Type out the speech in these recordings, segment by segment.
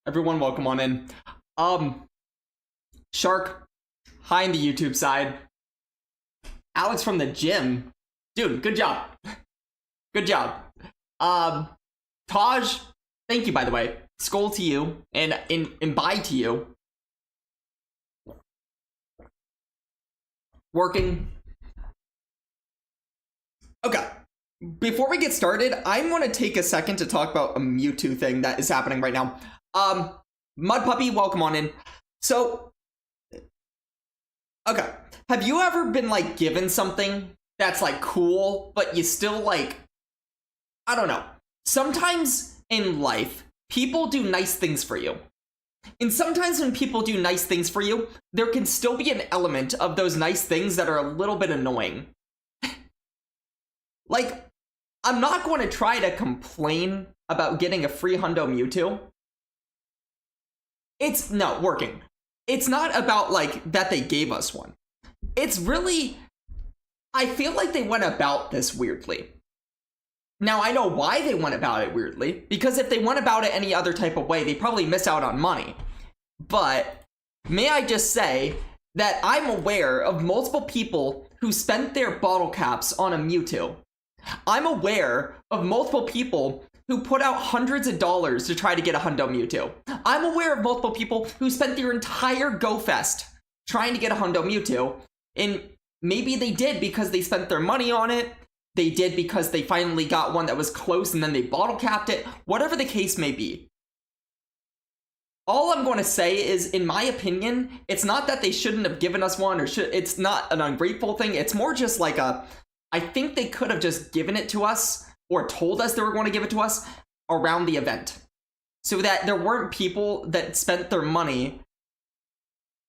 Everyone, welcome on in. Shark, hi in the YouTube side. Alex from the gym. Dude, good job. Good job. Taj, thank you, by the way. Skull to you, and bye to you. Working. Okay. Before we get started, I want to take a second to talk about a Mewtwo thing that is happening right now. Mud Puppy, welcome on in. So, okay. Have you ever been, like, given something that's, like, cool, but you still, like, I don't know. Sometimes in life, people do nice things for you. And sometimes when people do nice things for you, there can still be an element of those nice things that are a little bit annoying. Like, I'm not going to try to complain about getting a free Hundo Mewtwo. It's not working. It's not about, like, that they gave us one. It's really, I feel like they went about this weirdly. Now, I know why they went about it weirdly, because if they went about it any other type of way, they probably miss out on money. But may I just say that I'm aware of multiple people who spent their bottle caps on a Mewtwo. I'm aware of multiple people who put out hundreds of dollars to try to get a Hundo Mewtwo. I'm aware of multiple people who spent their entire GoFest trying to get a Hundo Mewtwo, and maybe they did because they spent their money on it. They did because they finally got one that was close and then they bottle capped it. Whatever the case may be. All I'm going to say is, in my opinion, it's not that they shouldn't have given us one, or it's not an ungrateful thing. It's more just like I think they could have just given it to us, or told us they were going to give it to us around the event, so that there weren't people that spent their money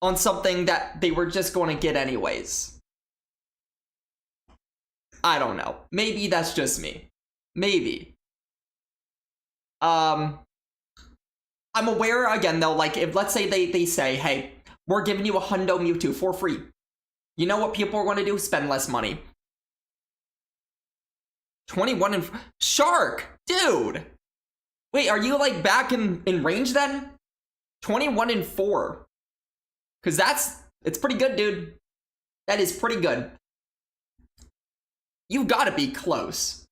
on something that they were just going to get anyways. I don't know. Maybe that's just me. Maybe. I'm aware, again, though, like, if let's say they say, hey, we're giving you a Hundo Mewtwo for free. You know what people are going to do? Spend less money. 21 and... Shark! Dude! Wait, are you, like, back in range, then? 21 and 4. Because it's pretty good, dude. That is pretty good. You've got to be close.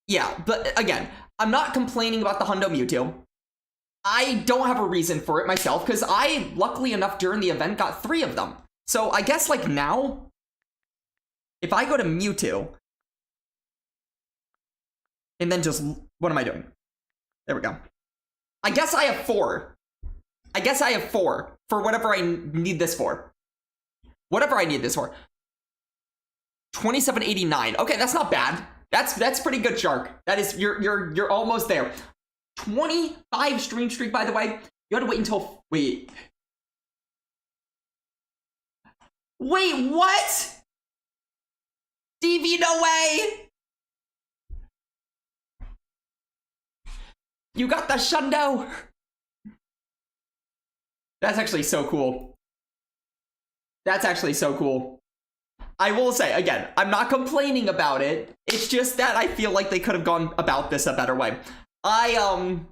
Yeah, but, again, I'm not complaining about the Hundo Mewtwo. I don't have a reason for it myself, because I, luckily enough, during the event, got 3 of them. So, I guess, like, now, if I go to Mewtwo, and then just, what am I doing? There we go. I guess I have 4. I guess I have 4 for whatever I need this for. Whatever I need this for. 2789. Okay, that's not bad. That's pretty good, Shark. That is, you're almost there. 25 stream streak, by the way. You had to wait until, wait, what? DV, no way. You got the Shundo. That's actually so cool. That's actually so cool. I will say, again, I'm not complaining about it. It's just that I feel like they could have gone about this a better way. Again,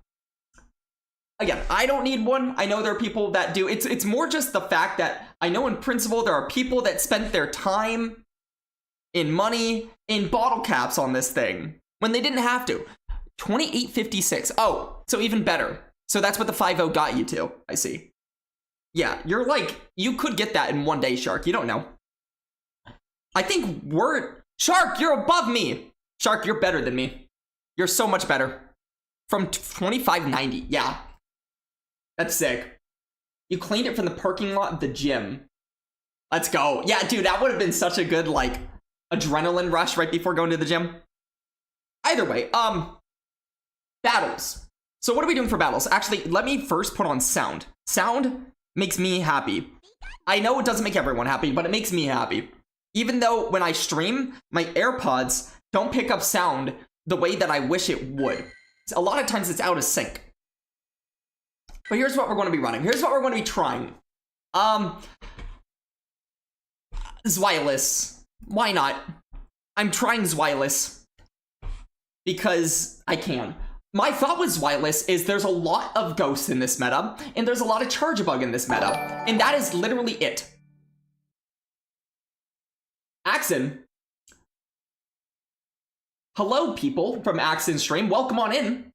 I don't need one. I know there are people that do. It's more just the fact that I know in principle there are people that spent their time in money in bottle caps on this thing when they didn't have to. 2856. Oh, so even better. So that's what the 5.0 got you to. I see. Yeah, you're like, you could get that in one day, Shark. You don't know. I think Shark, you're above me. Shark, you're better than me. You're so much better. From 2590. Yeah. That's sick. You cleaned it from the parking lot of the gym. Let's go. Yeah, dude, that would have been such a good, like, adrenaline rush right before going to the gym. Either way, battles. So what are we doing for battles? Actually, let me first put on sound. Sound makes me happy. I know it doesn't make everyone happy, but it makes me happy. Even though when I stream, my AirPods don't pick up sound the way that I wish it would. A lot of times it's out of sync. But here's what we're going to be running. Here's what we're going to be trying. Zweilous. Why not? I'm trying Zweilous. Because I can. My thought with Zweilous is there's a lot of ghosts in this meta, and there's a lot of charge bug in this meta, and that is literally it. Axon. Hello, people from Axon stream. Welcome on in.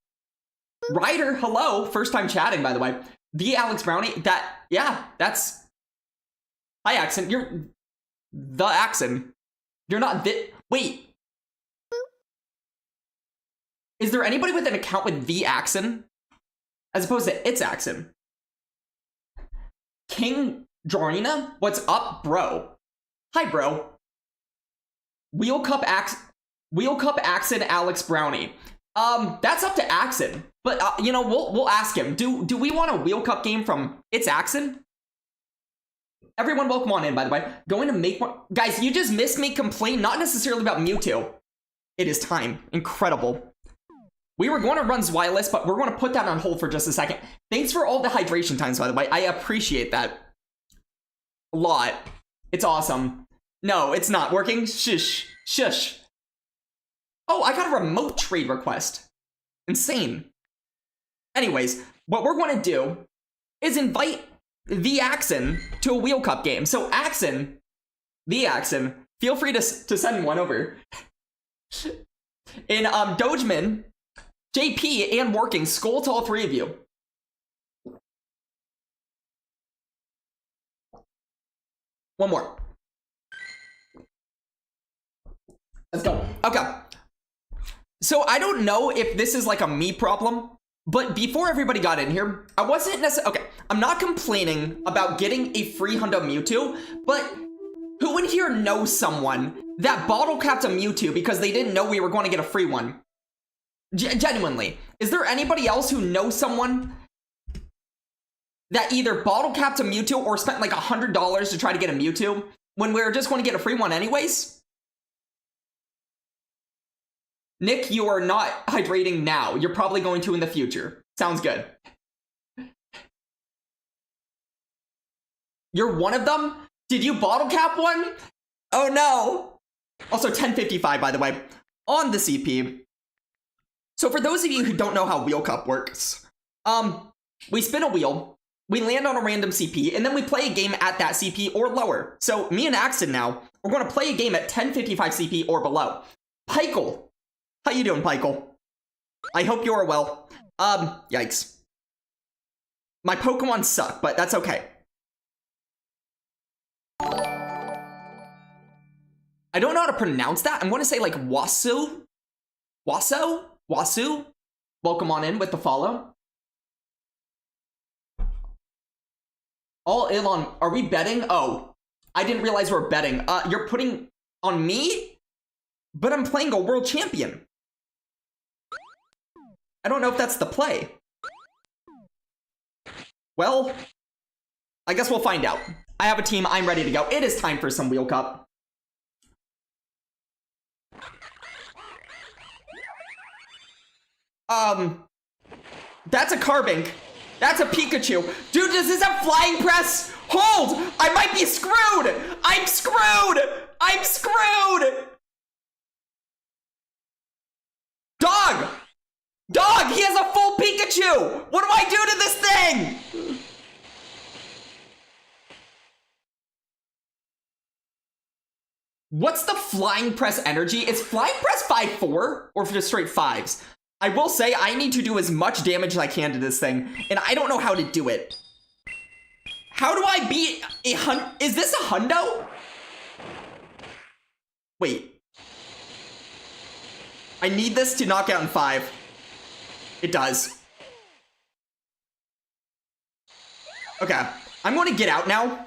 Ryder, hello. First time chatting, by the way. The Alex Brownie, that's... Hi, Axon. You're the Axon. You're not the... Wait. Is there anybody with an account with the Axon? As opposed to its Axon? King Jorina? What's up, bro? Hi, bro. Wheel Cup Axon Alex Brownie. That's up to Axon. But, you know, we'll ask him. Do we want a Wheel Cup game from its Axon? Everyone welcome on in, by the way. Going to make one... Guys, you just missed me complain, not necessarily about Mewtwo. It is time. Incredible. We were going to run Zweilous, but we're going to put that on hold for just a second. Thanks for all the hydration times, by the way. I appreciate that a lot. It's awesome. No, it's not working. Shush. Shush. Oh, I got a remote trade request. Insane. Anyways, what we're going to do is invite the Axon to a Wheel Cup game. So Axon, the Axon, feel free to send one over. In Dogeman, JP, and Working, skull to all three of you. One more. Let's go. Okay. So I don't know if this is like a me problem, but before everybody got in here, I wasn't necessarily... Okay, I'm not complaining about getting a free Hundo Mewtwo, but who in here knows someone that bottle capped a Mewtwo because they didn't know we were going to get a free one? Genuinely. Is there anybody else who knows someone that either bottle capped a Mewtwo or spent like $100 to try to get a Mewtwo when we were just going to get a free one anyways? Nick, you are not hydrating now. You're probably going to in the future. Sounds good. You're one of them? Did you bottle cap one? Oh no. Also 1055, by the way, on the CP. So for those of you who don't know how Wheel Cup works, we spin a wheel, we land on a random CP, and then we play a game at that CP or lower. So me and Axon now, we're going to play a game at 1055 CP or below. Pykel. How you doing, Pykel? I hope you're well. Yikes. My Pokemon suck, but that's okay. I don't know how to pronounce that. I'm going to say like Wasu? Waso? Wasu? Welcome on in with the follow. All in on... Are we betting? Oh, I didn't realize we're betting. You're putting on me? But I'm playing a world champion. I don't know if that's the play. Well, I guess we'll find out. I have a team. I'm ready to go. It is time for some Wheel Cup. That's a Carbink. That's a Pikachu. Dude, does this have Flying Press? Hold! I might be screwed! I'm screwed! I'm screwed! Dog! Dog! He has a full Pikachu! What do I do to this thing? What's the Flying Press energy? Is Flying Press 5-4 or just straight 5s? I will say I need to do as much damage as I can to this thing, and I don't know how to do it. How do I beat a Is this a Hundo? Wait. I need this to knock out in 5. It does. Okay. I'm going to get out now.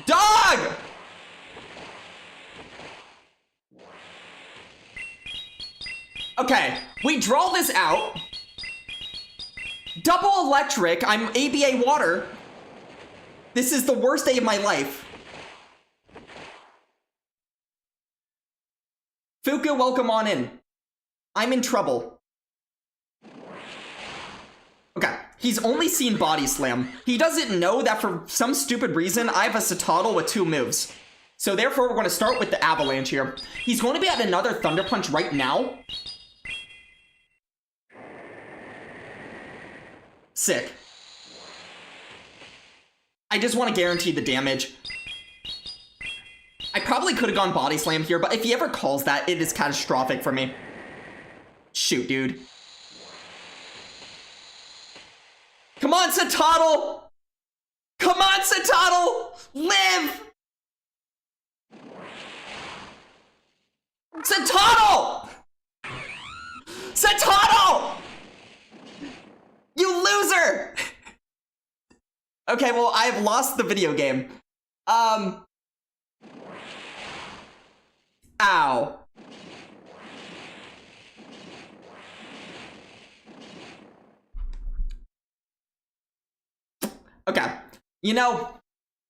Dog! Okay, we draw this out. Double electric. I'm ABA water. This is the worst day of my life. Fuku, welcome on in. I'm in trouble. Okay, he's only seen Body Slam. He doesn't know that for some stupid reason, I have a Citadel with 2 moves. So therefore, we're going to start with the Avalanche here. He's going to be at another Thunder Punch right now. Sick. I just want to guarantee the damage. I probably could have gone body slam here, but if he ever calls that, it is catastrophic for me. Shoot, dude. Come on, Satotl! Come on, Satotl! Live! Satotl! Satotl! You loser! Okay, well, I've lost the video game. Ow. Okay. You know,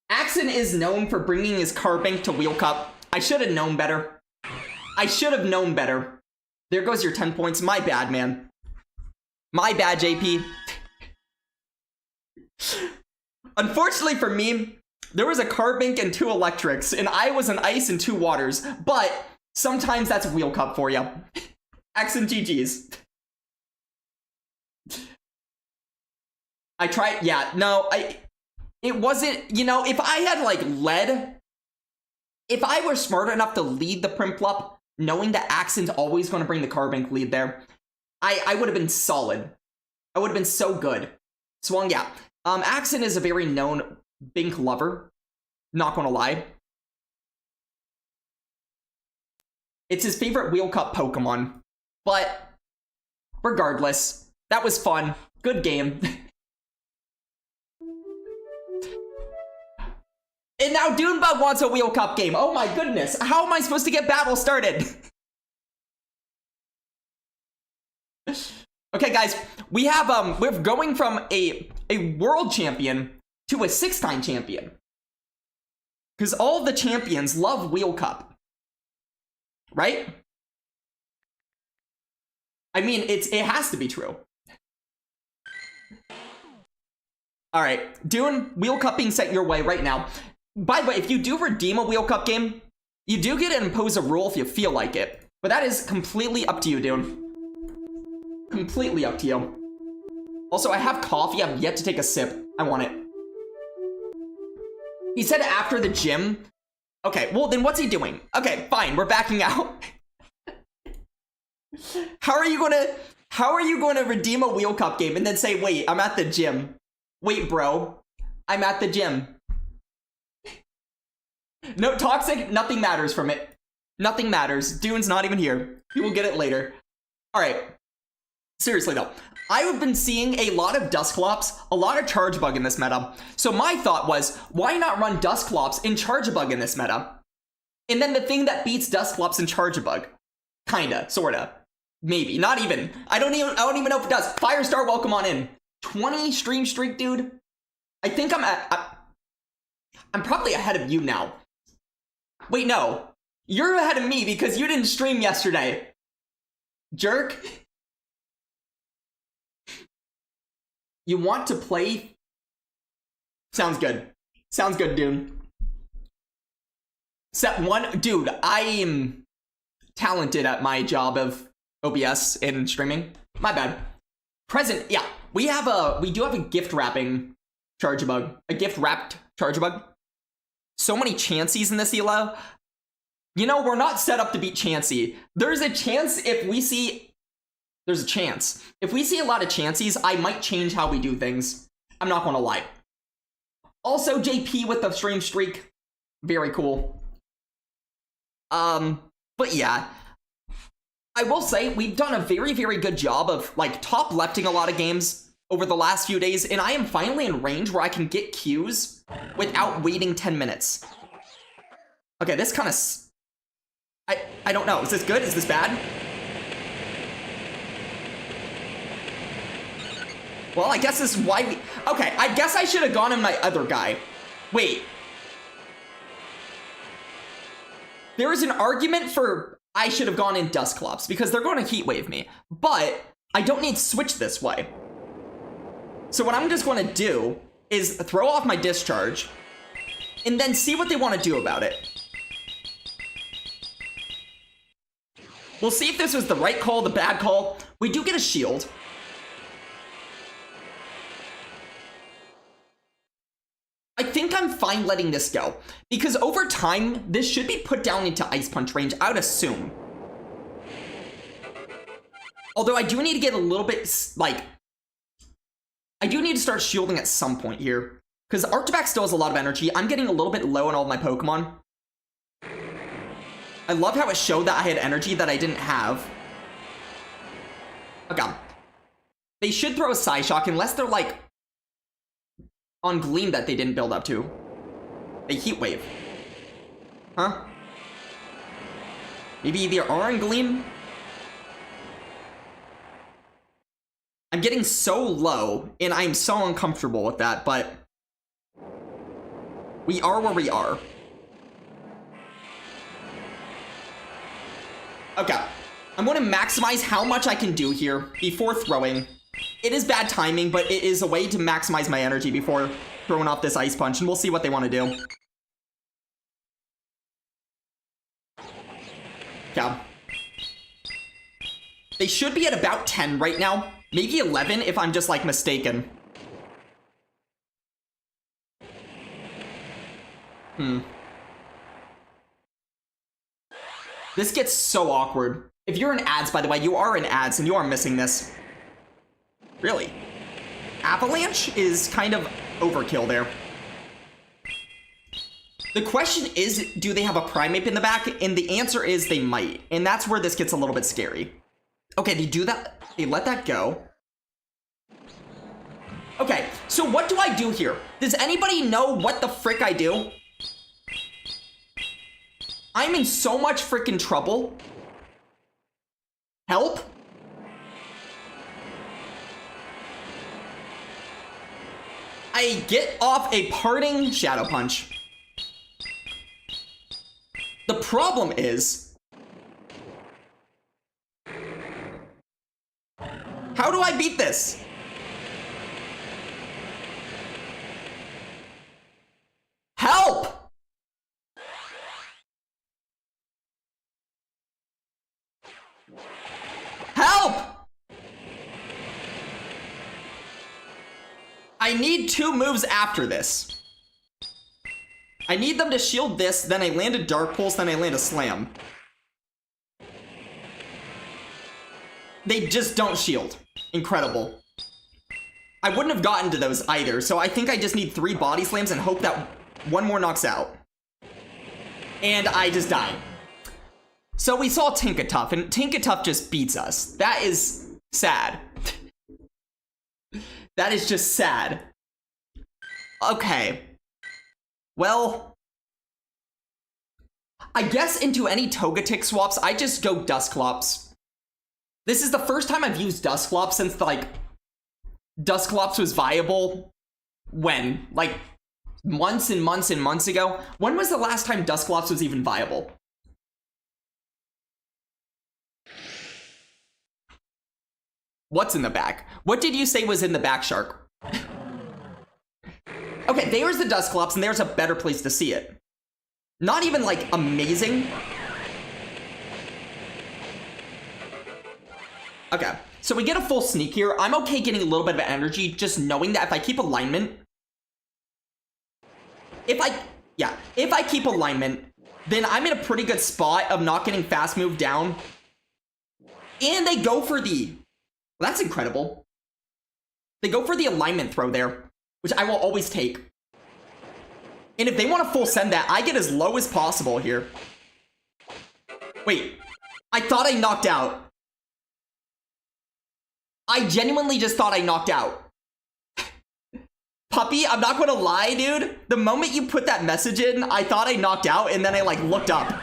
Axon is known for bringing his Carbink to Wheel Cup. I should have known better. I should have known better. There goes your 10 points. My bad, man. My bad, JP. Unfortunately for me, there was a Carbink and 2 electrics, and I was an ice and 2 waters, but sometimes that's Wheel Cup for you. Axon GG's. I tried, yeah, no, it wasn't, you know, if I had, like, lead, if I were smart enough to lead the Primplup, knowing that Axon's always going to bring the Carbink lead there, I would have been solid. I would have been so good. So, yeah, Axon is a very known Bink lover, not gonna lie. It's his favorite Wheel Cup Pokemon, but regardless, that was fun. Good game. And now Dunebug wants a Wheel Cup game. Oh my goodness. How am I supposed to get battle started? Okay, guys, we have, we're going from a world champion to a 6-time champion. Because all the champions love Wheel Cup. Right? I mean, it has to be true. Alright, Dune, Wheel Cup being sent your way right now. By the way, if you do redeem a Wheel Cup game, you do get to impose a rule if you feel like it. But that is completely up to you, Dune. Completely up to you. Also, I have coffee. I've yet to take a sip. I want it. He said after the gym. Okay, well, then what's he doing? Okay, fine. We're backing out. How are you gonna redeem a Wheel Cup game and then say, wait, I'm at the gym? Wait, bro. I'm at the gym. No, toxic, nothing matters from it. Nothing matters. Dune's not even here. He will get it later. Alright. Seriously though, I have been seeing a lot of Dusclops, a lot of Chargebug in this meta. So my thought was, why not run Dusclops and Chargebug in this meta? And then the thing that beats Dusclops and Chargebug. Kinda, sorta. Maybe, not even. I don't even know if it does. Firestar, welcome on in. 20 stream streak, dude. I think I'm probably ahead of you now. Wait, no. You're ahead of me because you didn't stream yesterday. Jerk. You want to play? Sounds good. Sounds good, Dune. Set 1. Dude, I am talented at my job of OBS and streaming. My bad. Present, yeah. We do have a gift wrapping Chargebug. A gift wrapped Chargebug. So many Chanseys in this elo. You know, we're not set up to beat Chansey. There's a chance if we see... There's a chance. If we see a lot of Chanseys, I might change how we do things. I'm not gonna lie. Also, JP with the stream streak. Very cool. But yeah. I will say, we've done a very, very good job of, like, top lefting a lot of games over the last few days, and I am finally in range where I can get Qs without waiting 10 minutes. Okay, this kind of... I don't know. Is this good? Is this bad? Well, I guess this is why we... Okay, I guess I should have gone in my other guy. Wait. There is an argument for I should have gone in Dusclops, because they're going to Heat Wave me. But I don't need Switch this way. So what I'm just going to do is throw off my Discharge, and then see what they want to do about it. We'll see if this was the right call, the bad call. We do get a shield. I'm fine letting this go. Because over time, this should be put down into Ice Punch range, I would assume. Although I do need to get a little bit, like... I do need to start shielding at some point here. Because Arctivac still has a lot of energy. I'm getting a little bit low on all of my Pokemon. I love how it showed that I had energy that I didn't have. Okay. They should throw a Psyshock unless they're, like, on Gleam that they didn't build up to. A Heat Wave. Huh? Maybe they are on Gleam? I'm getting so low, and I'm so uncomfortable with that, but... we are where we are. Okay. I'm going to maximize how much I can do here before throwing. It is bad timing, but it is a way to maximize my energy before throwing off this Ice Punch, and we'll see what they want to do. Yeah. They should be at about 10 right now. Maybe 11 if I'm just, like, mistaken. This gets so awkward. If you're in ads, by the way, you are in ads, and you are missing this. Really? Avalanche is kind of overkill there. The question is, do they have a Primeape in the back? And the answer is they might. And that's where this gets a little bit scary. Okay, they do that. They let that go. Okay, so what do I do here? Does anybody know what the frick I do? I'm in so much freaking trouble. Help? I get off a parting Shadow Punch. The problem is... how do I beat this? Help! Help! I need 2 moves after this. I need them to shield this, then I land a Dark Pulse, then I land a Slam. They just don't shield. Incredible. I wouldn't have gotten to those either, so I think I just need 3 Body Slams and hope that one more knocks out. And I just die. So we saw Tinkatuff, and Tinkatuff just beats us. That is sad. That is just sad. Okay. Well, I guess into any Togetic swaps, I just go Dusclops. This is the first time I've used Dusclops since, like, Dusclops was viable. When? Like, months and months and months ago? When was the last time Dusclops was even viable? What's in the back? What did you say was in the back, Shark? Okay, there's the Dusclops, and there's a better place to see it. Not even, like, amazing. Okay, so we get a full sneak here. I'm okay getting a little bit of energy, just knowing that if I keep alignment... If I keep alignment, then I'm in a pretty good spot of not getting fast moved down. And they go for the... well, that's incredible. They go for the alignment throw there, which I will always take. And if they want to full send that, I get as low as possible here. Wait, I thought I knocked out. I genuinely just thought I knocked out. Puppy, I'm not gonna lie, dude. The moment you put that message in, I thought I knocked out, and then I, like, looked up.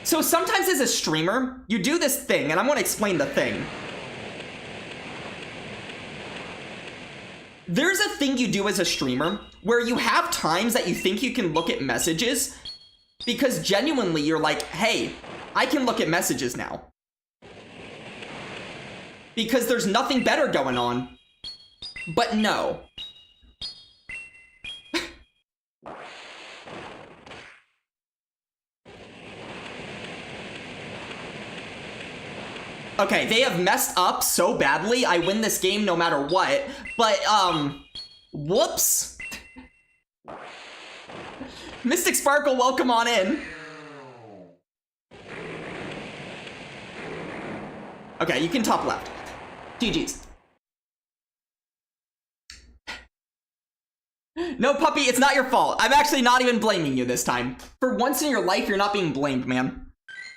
So sometimes as a streamer, you do this thing, and I'm gonna explain the thing. There's a thing you do as a streamer where you have times that you think you can look at messages because genuinely you're like, hey, I can look at messages now. Because there's nothing better going on. But no. Okay, they have messed up so badly. I win this game no matter what. But, whoops. Mystic Sparkle, welcome on in. Okay, you can top left. GG's. No, puppy, it's not your fault. I'm actually not even blaming you this time. For once in your life, you're not being blamed, man.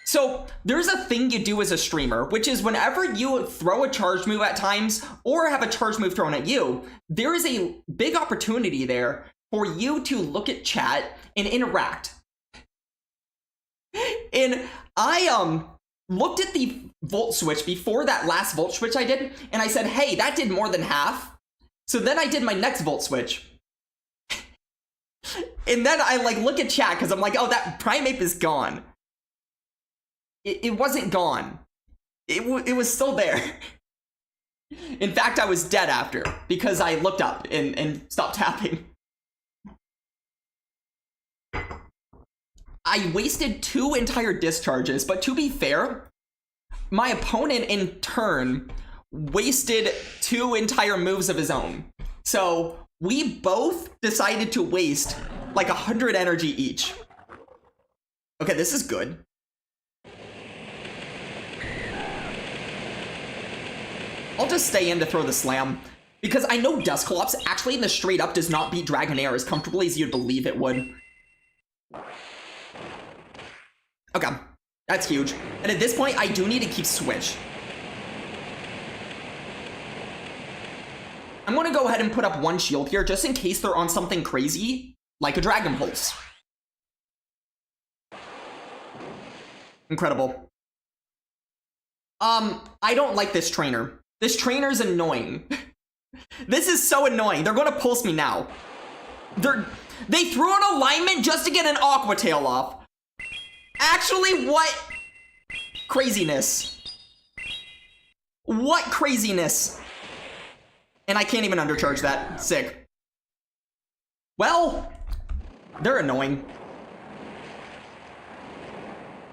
So, there's a thing you do as a streamer, which is whenever you throw a charge move at times, or have a charge move thrown at you, there is a big opportunity there for you to look at chat and interact. And I, looked at the volt switch before that last volt switch I did, and I said, hey, that did more than half. So then I did my next volt switch. And then I like look at chat because I'm like, oh, that Primeape is gone. It wasn't gone. It was still there. In fact, I was dead after because I looked up and stopped tapping. I wasted 2 entire discharges, but to be fair, my opponent in turn wasted 2 entire moves of his own. So we both decided to waste like 100 energy each. Okay, this is good. I'll just stay in to throw the slam, because I know Dusclops actually in the straight up does not beat Dragonair as comfortably as you'd believe it would. Okay, that's huge. And at this point, I do need to keep switch. I'm gonna go ahead and put up 1 shield here, just in case they're on something crazy, like a Dragon Pulse. Incredible. I don't like this trainer. This trainer's annoying. This is so annoying. They're gonna pulse me now. They threw an alignment just to get an Aqua Tail off. Actually, what? Craziness. What craziness? And I can't even undercharge that. Sick. Well, they're annoying.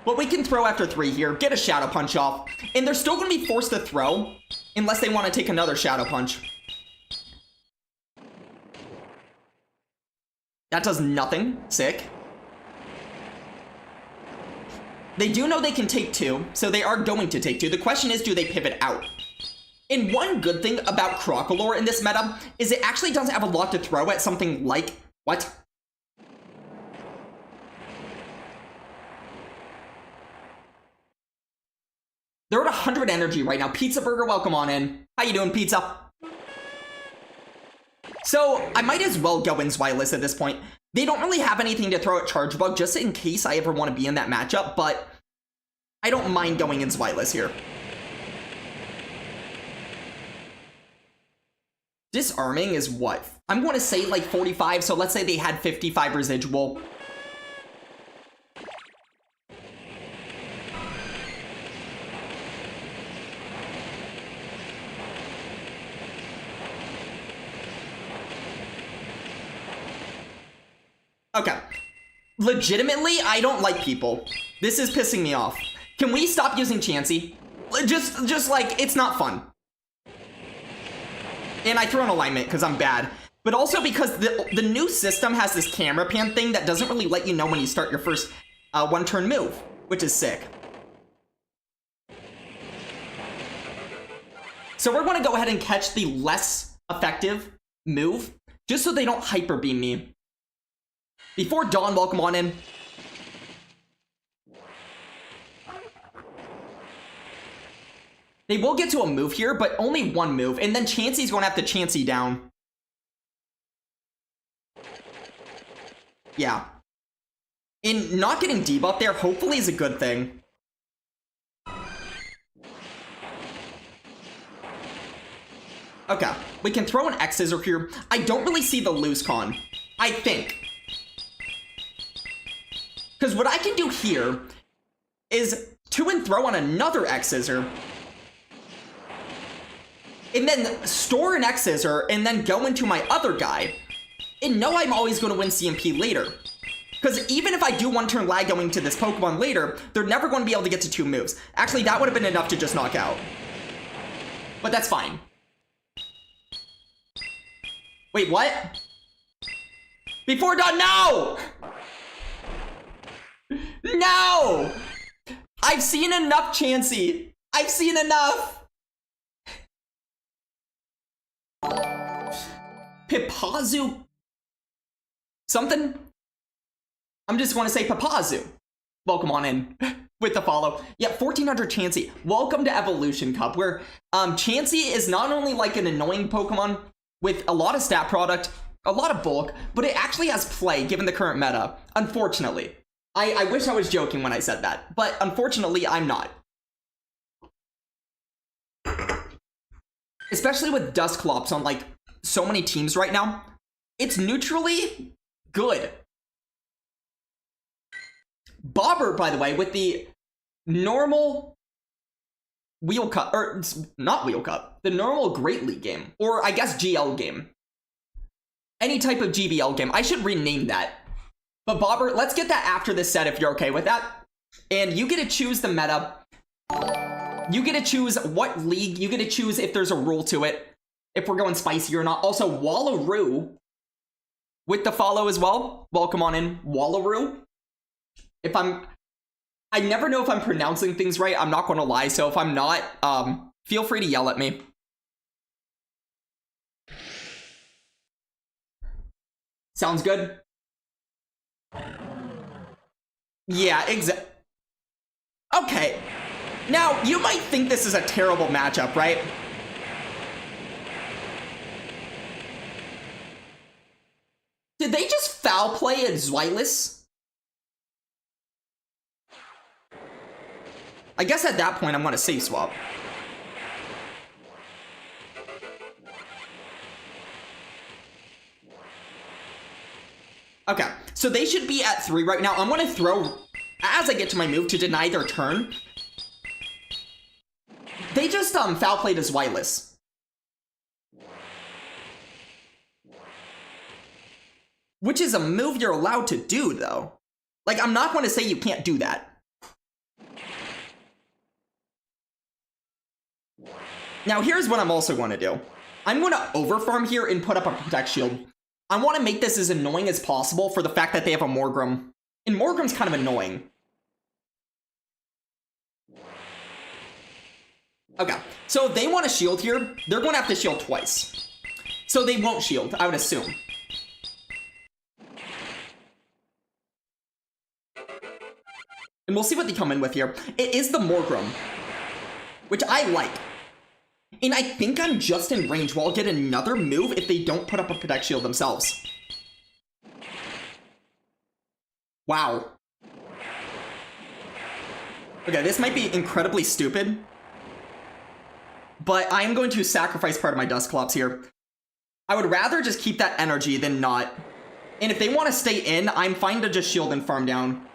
But we can throw after 3 here, get a Shadow Punch off, and they're still going to be forced to throw unless they want to take another Shadow Punch. That does nothing. Sick. They do know they can take 2, so they are going to take 2. The question is, do they pivot out? And one good thing about Crocolore in this meta is it actually doesn't have a lot to throw at something like... What? They're at 100 energy right now. Pizza Burger, welcome on in. How you doing, Pizza? So, I might as well go in Zweilous at this point. They don't really have anything to throw at Charge Bug, just in case I ever want to be in that matchup, but I don't mind going in Zweilous here. Disarming is what? I'm going to say like 45, so let's say they had 55 residual. Okay. Legitimately, I don't like people. This is pissing me off. Can we stop using Chansey? Just like, it's not fun. And I threw an alignment because I'm bad. But also because the new system has this camera pan thing that doesn't really let you know when you start your first one-turn move, which is sick. So we're going to go ahead and catch the less effective move, just so they don't hyper beam me. Before Dawn, welcome on in. They will get to a move here, but only 1 move, and then Chansey's going to have to Chansey down. Yeah. And not getting debuff there hopefully is a good thing. Okay, we can throw an X-Scissor here. I don't really see the lose con, I think. Because what I can do here is 2 and throw on another X-Scissor, and then store an X-Scissor, and then go into my other guy, and know I'm always going to win CMP later. Because even if I do 1-turn lag going to this Pokemon later, they're never going to be able to get to 2 moves. Actually, that would have been enough to just knock out. But that's fine. Wait, what? Before Dawn, no! No! I've seen enough, Chansey. I've seen enough. Pipazu something? I'm just want to say Pipazu. Welcome on in with the follow. Yeah, 1400 Chansey. Welcome to Evolution Cup, where Chansey is not only like an annoying Pokemon with a lot of stat product, a lot of bulk, but it actually has play given the current meta, unfortunately. I wish I was joking when I said that, but unfortunately I'm not. Especially with Dusclops on like so many teams right now, it's neutrally good. Bobber, by the way, with the normal Wheel Cup, or not Wheel Cup, the normal Great League game, or I guess GL game. Any type of GBL game. I should rename that. But Bobber, let's get that after this set if you're okay with that. And you get to choose the meta. You get to choose what league. You get to choose if there's a rule to it. If we're going spicy or not. Also, Wallaroo with the follow as well. Welcome on in, Wallaroo. I never know if I'm pronouncing things right. I'm not going to lie. So if I'm not, feel free to yell at me. Sounds good? Yeah, exactly. Okay. Now, you might think this is a terrible matchup, right? Did they just foul play at Zweilous? I guess at that point, I'm going to safe swap. Okay, so they should be at 3 right now. I'm going to throw, as I get to my move, to deny their turn. They just foul played as Zweilous. Which is a move you're allowed to do, though. Like, I'm not going to say you can't do that. Now, here's what I'm also going to do. I'm going to overfarm here and put up a Protect Shield. I want to make this as annoying as possible for the fact that they have a Morgrem. And Morgrem's kind of annoying. Okay, so if they want to shield here, they're going to have to shield twice. So they won't shield, I would assume. And we'll see what they come in with here. It is the Morgrem, which I like. And I think I'm just in range where I'll get another move if they don't put up a Protect Shield themselves. Wow. Okay, this might be incredibly stupid. But I am going to sacrifice part of my Dusclops here. I would rather just keep that energy than not. And if they want to stay in, I'm fine to just shield and farm down.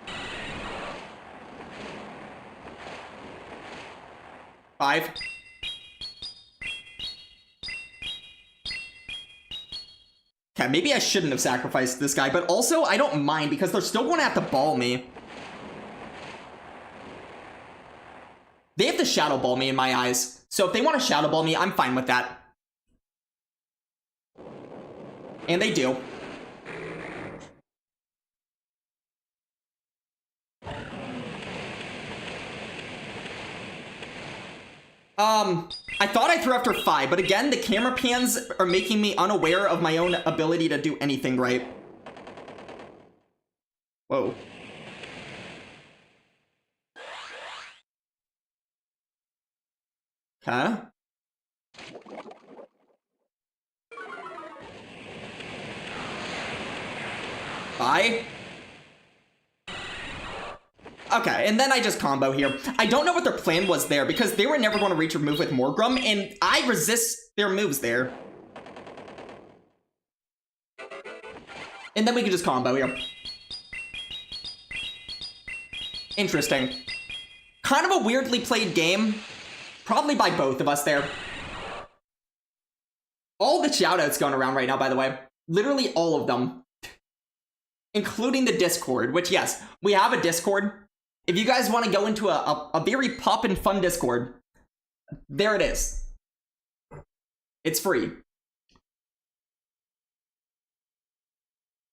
5. Okay, maybe I shouldn't have sacrificed this guy, but also I don't mind because they're still going to have to ball me. They have to Shadow Ball me in my eyes. So if they want to Shadow Ball me, I'm fine with that. And they do. I thought I threw after 5, but again, the camera pans are making me unaware of my own ability to do anything right. Whoa. Huh? Bye. Okay, and then I just combo here. I don't know what their plan was there, because they were never going to reach a move with Morgrem, and I resist their moves there. And then we can just combo here. Interesting. Kind of a weirdly played game. Probably by both of us there. All the shoutouts going around right now, by the way. Literally all of them. Including the Discord, which, yes, we have a Discord. If you guys want to go into a very pop and fun Discord, there it is. It's free.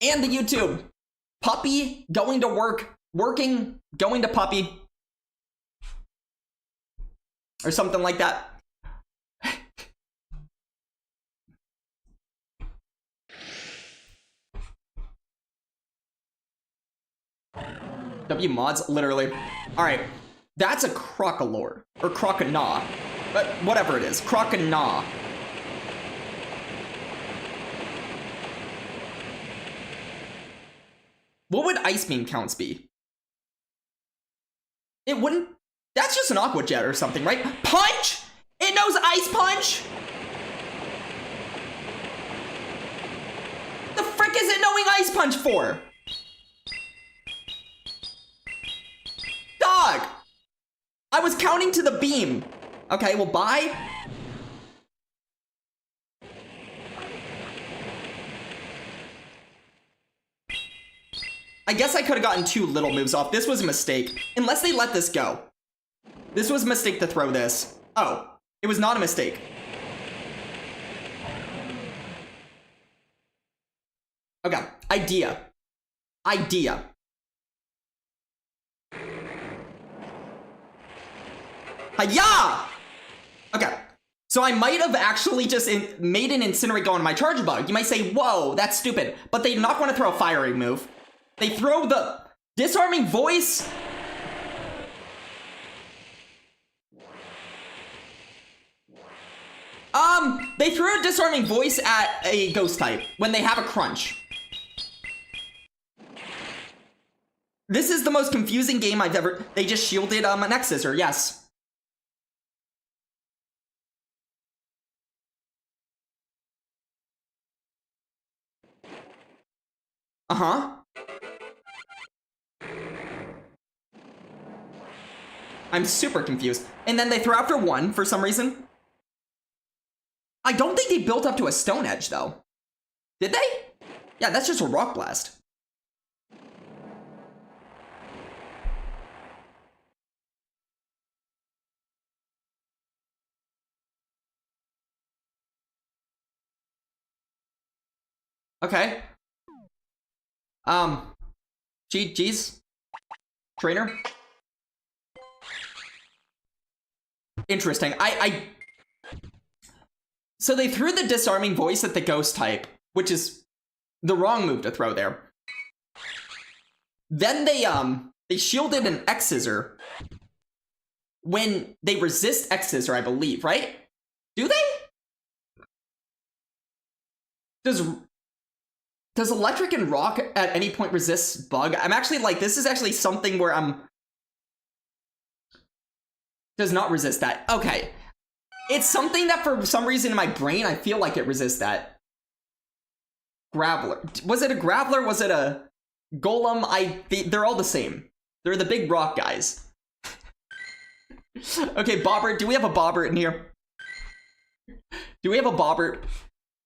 And the YouTube. Puppy going to work working, going to puppy, or something like that. W mods, literally. All right, that's a crocolore or crocanaw, but whatever it is, crocanaw. What would ice beam counts be? It wouldn't. That's just an aqua jet or something, right? Punch. It knows ice punch. The frick is it knowing ice punch for? Dog! I was counting to the beam. Okay, well, bye. I guess I could have gotten 2 little moves off. This was a mistake. Unless they let this go. This was a mistake to throw this. Oh, it was not a mistake. Okay, idea. Idea. Hiya! Okay, so I might have actually just made an incinerate go on my charge bug. You might say, whoa, that's stupid. But they're not going to throw a firing move. They throw the disarming voice. They threw a disarming voice at a ghost type when they have a crunch. This is the most confusing game I've ever. They just shielded an X-Scissor, yes. Uh-huh. I'm super confused. And then they throw after 1 for some reason. I don't think they built up to a Stone Edge, though. Did they? Yeah, that's just a Rock Blast. Okay. GG's. Trainer. Interesting. So they threw the disarming voice at the ghost type, which is the wrong move to throw there. Then they shielded an X-Scissor when they resist X-Scissor, I believe, right? Do they? Does electric and rock at any point resist bug? I'm actually like, this is actually something where does not resist that. Okay. It's something that for some reason in my brain, I feel like it resists that. Graveler. Was it a Graveler? Was it a Golem? They're all the same. They're the big rock guys. Okay, Bobbert. Do we have a Bobbert in here? Do we have a Bobbert?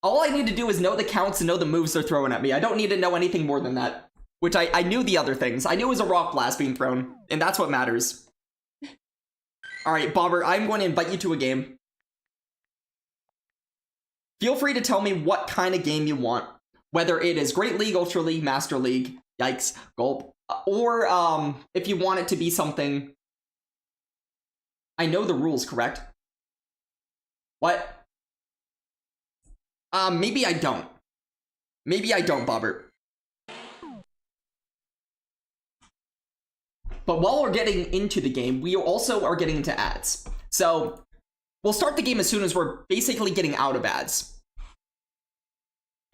All I need to do is know the counts and know the moves they're throwing at me. I don't need to know anything more than that. Which I knew the other things. I knew it was a Rock Blast being thrown. And that's what matters. Alright, Bobbert, I'm going to invite you to a game. Feel free to tell me what kind of game you want. Whether it is Great League, Ultra League, Master League, yikes, gulp. Or if you want it to be something... I know the rules, correct? What? Maybe I don't. Maybe I don't, Bobbert. But while we're getting into the game, we also are getting into ads. So, we'll start the game as soon as we're basically getting out of ads.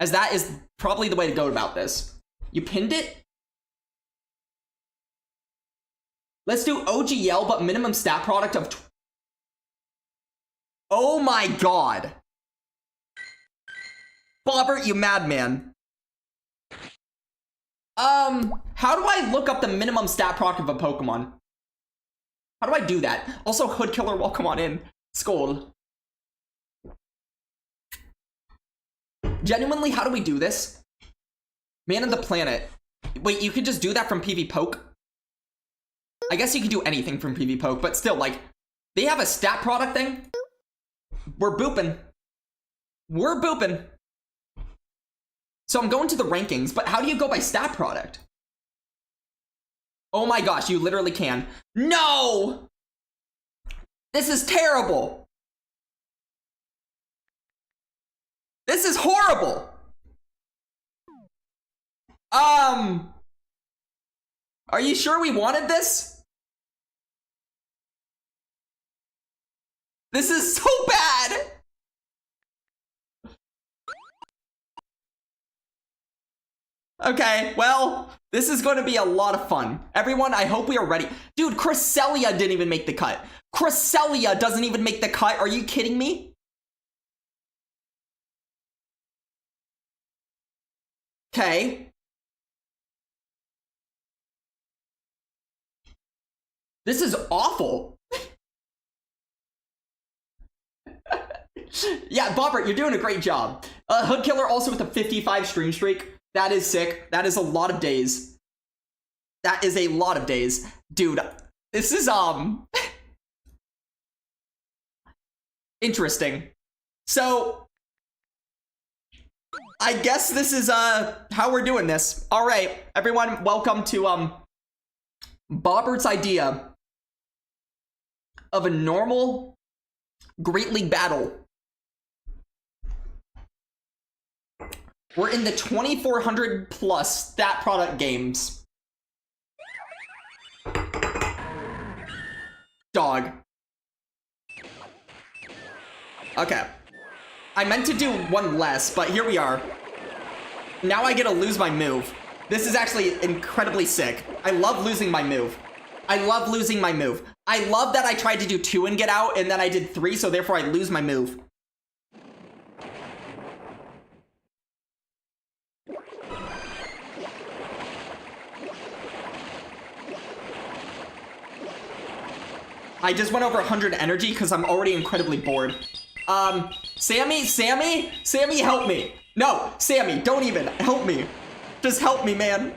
As that is probably the way to go about this. You pinned it? Let's do OGL, but minimum stat product of... Oh my god! Bobbert, you madman. How do I look up the minimum stat product of a Pokemon? How do I do that? Also, Hood Killer, welcome on in. Scold. Genuinely, how do we do this? Man of the Planet. Wait, you could just do that from PV Poke? I guess you could do anything from PV Poke, but still, like, they have a stat product thing? We're booping. We're booping. So I'm going to the rankings, but how do you go by stat product? Oh my gosh, you literally can. No! This is terrible. This is horrible. Are you sure we wanted this? This is so bad. Okay, well, this is going to be a lot of fun. Everyone, I hope we are ready. Dude, Cresselia didn't even make the cut. Cresselia doesn't even make the cut. Are you kidding me? Okay. This is awful. Yeah, Bobbert, you're doing a great job. Hood Killer also with a 55 stream streak. That is sick. That is a lot of days. That is a lot of days. Dude, this is, interesting. So, I guess this is, how we're doing this. All right, everyone, welcome to, Bobbert's idea of a normal Great League battle. We're in the 2400 plus stat product games. Dog. Okay. I meant to do one less, but here we are. Now I get to lose my move. This is actually incredibly sick. I love losing my move. I love losing my move. I love that I tried to do 2 and get out, and then I did 3, so therefore I lose my move. I just went over 100 energy because I'm already incredibly bored. Sammy, help me. No, Sammy, don't even help me. Just help me, man.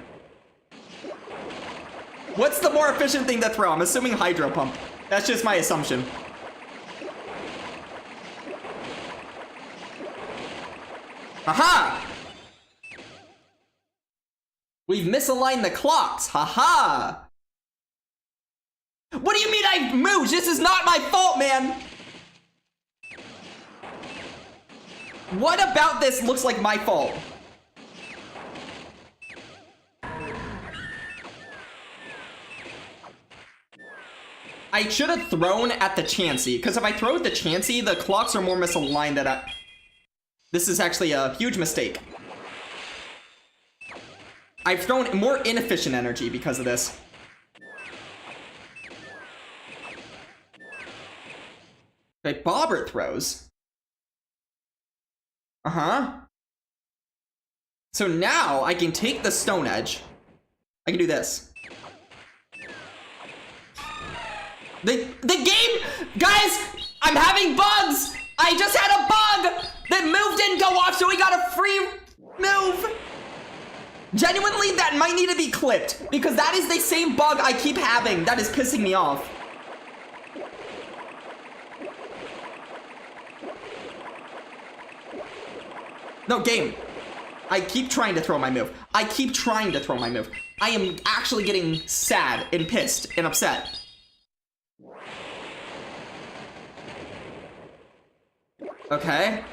What's the more efficient thing to throw? I'm assuming Hydro Pump. That's just my assumption. Aha! We've misaligned the clocks. Haha! What do you mean I moved? This is not my fault, man! What about this looks like my fault? I should have thrown at the Chansey, because if I throw at the Chansey, the clocks are more misaligned than I... This is actually a huge mistake. I've thrown more inefficient energy because of this. Okay, Bobbert throws. Uh-huh. So now I can take the Stone Edge. I can do this. The game, guys, I'm having bugs. I just had a bug. The move didn't go off, so we got a free move. Genuinely, that might need to be clipped because that is the same bug I keep having that is pissing me off. No, game. I keep trying to throw my move. I keep trying to throw my move. I am actually getting sad and pissed and upset. Okay.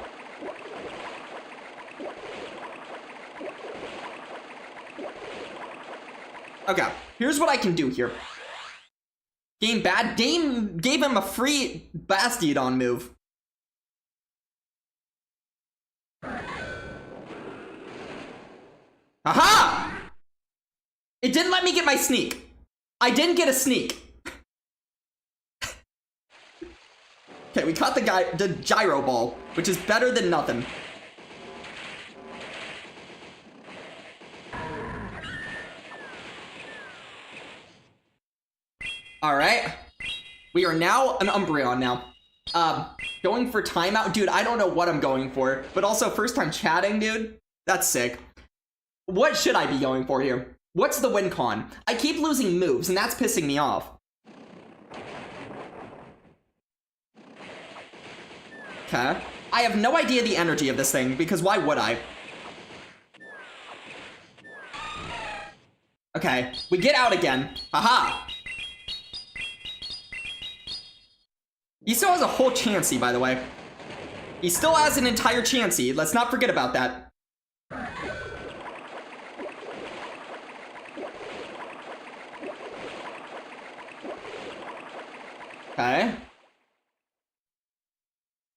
Okay, here's what I can do here. Game bad. Dame gave him a free Bastiodon move. Aha! It didn't let me get my sneak. I didn't get a sneak. Okay, we caught the gyro ball, which is better than nothing. Alright. We are now an Umbreon now. Going for timeout. Dude, I don't know what I'm going for. But also, first time chatting, dude. That's sick. What should I be going for here? What's the win con? I keep losing moves, and that's pissing me off. Okay. I have no idea the energy of this thing, because why would I? Okay, we get out again. Haha. He still has a whole chancey, by the way. He still has an entire chancey. Let's not forget about that. Okay.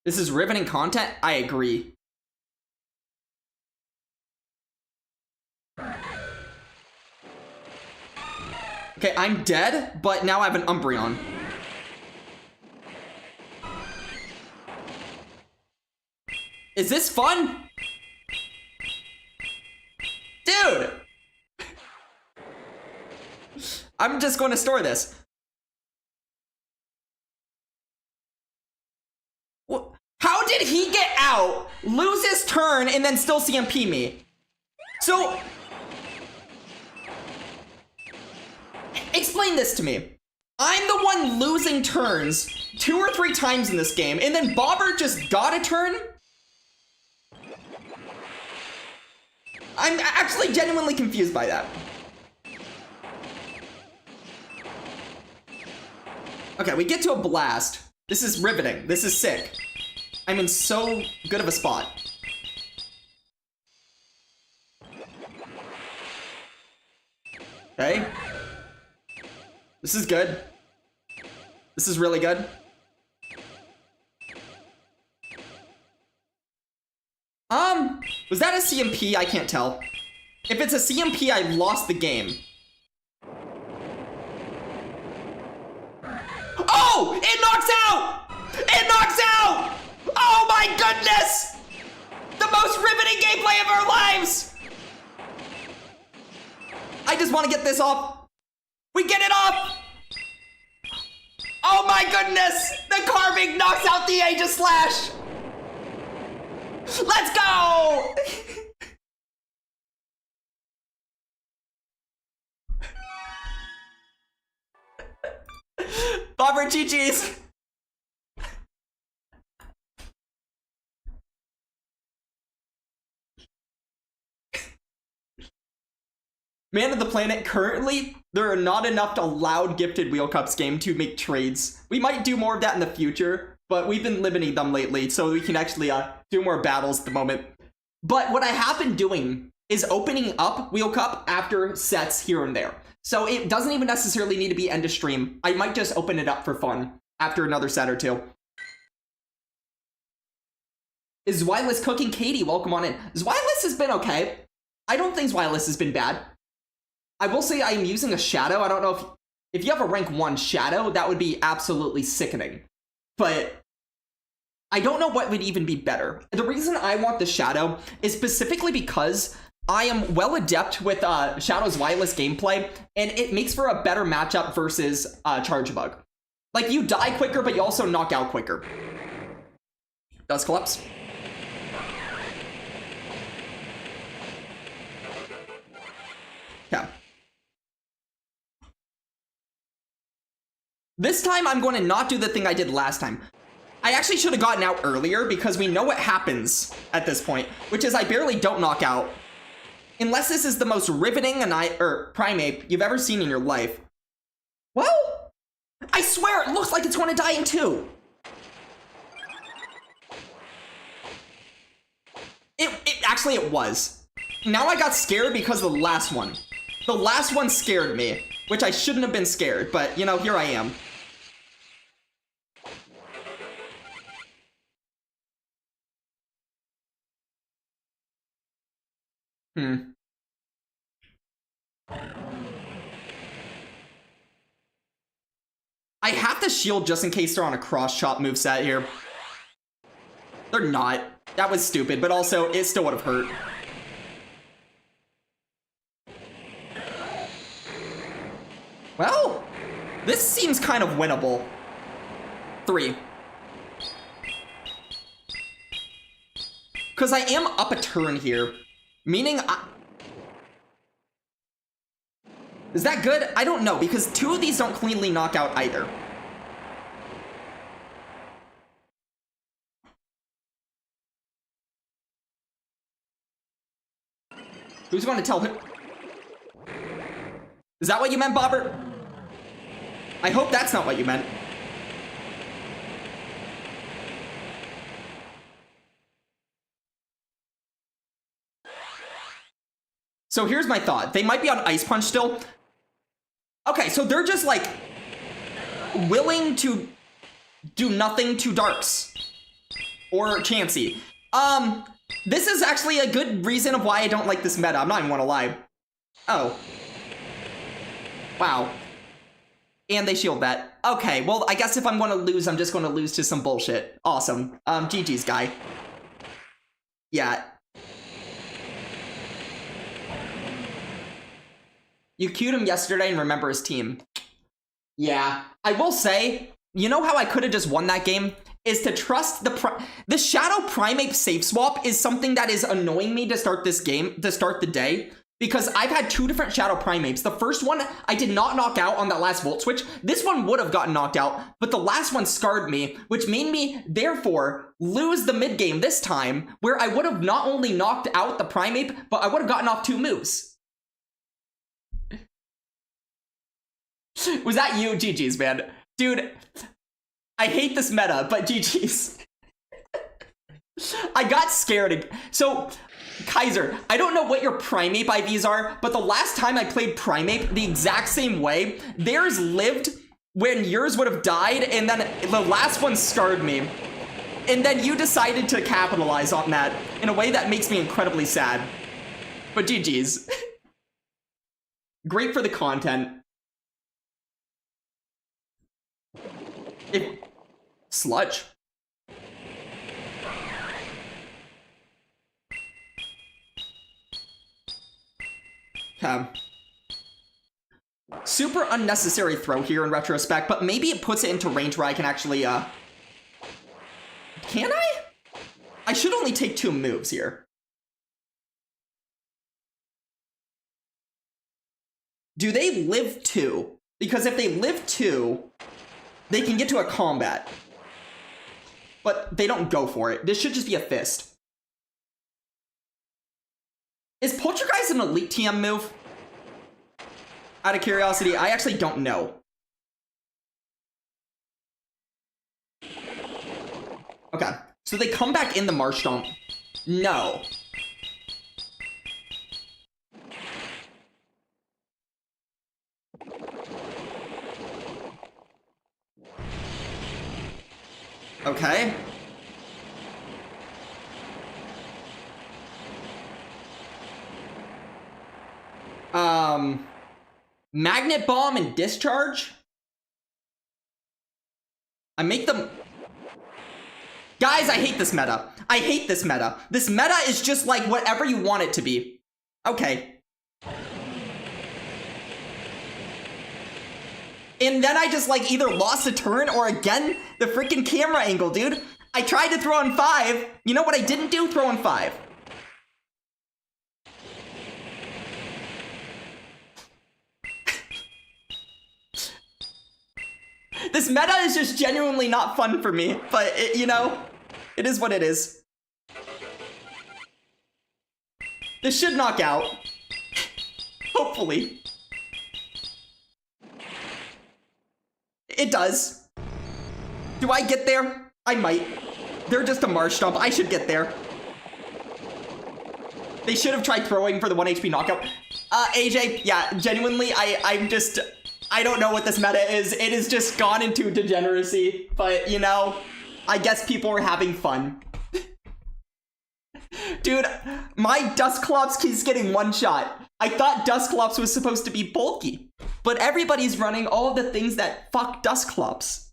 This is riveting content? I agree. Okay, I'm dead, but now I have an Umbreon. Is this fun? Dude! I'm just going to store this. How did he get out, lose his turn, and then still CMP me? So, explain this to me. I'm the one losing turns 2 or 3 times in this game, and then Bobber just got a turn? I'm actually genuinely confused by that. Okay, we get to a blast. This is riveting. This is sick. I'm in so good of a spot. Okay. This is good. This is really good. Was that a CMP? I can't tell. If it's a CMP, I lost the game. Oh! It knocks out! It knocks out! Oh my goodness! The most riveting gameplay of our lives! I just want to get this off. We get it off! Oh my goodness! The carving knocks out the Aegis Slash! Let's go! Bobber GG's! Man of the Planet, currently, there are not enough allowed gifted Wheel Cups game to make trades. We might do more of that in the future, but we've been limiting them lately, so we can actually do more battles at the moment. But what I have been doing is opening up Wheel Cup after sets here and there. So it doesn't even necessarily need to be end of stream. I might just open it up for fun after another set or two. Is Zweilous cooking? Katie, welcome on in. Zweilous has been okay. I don't think Zweilous has been bad. I will say I'm using a Shadow. I don't know if you have a rank 1 Shadow, that would be absolutely sickening. But I don't know what would even be better. The reason I want the Shadow is specifically because I am well adept with Shadow's Zweilous gameplay, and it makes for a better matchup versus Charge Bug. Like, you die quicker, but you also knock out quicker. Does collapse. Yeah. This time, I'm going to not do the thing I did last time. I actually should have gotten out earlier because we know what happens at this point, which is I barely don't knock out. Unless this is the most riveting Primeape you've ever seen in your life. Well, I swear it looks like it's going to die in 2. Actually, it was. Now I got scared because of the last one. The last one scared me, which I shouldn't have been scared, but, you know, here I am. I have to shield just in case they're on a cross-chop moveset here. They're not. That was stupid, but also, it still would have hurt. Well, this seems kind of winnable. 3. Because I am up a turn here, meaning Is that good? I don't know, because 2 of these don't cleanly knock out either. Who's going to tell him? Is that what you meant, Bobber? I hope that's not what you meant. So here's my thought. They might be on Ice Punch still. Okay, so they're just like willing to do nothing to Darks or Chansey. This is actually a good reason of why I don't like this meta. I'm not even gonna lie. Oh. Wow. And they shield that. Okay, well, I guess if I'm gonna lose, I'm just gonna lose to some bullshit. Awesome. GG's, guy. Yeah. You queued him yesterday and remember his team. Yeah. I will say, you know how I could have just won that game? Is to trust the Shadow Primeape safe swap is something that is annoying me to start this game, to start the day. Because I've had 2 different Shadow Primeapes. The first one, I did not knock out on that last Volt Switch. This one would have gotten knocked out, but the last one scarred me, which made me, therefore, lose the mid game this time, where I would have not only knocked out the Primeape, but I would have gotten off 2 moves. Was that you? GG's, man. Dude, I hate this meta, but GG's. I got scared. So, Kaiser, I don't know what your Primeape IVs are, but the last time I played Primeape the exact same way, theirs lived when yours would have died, and then the last one scarred me. And then you decided to capitalize on that in a way that makes me incredibly sad. But GG's. Great for the content. Sludge. Super unnecessary throw here in retrospect, but maybe it puts it into range where I can actually, Can I? I should only take 2 moves here. Do they live 2? Because if they live 2, they can get to a combat. But they don't go for it. This should just be a fist. Is Poltergeist an elite TM move? Out of curiosity, I actually don't know. Okay, so they come back in the Marshtomp. No. Okay. Magnet Bomb and Discharge? I make them... Guys, I hate this meta. I hate this meta. This meta is just like whatever you want it to be. Okay. And then I just like either lost a turn or again, the freaking camera angle, dude. I tried to throw on 5. You know what I didn't do? Throw on 5. This meta is just genuinely not fun for me, but it, you know, it is what it is. This should knock out. Hopefully. It does. Do I get there? I might. They're just a Marshtomp. I should get there. They should have tried throwing for the 1 HP knockout. AJ, yeah, genuinely, I don't know what this meta is. It has just gone into degeneracy, but, you know, I guess people are having fun. Dude, my Dusclops keeps getting one shot. I thought Dusclops was supposed to be bulky, but everybody's running all of the things that fuck Dusclops.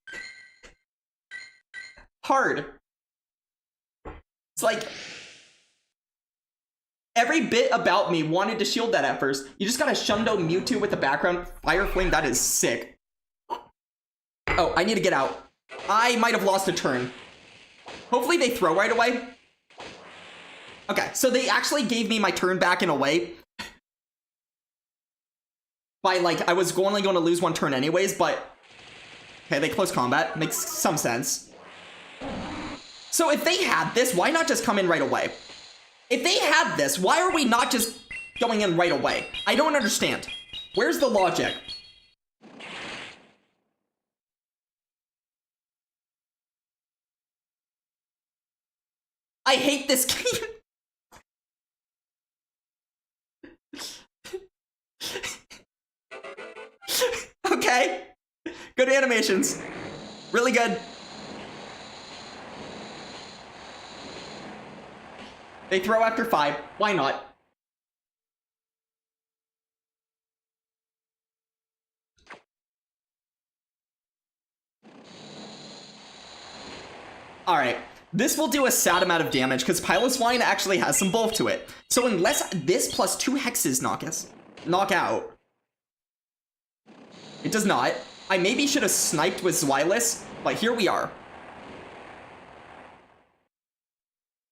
Hard. It's like... Every bit about me wanted to shield that at first. You just got a Shundo Mewtwo with the background Fire Flame. That is sick. Oh, I need to get out. I might have lost a turn. Hopefully they throw right away. Okay, so they actually gave me my turn back in a way. By, like, I was only going to lose 1 turn anyways, but... Okay, they close combat. Makes some sense. So if they had this, why not just come in right away? If they had this, why are we not just going in right away? I don't understand. Where's the logic? I hate this game. Okay. Good animations. Really good. They throw after 5. Why not? Alright. This will do a sad amount of damage because Piloswine actually has some bulk to it. So unless this plus 2 hexes knock out. It does not. I maybe should have sniped with Zweilous, but here we are.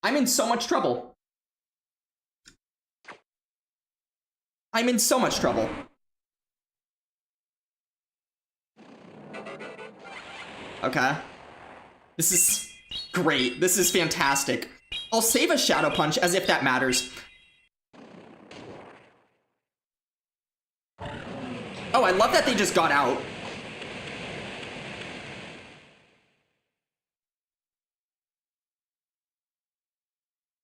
I'm in so much trouble. I'm in so much trouble. Okay. This is great. This is fantastic. I'll save a Shadow Punch as if that matters. Oh, I love that they just got out.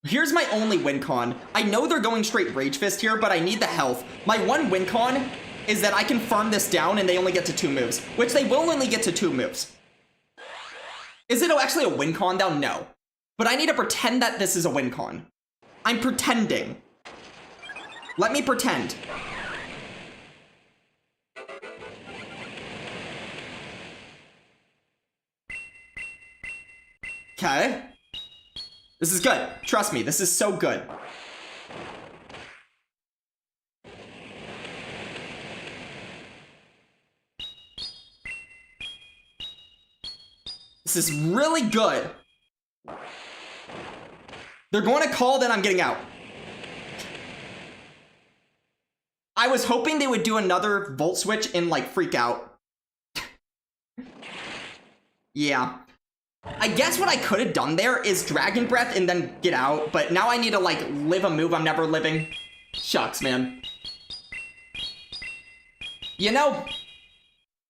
Here's my only win con. I know they're going straight Rage Fist here, but I need the health. My one win con is that I can farm this down and they only get to 2 moves, which they will only get to 2 moves. Is it actually a win con though? No. But I need to pretend that this is a win con. I'm pretending. Let me pretend. Okay. This is good. Trust me, this is so good. This is really good. They're going to call, then I'm getting out. I was hoping they would do another Volt Switch and, like, freak out. Yeah. I guess what I could have done there is Dragon Breath and then get out, but now I need to, like, live a move I'm never living. Shucks, man. You know,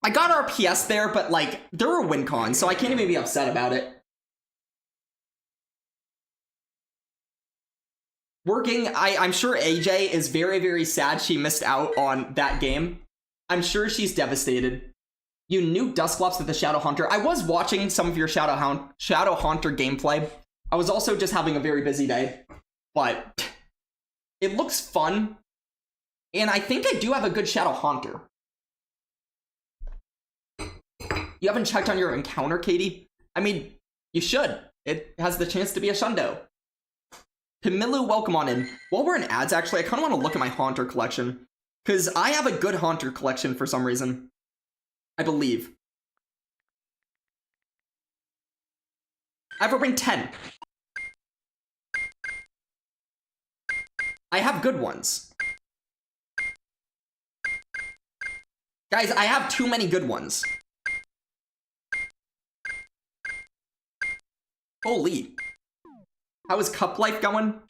I got RPS there, but, like, there were win cons, so I can't even be upset about it. I'm sure AJ is very, very sad she missed out on that game. I'm sure she's devastated. You nuked Dusclops with the Shadow Hunter. I was watching some of your Shadow Hunter gameplay. I was also just having a very busy day. But it looks fun. And I think I do have a good Shadow Hunter. You haven't checked on your encounter, Katie? I mean, you should. It has the chance to be a Shundo. Pimilu, welcome on in. While we're in ads, actually, I kind of want to look at my Haunter collection. Because I have a good Haunter collection for some reason. I believe. I have a ring 10. I have good ones. Guys, I have too many good ones. Holy. How is cup life going?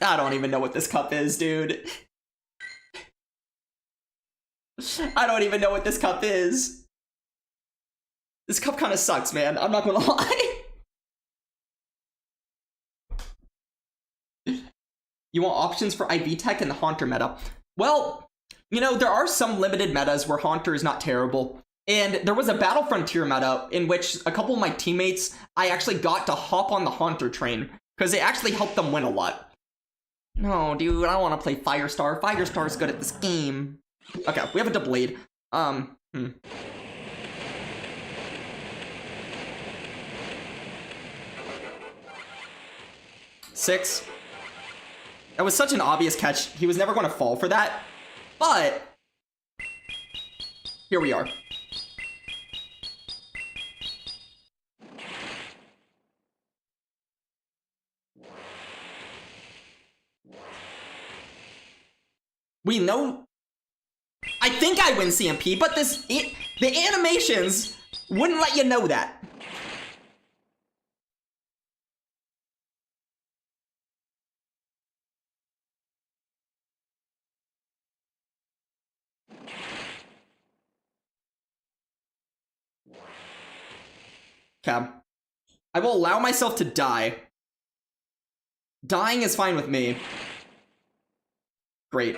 I don't even know what this cup is, dude. I don't even know what this cup is. This cup kind of sucks, man. I'm not gonna lie. You want options for IV Tech and the Haunter meta? Well, you know, there are some limited metas where Haunter is not terrible. And there was a Battle Frontier meta in which a couple of my teammates, I actually got to hop on the Haunter train because it actually helped them win a lot. No, dude, I don't want to play Firestar. Firestar's good at this game. Okay, we have a double lead. 6. That was such an obvious catch. He was never going to fall for that. But here we are. We know. I think I win CMP, but the animations wouldn't let you know that. Okay. I will allow myself to die. Dying is fine with me. Great.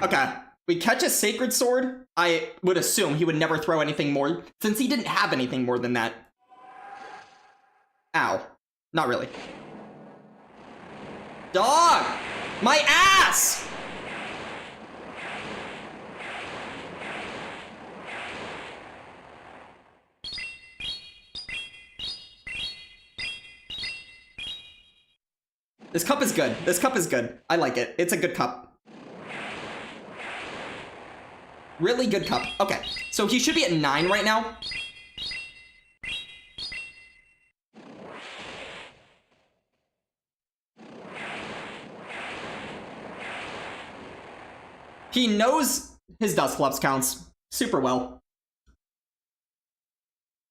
Okay. We catch a sacred sword. I would assume he would never throw anything more, since he didn't have anything more than that. Ow. Not really. Dog! My ass! This cup is good. This cup is good. I like it. It's a good cup. Really good cup. Okay, so he should be at 9 right now. He knows his Dusclops counts super well.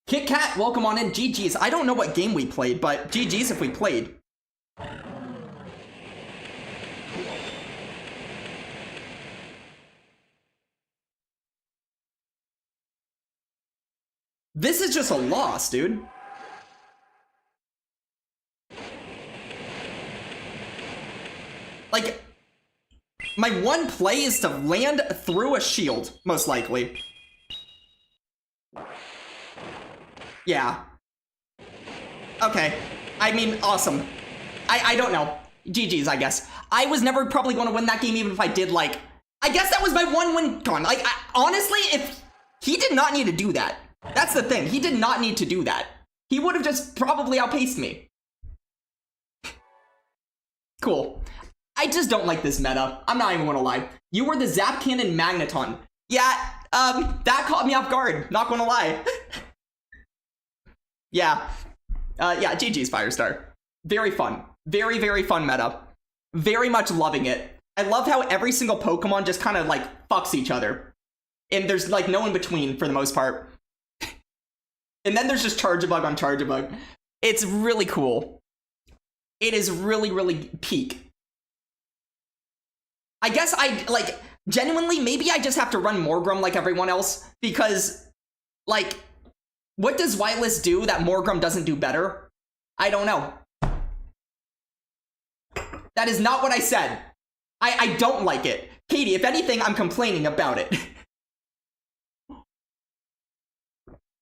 Kit Kat, welcome on in. GG's. I don't know what game we played, but GG's if we played. This is just a loss, dude. Like, my one play is to land through a shield, most likely. Yeah. Okay. I mean, awesome. I don't know. GG's, I guess. I was never probably going to win that game even if I did, like... I guess that was my one win con. Like, honestly, if... He did not need to do that. That's the thing. He did not need to do that. He would have just probably outpaced me. Cool. I just don't like this meta. I'm not even gonna lie. You were the Zap Cannon Magneton. Yeah, that caught me off guard. Not gonna lie. Yeah. Yeah, GG's Firestar. Very fun. Very, very fun meta. Very much loving it. I love how every single Pokemon just kind of, like, fucks each other. And there's, like, no in between for the most part. And then there's just Charjabug on Charjabug. It's really cool. It is really, really peak. I guess genuinely, maybe I just have to run Morgrem like everyone else, because, like, what does Zweilous do that Morgrem doesn't do better? I don't know. That is not what I said. I don't like it. Katie, if anything, I'm complaining about it.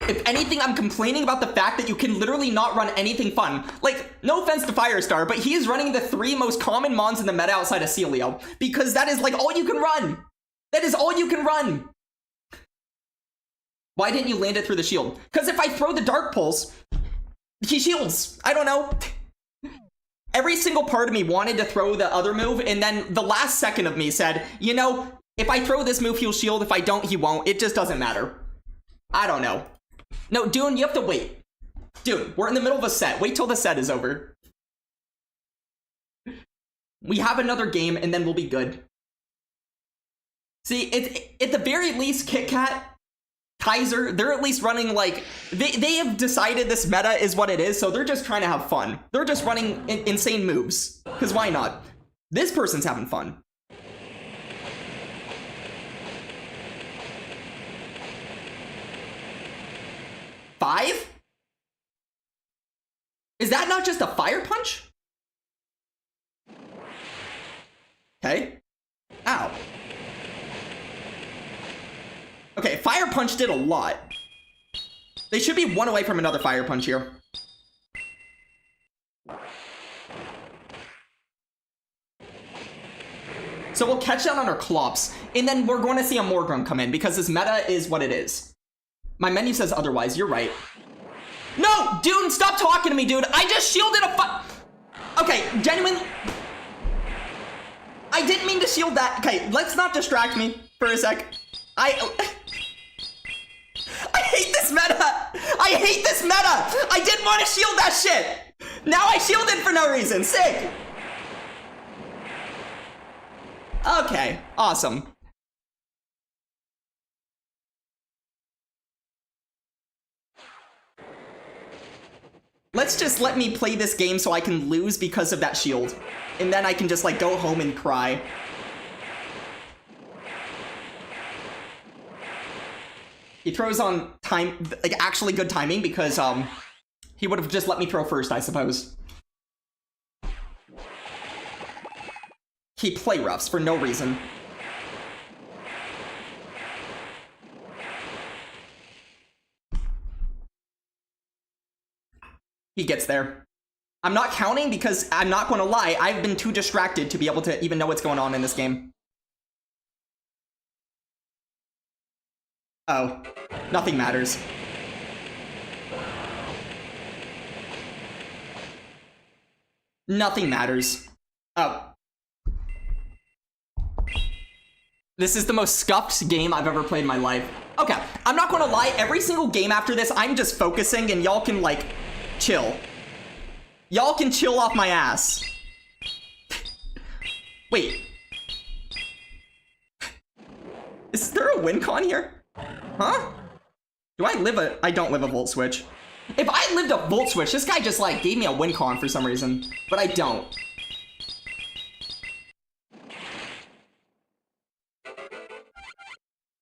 If anything, I'm complaining about the fact that you can literally not run anything fun. Like, no offense to Firestar, but he is running the 3 most common mons in the meta outside of Celio. Because that is, like, all you can run. That is all you can run. Why didn't you land it through the shield? Because if I throw the Dark Pulse, he shields. I don't know. Every single part of me wanted to throw the other move, and then the last second of me said, you know, if I throw this move, he'll shield. If I don't, he won't. It just doesn't matter. I don't know. No, Dune, you have to wait. Dune, we're in the middle of a set. Wait till the set is over. We have another game, and then we'll be good. See, it's, at the very least, Kit Kat, Kaiser, they're at least running, like... They have decided this meta is what it is, so they're just trying to have fun. They're just running insane moves. Because why not? This person's having fun. Five? Is that not just a fire punch? Okay. Ow. Okay, fire punch did a lot. They should be 1 away from another fire punch here. So we'll catch down on our Clops, and then we're going to see a Morgrem come in, because this meta is what it is. My menu says otherwise, you're right. No, dude, stop talking to me, dude. I just shielded a Okay, genuinely. I didn't mean to shield that. Okay, let's not distract me for a sec. I hate this meta. I hate this meta. I didn't want to shield that shit. Now I shielded for no reason. Sick. Okay, awesome. Let's just let me play this game so I can lose because of that shield. And then I can just, like, go home and cry. He throws on time, like, actually good timing because, he would have just let me throw first, I suppose. He play roughs for no reason. He gets there. I'm not counting because I'm not going to lie, I've been too distracted to be able to even know what's going on in this game. Oh, nothing matters. Nothing matters. Oh. This is the most scuffed game I've ever played in my life. Okay, I'm not gonna lie, every single game after this, I'm just focusing and y'all can, like, chill. Y'all can chill off my ass. Wait. Is there a win con here? Huh? Do I live a... I don't live a Volt Switch. If I lived a Volt Switch, this guy just, like, gave me a win con for some reason. But I don't.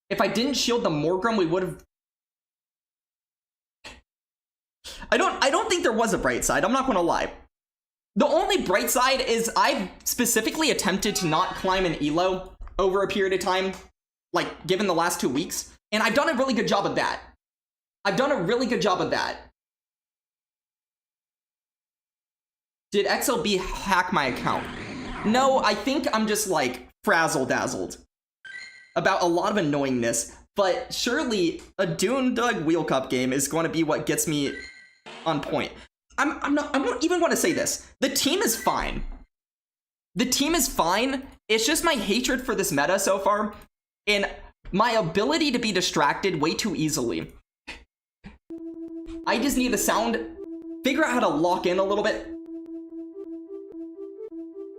If I didn't shield the Morgrim, we would have... I don't think there was a bright side, I'm not gonna lie. The only bright side is I've specifically attempted to not climb an elo over a period of time, like, given the last 2 weeks, and I've done a really good job of that. I've done a really good job of that. Did XLB hack my account? No, I think I'm just, like, frazzle-dazzled about a lot of annoyingness, but surely a Dune Doug Wheel Cup game is going to be what gets me on point. I don't even want to say this. The team is fine. The team is fine. It's just my hatred for this meta so far and my ability to be distracted way too easily. I just need to figure out how to lock in a little bit.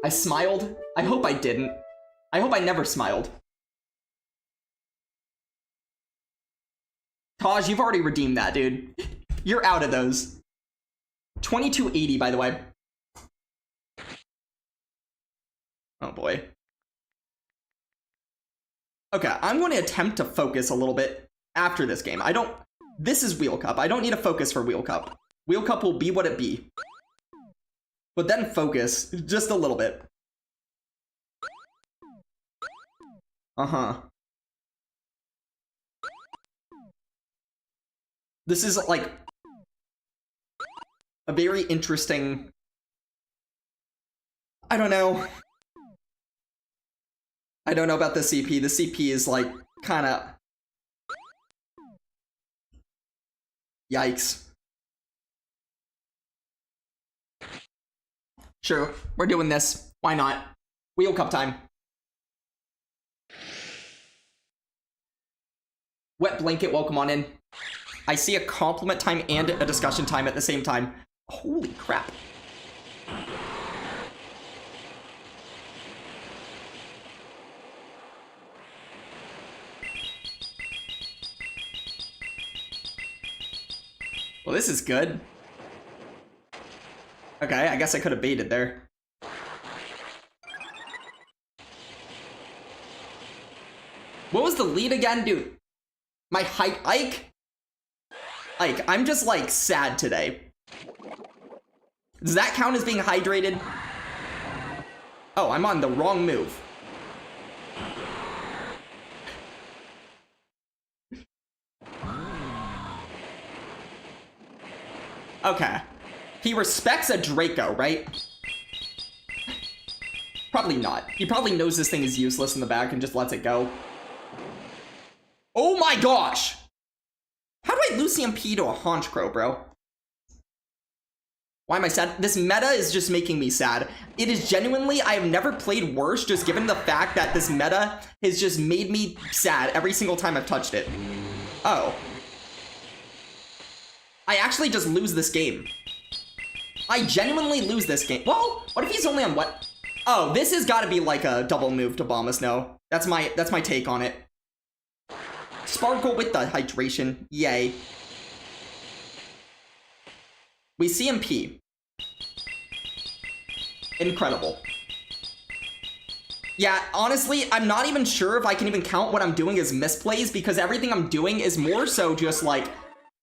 I smiled. I hope I didn't. I hope I never smiled. Taj, you've already redeemed that, dude. You're out of those. 2280, by the way. Oh boy. Okay, I'm going to attempt to focus a little bit after this game. This is Wheel Cup. I don't need to focus for Wheel Cup. Wheel Cup will be what it be. But then focus just a little bit. Uh-huh. This is, like, a very interesting... I don't know. I don't know about the CP. The CP is, like, kinda... Yikes. Sure, we're doing this. Why not? Wheel Cup time. Wet Blanket, welcome on in. I see a compliment time and a discussion time at the same time. Holy crap. Well, this is good. Okay, I guess I could have baited there. What was the lead again, dude? My height, Ike, I'm just, like, sad today. Does that count as being hydrated? Oh, I'm on the wrong move. Okay. He respects a Draco, right? Probably not. He probably knows this thing is useless in the back and just lets it go. Oh my gosh! How do I lose CMP to a Honchcrow, bro? Why am I sad? This meta is just making me sad. It is genuinely, I have never played worse, just given the fact that this meta has just made me sad every single time I've touched it. Oh. I actually just lose this game. I genuinely lose this game. Well, what if he's only on what? Oh, this has got to be like a double move to Bombas. That's my take on it. Sparkle with the hydration. Yay. We CMP. Incredible. Yeah, honestly, I'm not even sure if I can even count what I'm doing as misplays, because everything I'm doing is more so just like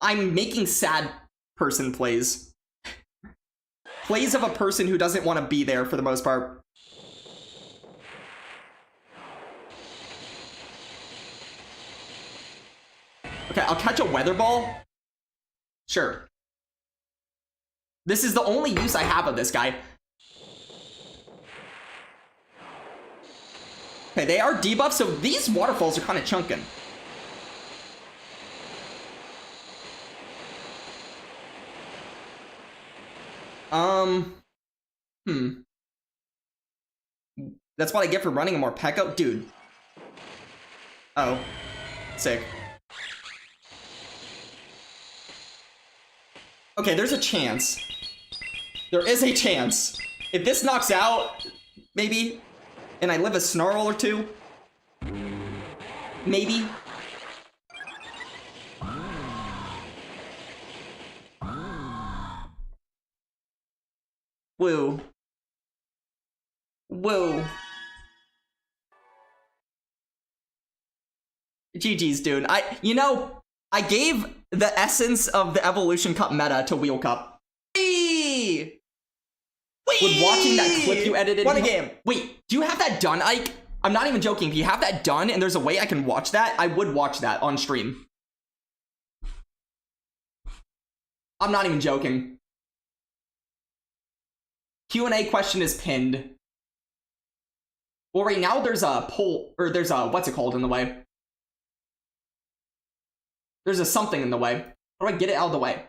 I'm making sad person plays. Plays of a person who doesn't want to be there for the most part. Okay, I'll catch a weather ball. Sure. This is the only use I have of this guy. Okay, they are debuffs, so these waterfalls are kind of chunking. That's what I get for running a more Pekka? Dude. Oh. Sick. Okay, there's a chance. There is a chance. If this knocks out, maybe, and I live a snarl or two, maybe. Woo. Woo. GG's, dude. I gave the essence of the Evolution Cup meta to Wheel Cup. Whee! With watching that clip you edited. Won a game. Wait, do you have that done, Ike? I'm not even joking. If you have that done and there's a way I can watch that, I would watch that on stream. I'm not even joking. Q&A question is pinned. Well, right now there's a poll, or there's a, what's it called in the way? There's a something in the way. How do I get it out of the way?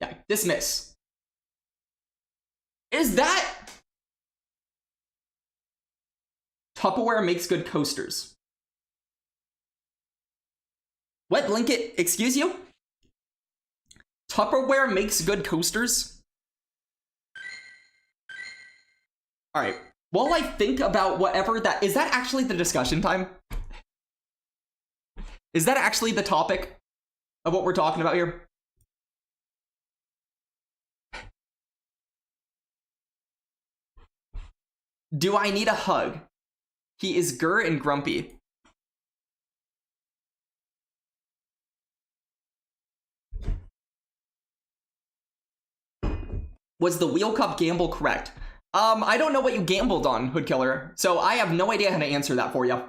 Yeah, dismiss. Is that... Tupperware makes good coasters. What, Linkit? Excuse you? Tupperware makes good coasters? Alright. While I think about whatever that... Is that actually the discussion time? Is that actually the topic of what we're talking about here? Do I need a hug? He is grr and grumpy. Was the Wheel Cup gamble correct? I don't know what you gambled on, Hood Killer, so I have no idea how to answer that for you.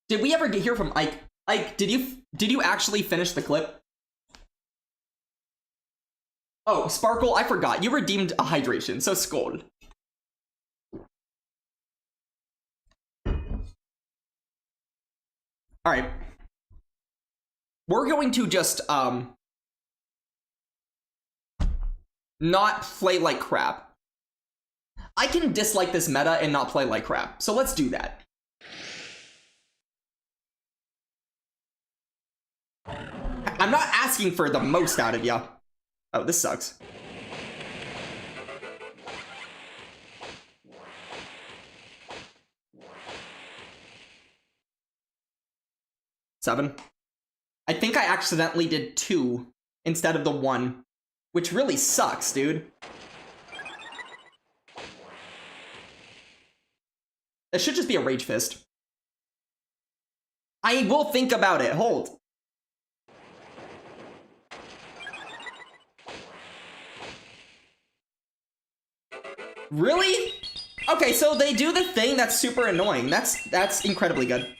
Did we ever hear from Ike? Ike, did you actually finish the clip? Oh, Sparkle, I forgot. You redeemed a hydration, so scold. Alright. We're going to just, not play like crap. I can dislike this meta and not play like crap, so let's do that. I'm not asking for the most out of ya. Oh, this sucks. Seven. I think I accidentally did 2 instead of the 1, which really sucks, dude. It should just be a Rage Fist. I will think about it. Hold. Really? Okay, so they do the thing that's super annoying. That's incredibly good.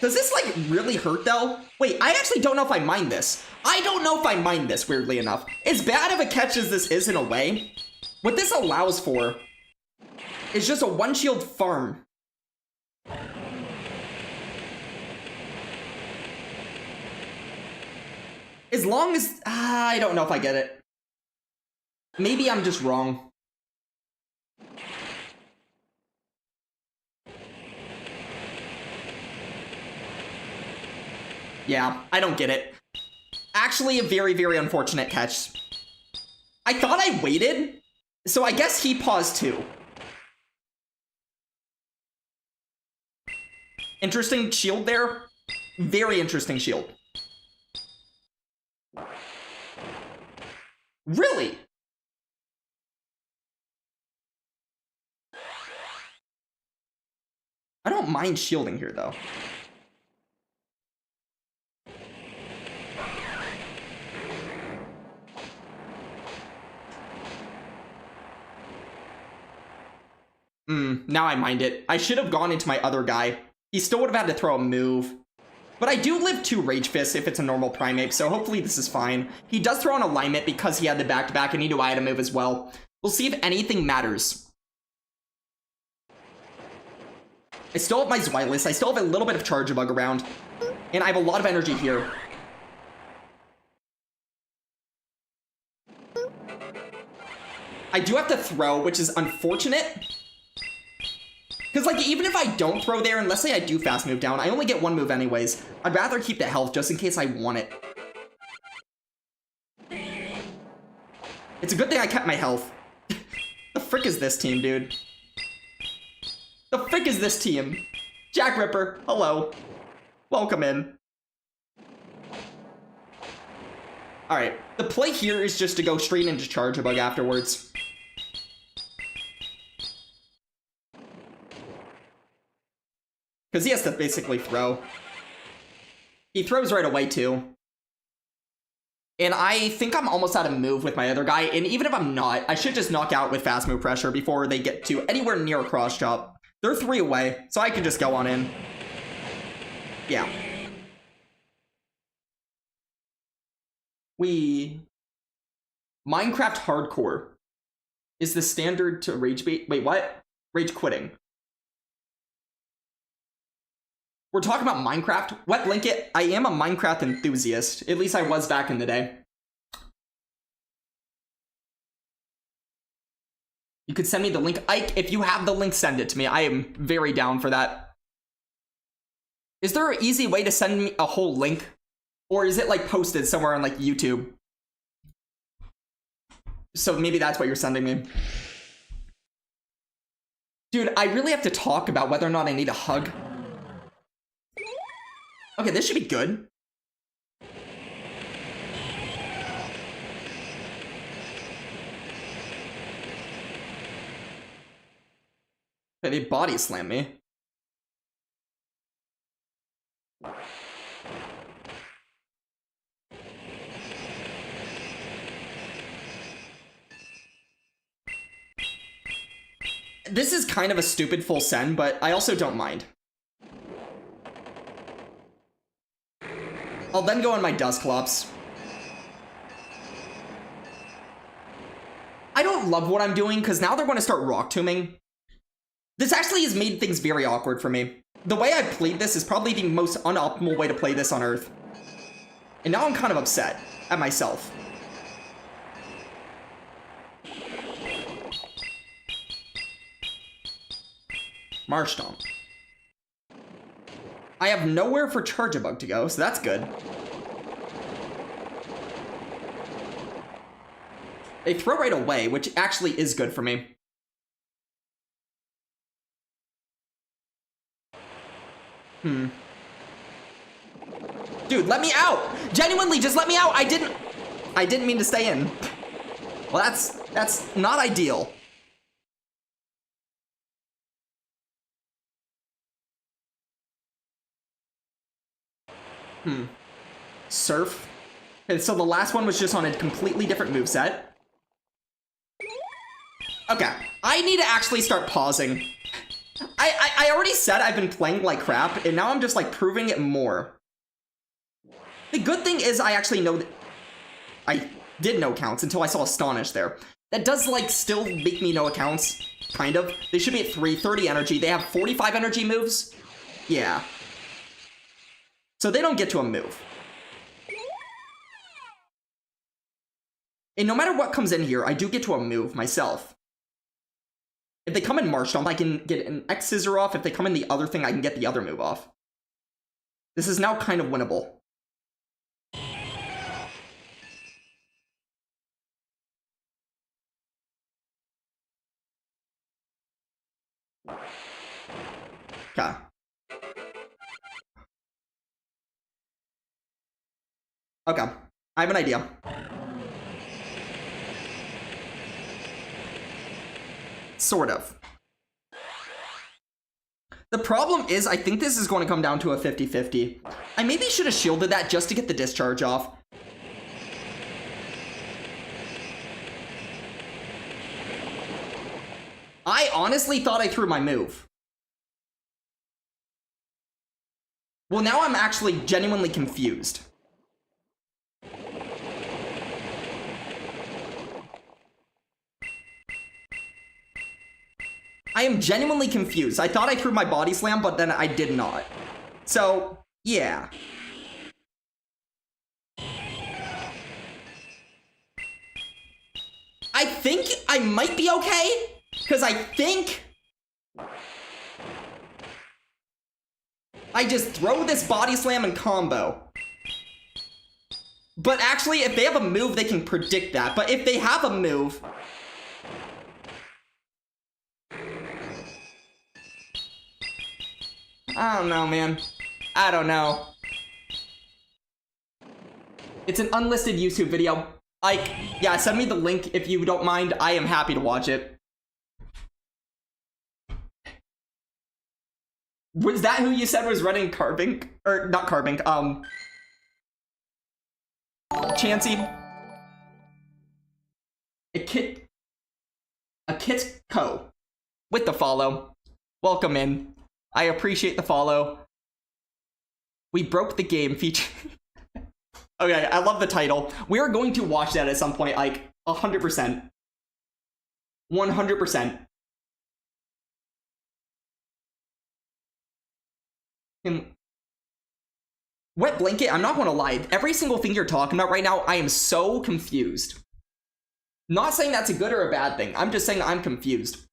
Does this, like, really hurt, though? Wait, I actually don't know if I mind this. I don't know if I mind this, weirdly enough. As bad of a catch as this is in a way, what this allows for is just a one-shield farm. As long as... I don't know if I get it. Maybe I'm just wrong. Yeah, I don't get it. Actually, a very, very unfortunate catch. I thought I waited, so I guess he paused too. Interesting shield there. Very interesting shield. Really? I don't mind shielding here, though. Now I mind it. I should have gone into my other guy. He still would have had to throw a move. But I do live 2 Rage Fists if it's a normal Primeape, so hopefully this is fine. He does throw an alignment because he had the back-to-back, and he knew I had a move as well. We'll see if anything matters. I still have my Zweilous. I still have a little bit of Charge Bug around. And I have a lot of energy here. I do have to throw, which is unfortunate. Because, like, even if I don't throw there, and let's say I do fast move down, I only get 1 move anyways. I'd rather keep the health just in case I want it. It's a good thing I kept my health. The frick is this team, dude? The frick is this team? Jack Ripper, hello. Welcome in. Alright, the play here is just to go straight into Charge Bug afterwards. Because he has to basically throw. He throws right away, too. And I think I'm almost out of move with my other guy. And even if I'm not, I should just knock out with fast move pressure before they get to anywhere near a cross chop. They're 3 away, so I can just go on in. Yeah. Minecraft Hardcore is the standard to rage bait. Wait, what? Rage quitting. We're talking about Minecraft. Wet Blanket, I am a Minecraft enthusiast. At least I was back in the day. You could send me the link. Ike, if you have the link, send it to me. I am very down for that. Is there an easy way to send me a whole link? Or is it like posted somewhere on like YouTube? So maybe that's what you're sending me. Dude, I really have to talk about whether or not I need a hug. Okay, this should be good. Okay, they body slam me. This is kind of a stupid full send, but I also don't mind. I'll then go on my Dusclops. I don't love what I'm doing, because now they're going to start Rock Tombing. This actually has made things very awkward for me. The way I played this is probably the most unoptimal way to play this on Earth. And now I'm kind of upset at myself. Marshtomp. I have nowhere for Charge-a-Bug to go, so that's good. They throw right away, which actually is good for me. Dude, let me out! Genuinely, just let me out! I didn't mean to stay in. Well, that's not ideal. Surf. And so the last one was just on a completely different moveset. Okay, I need to actually start pausing. I already said I've been playing like crap, and now I'm just like proving it more. The good thing is I actually know that I did know counts until I saw Astonish there. That does like still make me know accounts, kind of. They should be at 330 energy. They have 45 energy moves. Yeah. So they don't get to a move. And no matter what comes in here, I do get to a move myself. If they come in Marshtomp, I can get an X Scissor off. If they come in the other thing, I can get the other move off. This is now kind of winnable. Okay. Okay. I have an idea. Sort of. The problem is, I think this is going to come down to a 50-50. I maybe should have shielded that just to get the discharge off. I honestly thought I threw my move. Well, now I'm actually genuinely confused. I am genuinely confused. I thought I threw my body slam, but then I did not. So, yeah. I think I might be okay, because I think I just throw this body slam and combo. But actually, if they have a move, they can predict that. But if they have a move... I don't know, man. I don't know. It's an unlisted YouTube video. Like, yeah, send me the link if you don't mind. I am happy to watch it. Was that who you said was running Carbink? Or, not Carbink, Chansey? A Kit Co. With the follow. Welcome in. I appreciate the follow. We broke the game feature. Okay, I love the title. We are going to watch that at some point, like 100%. 100%. Wet blanket, I'm not gonna lie. Every single thing you're talking about right now, I am so confused. Not saying that's a good or a bad thing. I'm just saying I'm confused.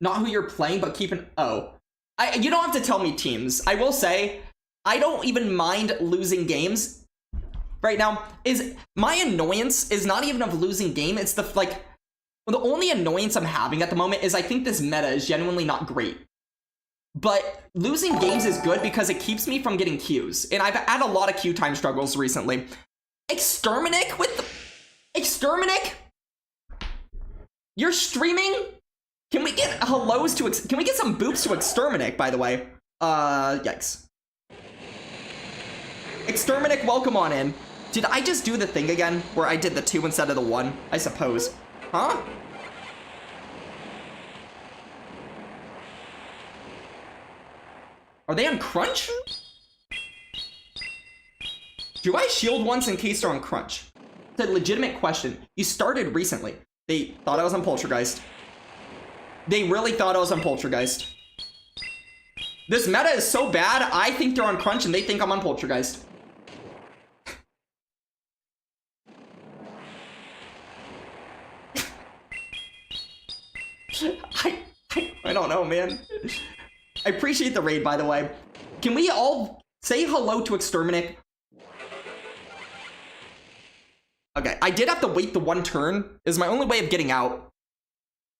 Not who you're playing, but keep an... Oh. You don't have to tell me teams. I will say, I don't even mind losing games right now. My annoyance is not even of losing game. It's the, like... The only annoyance I'm having at the moment is I think this meta is genuinely not great. But losing games is good because it keeps me from getting Qs. And I've had a lot of Q time struggles recently. Exterminic with the... Exterminic? You're streaming? Can we get hellos to... Can we get some boops to Exterminic, by the way? Yikes. Exterminic, welcome on in. Did I just do the thing again? Where I did the 2 instead of the 1? I suppose. Huh? Are they on crunch? Do I shield once in case they're on crunch? It's a legitimate question. You started recently. They thought I was on Poltergeist. They really thought I was on Poltergeist. This meta is so bad, I think they're on crunch and they think I'm on Poltergeist. I don't know, man. I appreciate the raid, by the way. Can we all say hello to Exterminic? Okay, I did have to wait the 1 turn. Is my only way of getting out.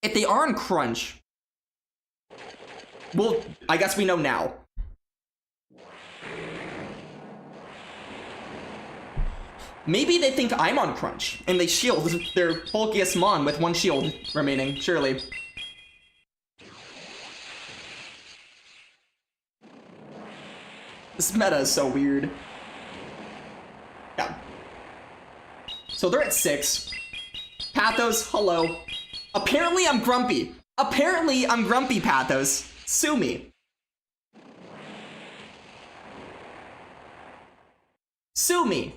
If they are on crunch, well, I guess we know now. Maybe they think I'm on crunch, and they shield their bulkiest mon with 1 shield remaining, surely. This meta is so weird. Yeah. So they're at 6. Pathos, hello. Apparently I'm grumpy. Apparently I'm grumpy, Pathos. Sue me. Sue me.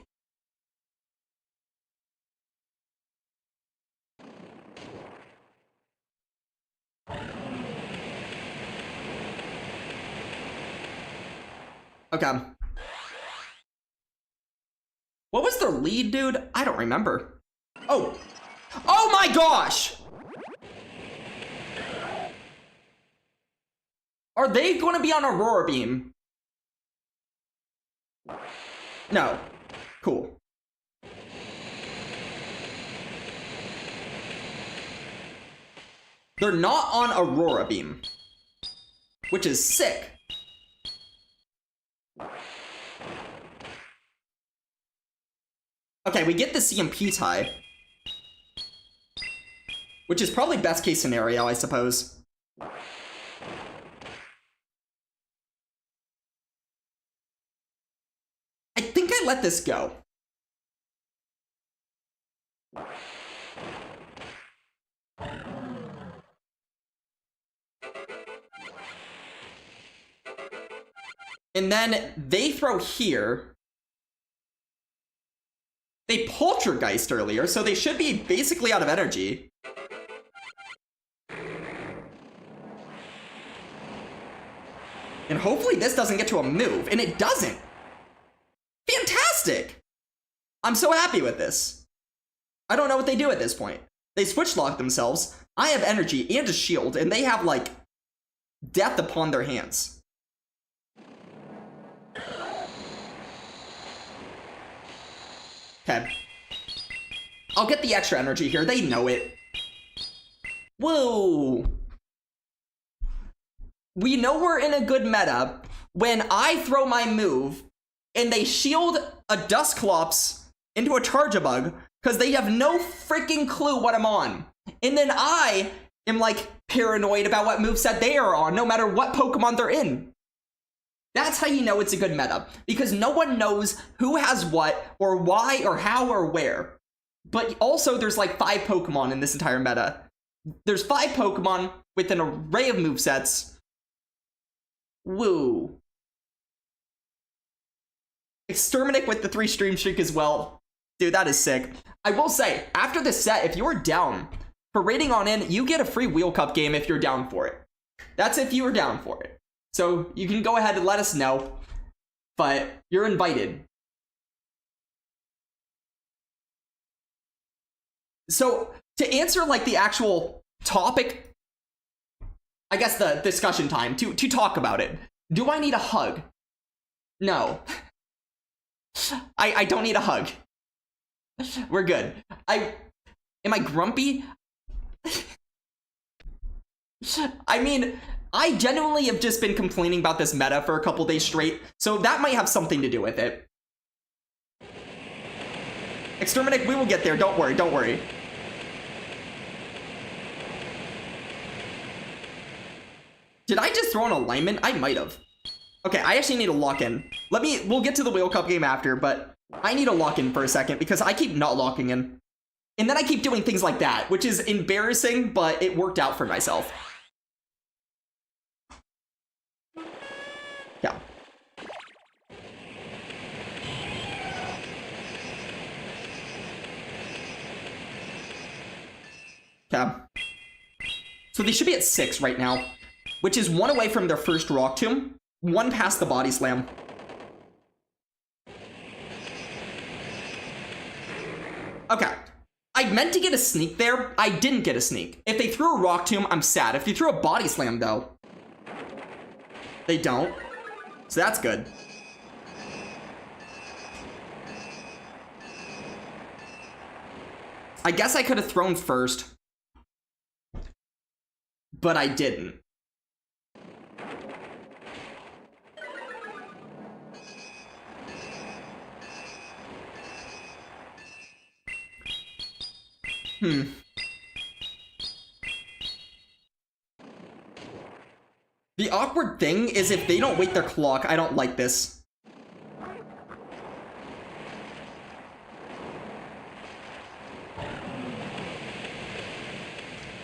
Okay. What was their lead, dude? I don't remember. Oh. Oh my gosh! Are they going to be on Aurora Beam? No. Cool. They're not on Aurora Beam, which is sick. Okay, we get the CMP tie. Which is probably best case scenario, I suppose. I think I let this go. And then they throw here. They poltergeist earlier, so they should be basically out of energy. And hopefully this doesn't get to a move, and it doesn't. Fantastic! I'm so happy with this. I don't know what they do at this point. They switch lock themselves. I have energy and a shield, and they have, like, death upon their hands. Okay. I'll get the extra energy here. They know it. Whoa. We know we're in a good meta when I throw my move and they shield a Dusclops into a Charjabug because they have no freaking clue what I'm on. And then I am like paranoid about what moveset they are on no matter what Pokemon they're in. That's how you know it's a good meta, because no one knows who has what, or why, or how, or where. But also, there's like 5 Pokemon in this entire meta. There's 5 Pokemon with an array of movesets. Woo. Exterminate with the 3 stream streak as well. Dude, that is sick. I will say, after this set, if you're down for raiding on in, you get a free Wheel Cup game if you're down for it. That's if you are down for it. So you can go ahead and let us know, but you're invited. So to answer like the actual topic, I guess the discussion time, to talk about it. Do I need a hug? No. I don't need a hug. We're good. Am I grumpy? I mean, I genuinely have just been complaining about this meta for a couple days straight, so that might have something to do with it. Exterminate, we will get there, don't worry, don't worry. Did I just throw an alignment? I might have. Okay, I actually need to lock in. We'll get to the Wheel Cup game after, but I need to lock in for a second because I keep not locking in. And then I keep doing things like that, which is embarrassing, but it worked out for myself. Yeah. Okay. So they should be at 6 right now, which is 1 away from their first Rock Tomb, 1 past the Body Slam. Okay. I meant to get a sneak there. I didn't get a sneak. If they threw a Rock Tomb, I'm sad. If they threw a Body Slam, though, they don't. So that's good. I guess I could have thrown first, but I didn't. The awkward thing is if they don't wait their clock, I don't like this.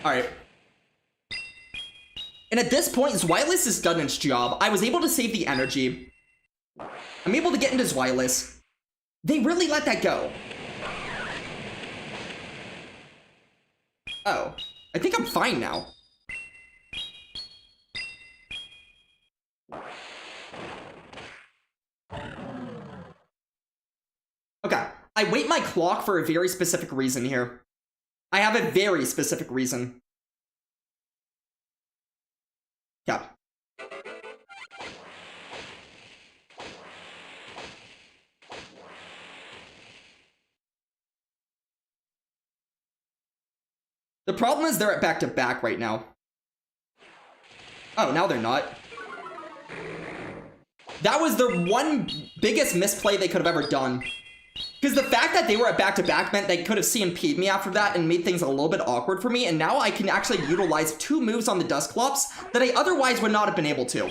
Alright. And at this point, Zweilous has done its job. I was able to save the energy. I'm able to get into Zweilous. They really let that go. Oh. I think I'm fine now. Okay. I wait my clock for a very specific reason here. I have a very specific reason. Yeah. The problem is they're at back-to-back right now. Oh, now they're not. That was the one biggest misplay they could have ever done. Because the fact that they were at back-to-back meant they could have CMP'd me after that and made things a little bit awkward for me, and now I can actually utilize 2 moves on the Dusclops that I otherwise would not have been able to.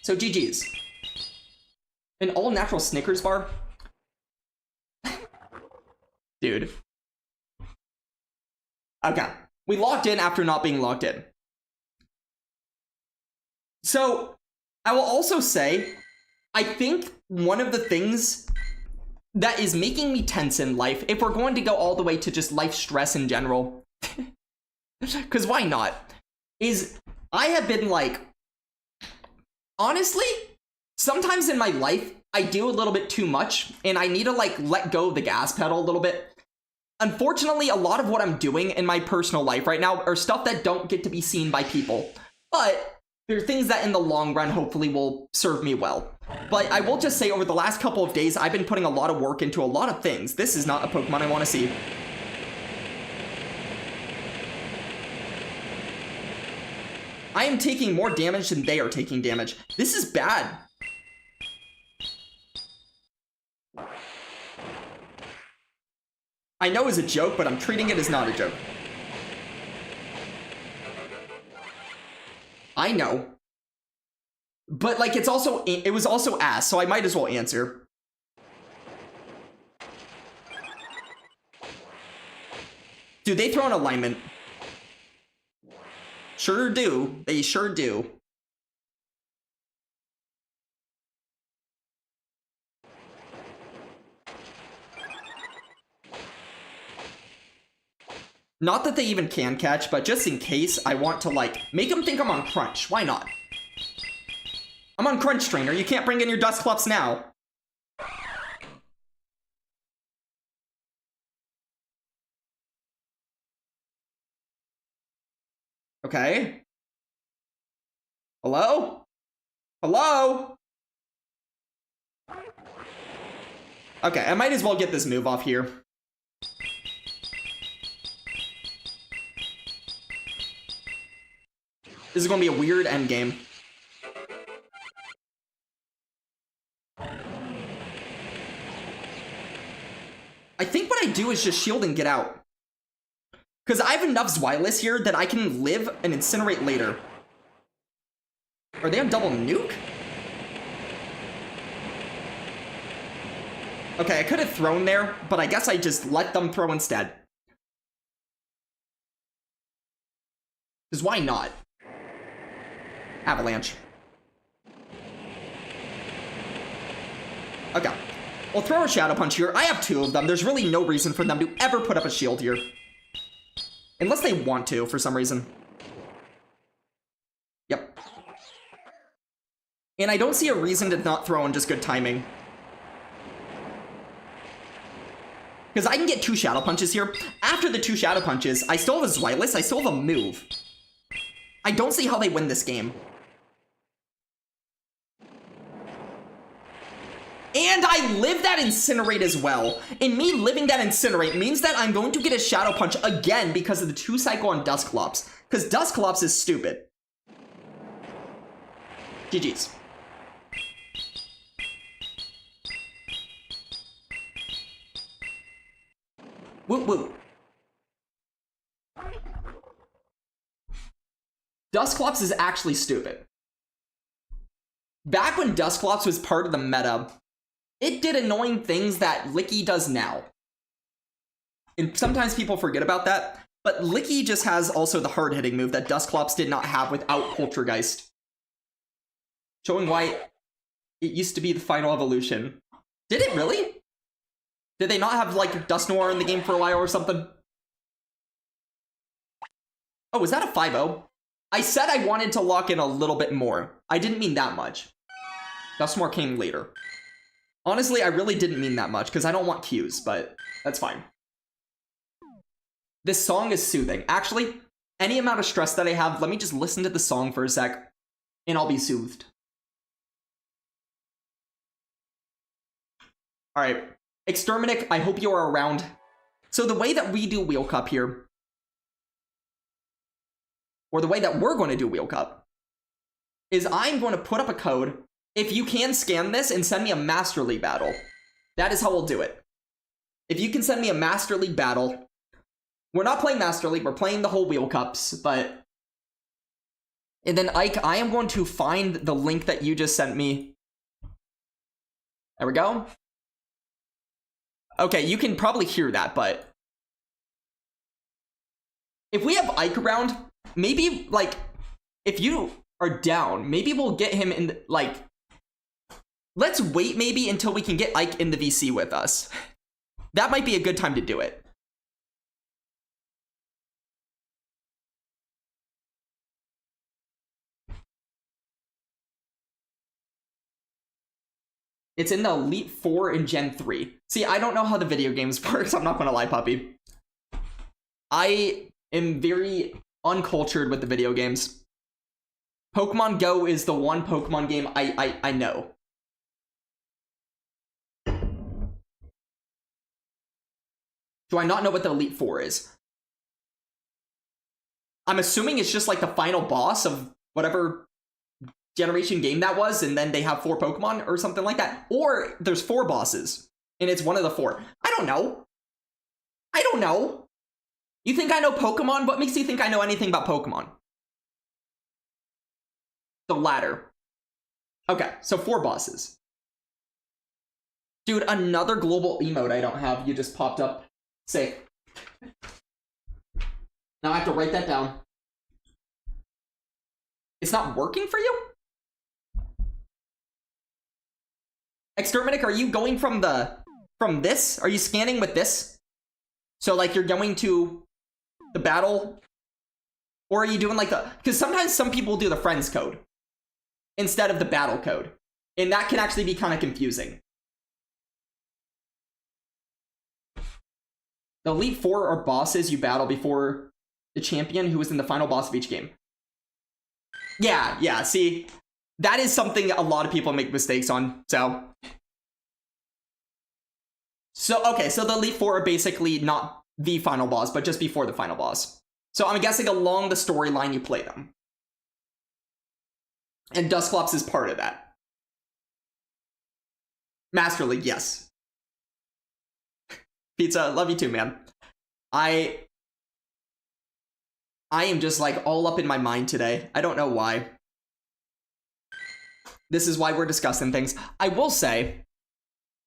So GG's. An all-natural Snickers bar? Dude. Okay. We locked in after not being locked in. So, I will also say, I think one of the things that is making me tense in life, if we're going to go all the way to just life stress in general, because why not, is I have been like, honestly, sometimes in my life, I do a little bit too much, and I need to like let go of the gas pedal a little bit. Unfortunately, a lot of what I'm doing in my personal life right now are stuff that don't get to be seen by people, but they're things that in the long run hopefully will serve me well. But I will just say over the last couple of days, I've been putting a lot of work into a lot of things. This is not a Pokemon I want to see. I am taking more damage than they are taking damage. This is bad. I know it's a joke, but I'm treating it as not a joke. I know. But, like, it was also ass, so I might as well answer. Dude, they throw an alignment. Sure do. They sure do. Not that they even can catch, but just in case, I want to, like, make them think I'm on Crunch. Why not? I'm on Crunch Trainer. You can't bring in your Dusclops now. Okay. Hello? Hello? Okay, I might as well get this move off here. This is going to be a weird endgame. I think what I do is just shield and get out. Because I have enough Zweilous here that I can live and incinerate later. Are they on double nuke? Okay, I could have thrown there, but I guess I just let them throw instead. Because why not? Avalanche. Okay. We'll throw a Shadow Punch here. I have 2 of them. There's really no reason for them to ever put up a shield here. Unless they want to, for some reason. Yep. And I don't see a reason to not throw in just good timing. Because I can get 2 Shadow Punches here. After the 2 Shadow Punches, I still have a Zweilous. I still have a move. I don't see how they win this game. And I live that Incinerate as well. And me living that Incinerate means that I'm going to get a Shadow Punch again because of the 2 cycle on Dusclops. Because Dusclops is stupid. GG's. Woo woo. Dusclops is actually stupid. Back when Dusclops was part of the meta, it did annoying things that Licky does now. And sometimes people forget about that, but Licky just has also the hard-hitting move that Dusclops did not have without Poltergeist. Showing why it used to be the final evolution. Did it really? Did they not have, like, Dust Noir in the game for a while or something? Oh, was that a 5-0? I said I wanted to lock in a little bit more. I didn't mean that much. Dust Noir came later. Honestly, I really didn't mean that much, because I don't want cues, but that's fine. This song is soothing. Actually, any amount of stress that I have, let me just listen to the song for a sec, and I'll be soothed. Alright. Exterminic, I hope you are around. So the way that we do Wheel Cup here, or the way that we're going to do Wheel Cup, is I'm going to put up a code if you can scan this and send me a Master League battle, that is how we'll do it. If you can send me a Master League battle, we're not playing Master League, we're playing the whole Wheel Cups, but... And then, Ike, I am going to find the link that you just sent me. There we go. Okay, you can probably hear that, but... If we have Ike around, maybe, like, if you are down, maybe we'll get him in, like... Let's wait maybe until we can get Ike in the VC with us. That might be a good time to do it. It's in the Elite 4 and Gen 3. See, I don't know how the video games works. I'm not gonna lie, puppy. I am very uncultured with the video games. Pokemon Go is the one Pokemon game I know. Do I not know what the Elite 4 is? I'm assuming it's just like the final boss of whatever generation game that was, and then they have 4 Pokemon or something like that. Or there's 4 bosses, and it's one of the 4. I don't know. I don't know. You think I know Pokemon? What makes you think I know anything about Pokemon? The latter. Okay, so 4 bosses. Dude, another global emote I don't have. You just popped up. Sick. Now I have to write that down. It's not working for you? Exterminatic, are you going from this? Are you scanning with this? So like you're going to the battle? Or are you doing like the... Because sometimes some people do the friends code instead of the battle code. And that can actually be kind of confusing. The Elite 4 are bosses you battle before the champion who is in the final boss of each game. Yeah, see? That is something a lot of people make mistakes on, so... Okay, so the Elite 4 are basically not the final boss, but just before the final boss. So I'm guessing along the storyline you play them. And Dusclops is part of that. Master League, yes. Pizza, love you too, man. I am just like all up in my mind today. I don't know why. This is why we're discussing things. I will say,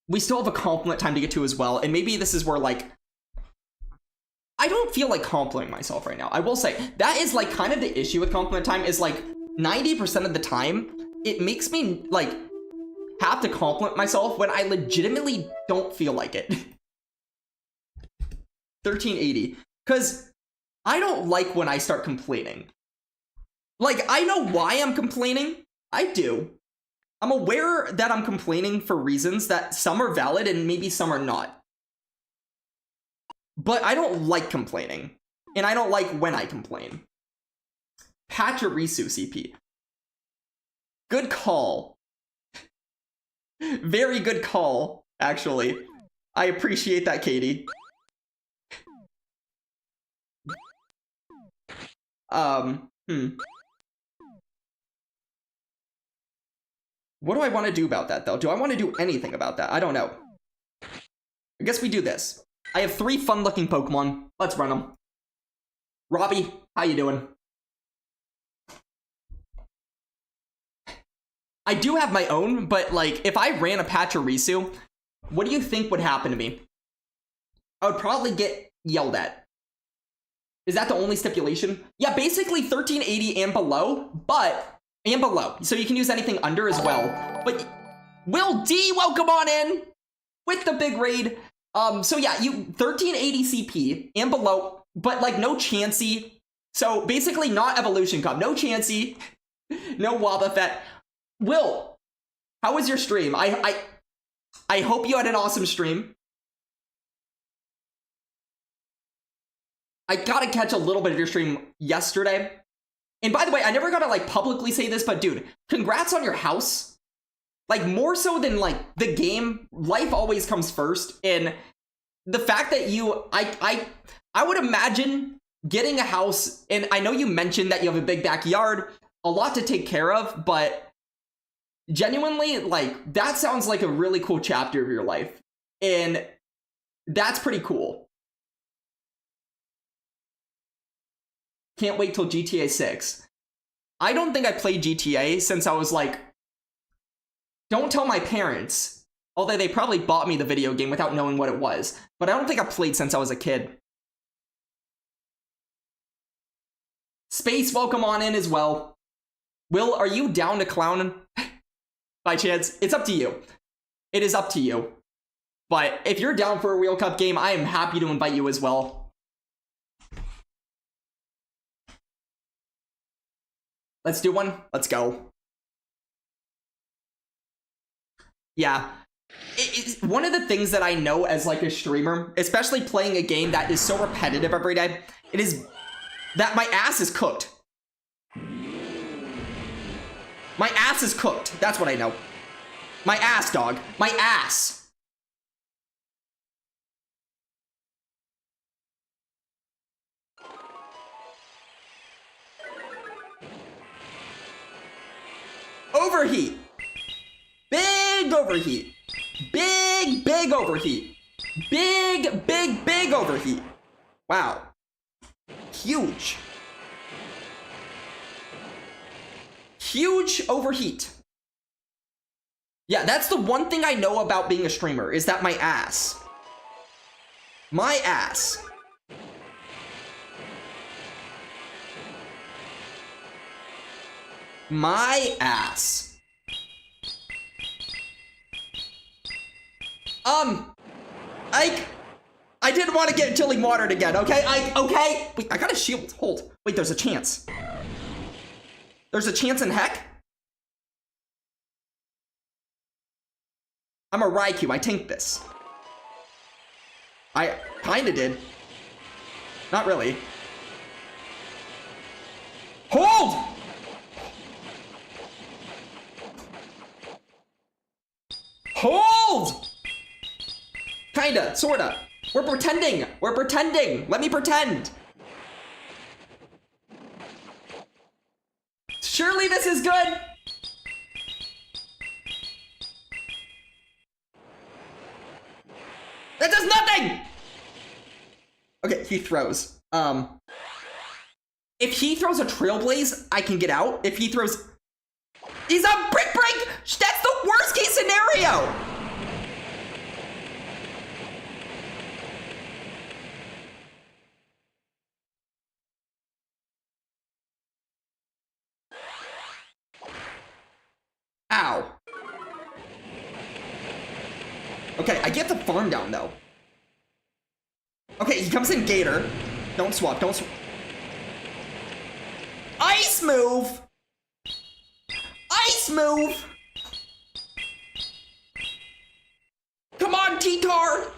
we still have a compliment time to get to as well. And maybe this is where like, I don't feel like complimenting myself right now. I will say, that is like kind of the issue with compliment time is like 90% of the time, it makes me like have to compliment myself when I legitimately don't feel like it. 1380. Because I don't like when I start complaining. Like, I know why I'm complaining. I do. I'm aware that I'm complaining for reasons that some are valid and maybe some are not. But I don't like complaining. And I don't like when I complain. Pachirisu CP. Good call. Very good call, actually. I appreciate that, Katie. What do I want to do about that, though? Do I want to do anything about that? I don't know. I guess we do this. I have 3 fun-looking Pokemon. Let's run them. Robbie, how you doing? I do have my own, but, like, if I ran a Pachirisu, what do you think would happen to me? I would probably get yelled at. Is that the only stipulation? Yeah, basically 1380 and below, and below. So you can use anything under as well. But Will D, welcome on in with the big raid. So yeah, you 1380 CP and below, but like no Chansey. So basically not Evolution Cup. No Chansey, no Wobbuffet. Will, how was your stream? I hope you had an awesome stream. I gotta catch a little bit of your stream yesterday. And by the way, I never gotta like publicly say this, but dude, congrats on your house. Like more so than like the game, life always comes first. And the fact that you, I would imagine getting a house, and I know you mentioned that you have a big backyard, a lot to take care of, but genuinely, like, that sounds like a really cool chapter of your life. And that's pretty cool. Can't wait till GTA 6. I don't think I played GTA since I was like, don't tell my parents. Although they probably bought me the video game without knowing what it was. But I don't think I played since I was a kid. Space, welcome on in as well. Will, are you down to clown? By chance? It's up to you. It is up to you. But if you're down for a Wheel Cup game, I am happy to invite you as well. Let's do one. Let's go. Yeah. One of the things that I know as like a streamer, especially playing a game that is so repetitive every day, it is that my ass is cooked. My ass is cooked. That's what I know. My ass, dog. My ass. Overheat. Big overheat. Big overheat. Big overheat. Wow. Huge. Huge overheat. Yeah, that's the one thing I know about being a streamer, is that my ass. My ass. My ass. I didn't want to get chilling watered again, okay? Okay? Wait, I got a shield. Hold. Wait, there's a chance. There's a chance in heck? I'm a Raikou. I tanked this. I kinda did. Not really. Hold! Hold! Kinda, sorta. We're pretending. We're pretending. Let me pretend. Surely this is good. That does nothing! Okay, he throws. If he throws a Trailblaze, I can get out. If he throws... He's a Brick Break! That's the worst case scenario! Ow. Okay, I get the farm down, though. Okay, he comes in Gator. Don't swap, don't swap. Ice move! Ice move! Come on, T-Tar!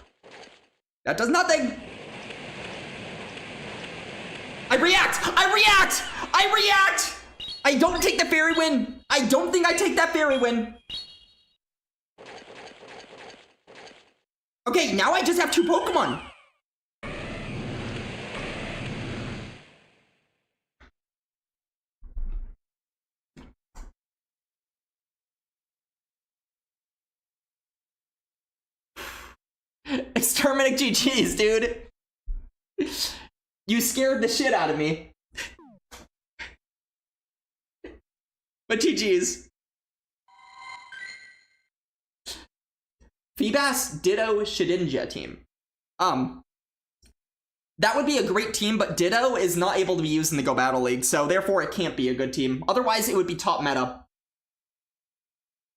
That does nothing! I react! I react! I react! I don't take the fairy win! I don't think I take that fairy win! Okay, now I just have 2 Pokemon! Exterminate GG's, dude! You scared the shit out of me. But GG's. Feebas, Ditto, Shedinja team. That would be a great team, but Ditto is not able to be used in the Go Battle League, so therefore it can't be a good team. Otherwise, it would be top meta.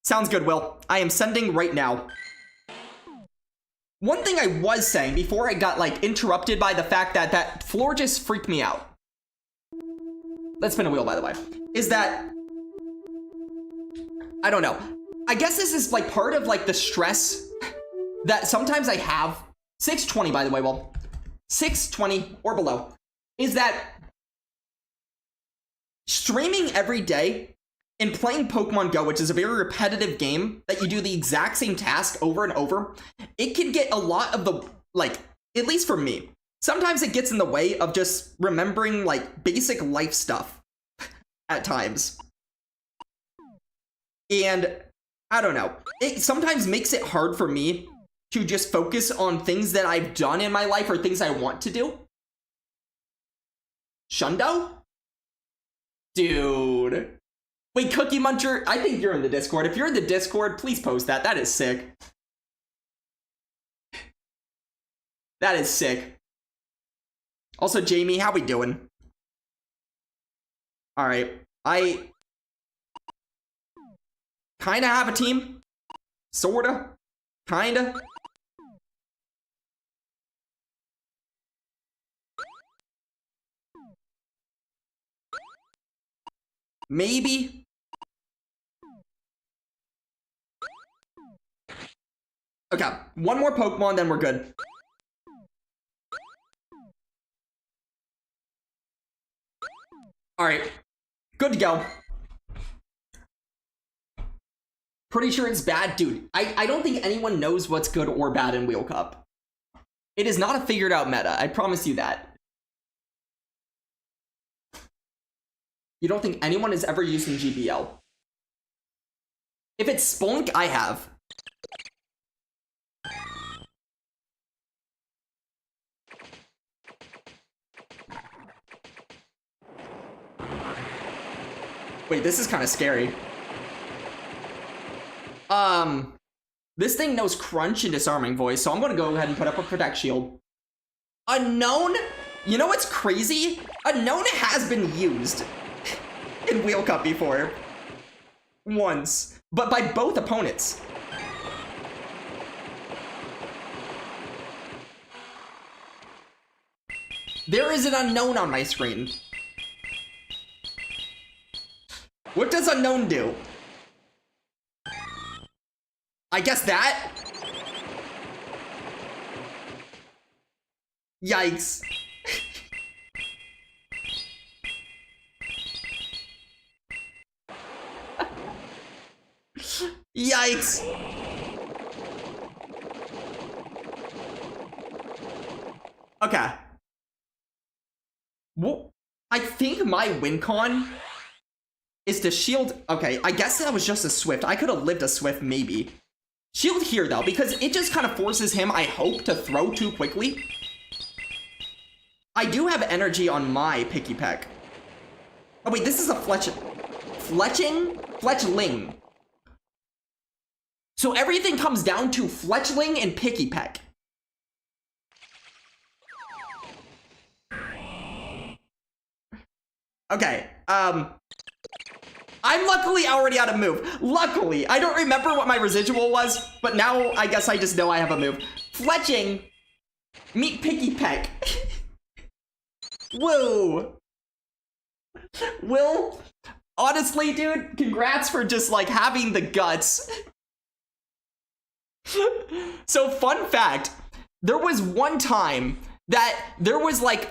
Sounds good, Will. I am sending right now. One thing I was saying before I got, like, interrupted by the fact that that floor just freaked me out. Let's spin a wheel, by the way. Is that... I don't know. I guess this is, like, part of, like, the stress that sometimes I have. 620, by the way, Will. 620 or below. Is that streaming every day and playing Pokemon Go, which is a very repetitive game that you do the exact same task over and over, it can get a lot of the, like, at least for me, sometimes it gets in the way of just remembering, like, basic life stuff at times. And I don't know. It sometimes makes it hard for me to just focus on things that I've done in my life or things I want to do. Shundo? Dude. Wait, Cookie Muncher, I think you're in the Discord. If you're in the Discord, please post that. That is sick. That is sick. Also, Jamie, how we doing? Alright. I kinda have a team. Sorta. Kinda. Maybe. Okay, one more Pokemon, then we're good. Alright, good to go. Pretty sure it's bad. Dude, I don't think anyone knows what's good or bad in Wheel Cup. It is not a figured out meta, I promise you that. You don't think anyone is ever using GBL? If it's Spunk, I have. Wait, this is kind of scary. This thing knows Crunch and Disarming Voice, so I'm gonna go ahead and put up a Protect Shield. Unknown? You know what's crazy? Unknown has been used in Wheel Cup before. Once. But by both opponents. There is an Unknown on my screen. What does Unknown do? I guess that? Yikes. Yikes. Okay. Well, I think my win con is to shield. Okay, I guess that was just a Swift. I could have lived a Swift, maybe. Shield here, though, because it just kind of forces him, I hope, to throw too quickly. I do have energy on my Picky Peck. Oh, wait, this is a Fletchling. So everything comes down to Fletchling and Picky Peck. Okay, I'm luckily already out of move. Luckily, I don't remember what my residual was, but now I guess I just know I have a move. Fletching, meet Picky Peck. Whoa. Will, honestly, dude, congrats for just like having the guts. So, fun fact, there was one time that there was like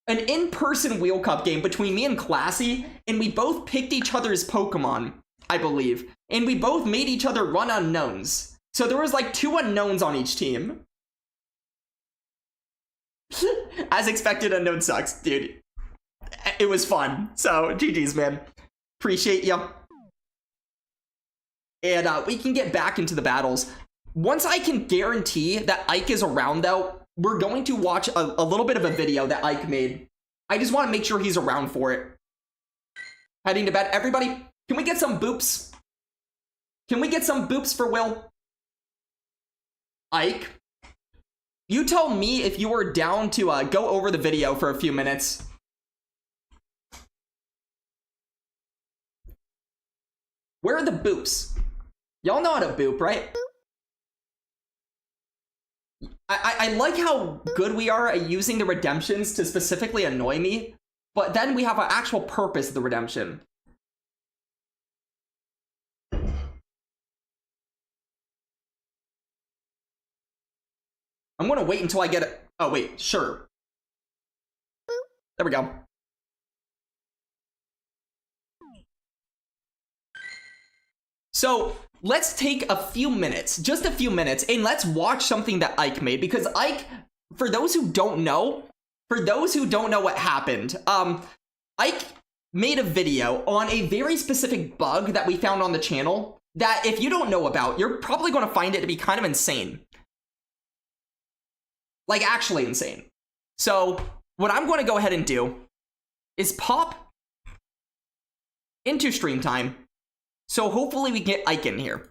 an in-person Wheel Cup game between me and Classy, and we both picked each other's Pokemon, I believe, and we both made each other run unknowns. So there was like 2 unknowns on each team. As expected, unknown sucks, dude. It was fun. So, GG's, man. Appreciate ya. And we can get back into the battles. Once I can guarantee that Ike is around, though, we're going to watch a little bit of a video that Ike made. I just want to make sure he's around for it. Heading to bed. Everybody, can we get some boops? Can we get some boops for Will? Ike, you tell me if you were down to go over the video for a few minutes. Where are the boops? Y'all know how to boop, right? I like how good we are at using the redemptions to specifically annoy me, but then we have an actual purpose of the redemption. I'm gonna wait until I get it. Oh, wait, sure. There we go. So, let's take a few minutes, just a few minutes, and let's watch something that Ike made, because Ike, for those who don't know what happened, Ike made a video on a very specific bug that we found on the channel that if you don't know about, you're probably going to find it to be kind of insane. Like, actually insane. So, what I'm going to go ahead and do is pop into stream time. So, hopefully we get Ike in here.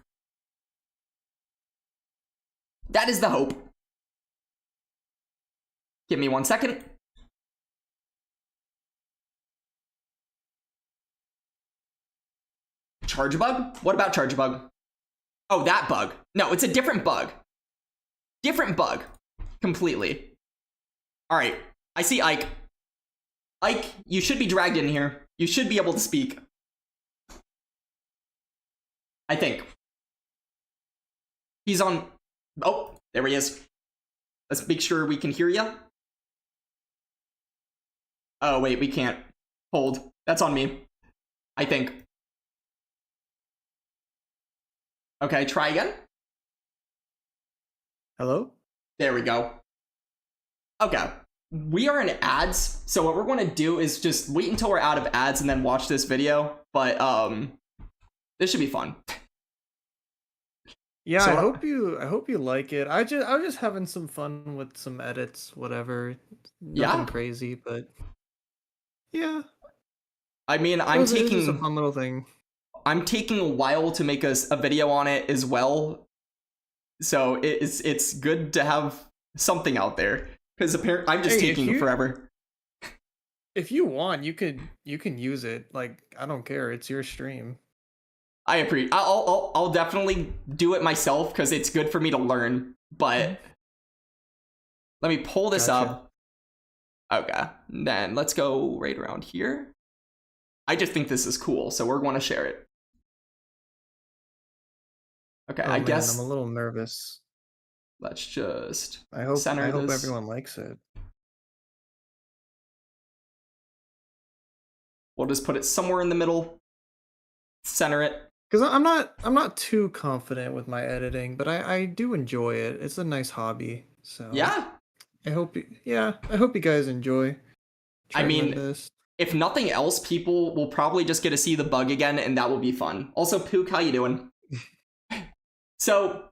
That is the hope. Give me 1 second. Charge bug? What about charge bug? Oh, that bug. No, it's a different bug. Different bug. Completely. Alright, I see Ike. Ike, you should be dragged in here. You should be able to speak. I think. He's on... Oh, there he is. Let's make sure we can hear you. Oh, wait, we can't. Hold. That's on me. I think. Okay, try again. Hello? There we go. Okay. We are in ads, so what we're going to do is just wait until we're out of ads and then watch this video. But, this should be fun. Yeah, So, I hope you like it. I was just having some fun with some edits, whatever. Nothing Yeah. crazy, but yeah. I mean, It was just a fun little thing. I'm taking a while to make a video on it as well. So it's good to have something out there. Because apparently I'm just taking forever. If you want, you can use it. Like, I don't care. It's your stream. I appreciate. I'll definitely do it myself because it's good for me to learn. But let me pull this up. Okay, then let's go right around here. I just think this is cool, so we're going to share it. Okay, Oh, I man, guess I'm a little nervous. let's just I hope center this. everyone likes it. We'll just put it somewhere in the middle. Center it. Because I'm not too confident with my editing, but I do enjoy it. It's a nice hobby. So Yeah. I hope you guys enjoy. I mean, this. if nothing else, people will probably just get to see the bug again, and that will be fun. Also, Pook, how you doing? So,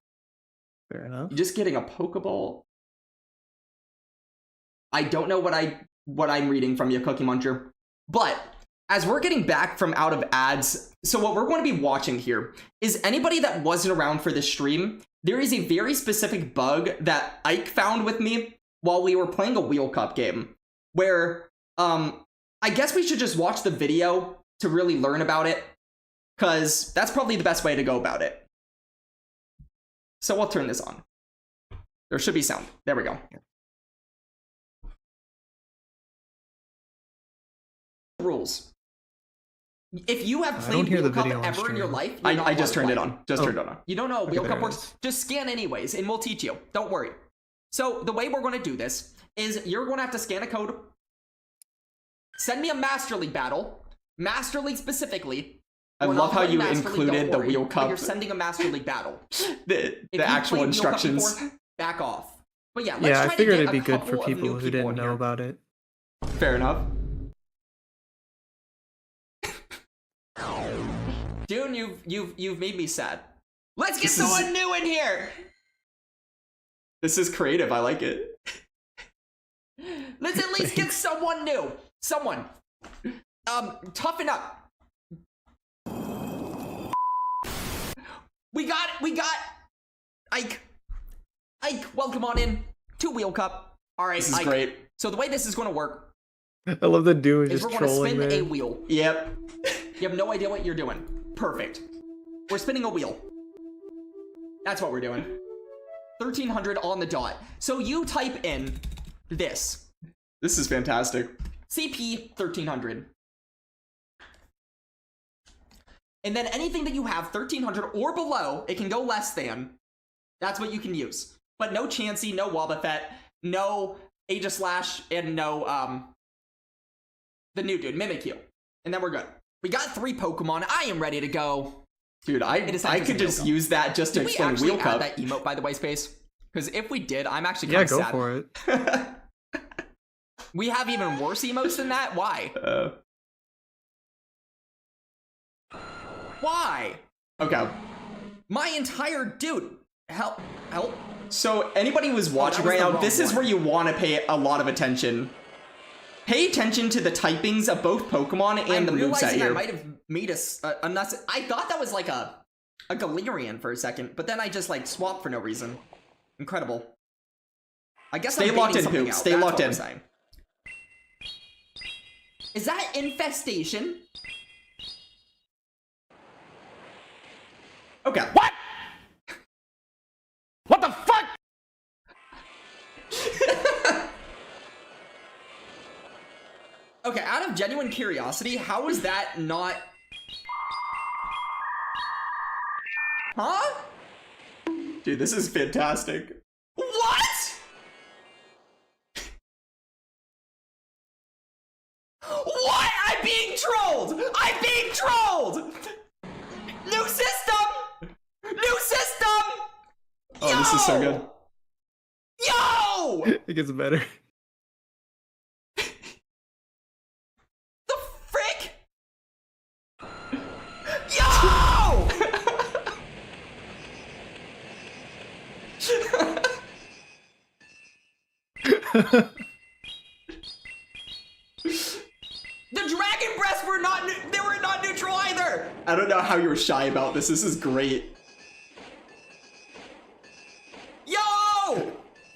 Fair enough. you're just getting a Pokeball. I don't know what I'm reading from you, Cookie Muncher. But as we're getting back from out of ads, so what we're going to be watching here is anybody that wasn't around for this stream, there is a very specific bug that Ike found with me while we were playing a Wheel Cup game, where I guess we should just watch the video to really learn about it, because that's probably the best way to go about it. So we'll turn this on. There should be sound. There we go. Rules. If you have played Wheel Cup ever in your life, I just turned it on. Turned it on. You don't know how Wheel Cup works? Just scan anyways, and we'll teach you. Don't worry. So the way we're going to do this is you're going to have to scan a code. Send me a Master League battle. Master League specifically. I love how you included the Wheel Cup. You're sending a Master League battle. the actual instructions. Before, back off. But yeah, let's try I figured to it'd get be good for people who didn't know about it. Fair enough. Dune, you've made me sad. Let's get someone new in here. This is creative. I like it. Let's at least get someone new. Someone. Toughen up. We got Ike. Ike, welcome on in to Wheel Cup. All right, this is Ike. Great. So the way this is going to work, I love the dude just we're trolling. We're going to spin a wheel. Yep. You have no idea what you're doing. Perfect. We're spinning a wheel. That's what we're doing. 1300 on the dot. So you type in this. This is fantastic. CP 1300. And then anything that you have 1300 or below, it can go less than. That's what you can use. But no Chansey, no Wobbuffet, no Aegislash, and no the new dude, Mimikyu. And then we're good. We got 3 Pokemon. I am ready to go. Dude, I could just use that just to explain Wheel Cup. Did we actually add that emote, by the way, Space? Because if we did, I'm actually kind of sad. Yeah, go for it. We have even worse emotes than that? Why? Why? Okay. My entire dude. Help. So anybody who's watching right now, this is where you want to pay a lot of attention. Pay attention to the typings of both Pokemon and the moveset here. I might have made a I thought that was like a Galarian for a second, but then I just like swapped for no reason. Incredible. I guess stay locked in, Poop. Stay locked in. Is that infestation? Okay. What? What the fuck? Okay, out of genuine curiosity, how is that not... Huh? Dude, this is fantastic. What? What? I'm being trolled! I'm being trolled! New system! New system! Oh, yo! This is so good. Yo! It gets better. The frick? Yo! The Dragon Breaths were not they were not neutral either. I don't know how you were shy about this. This is great. Yo!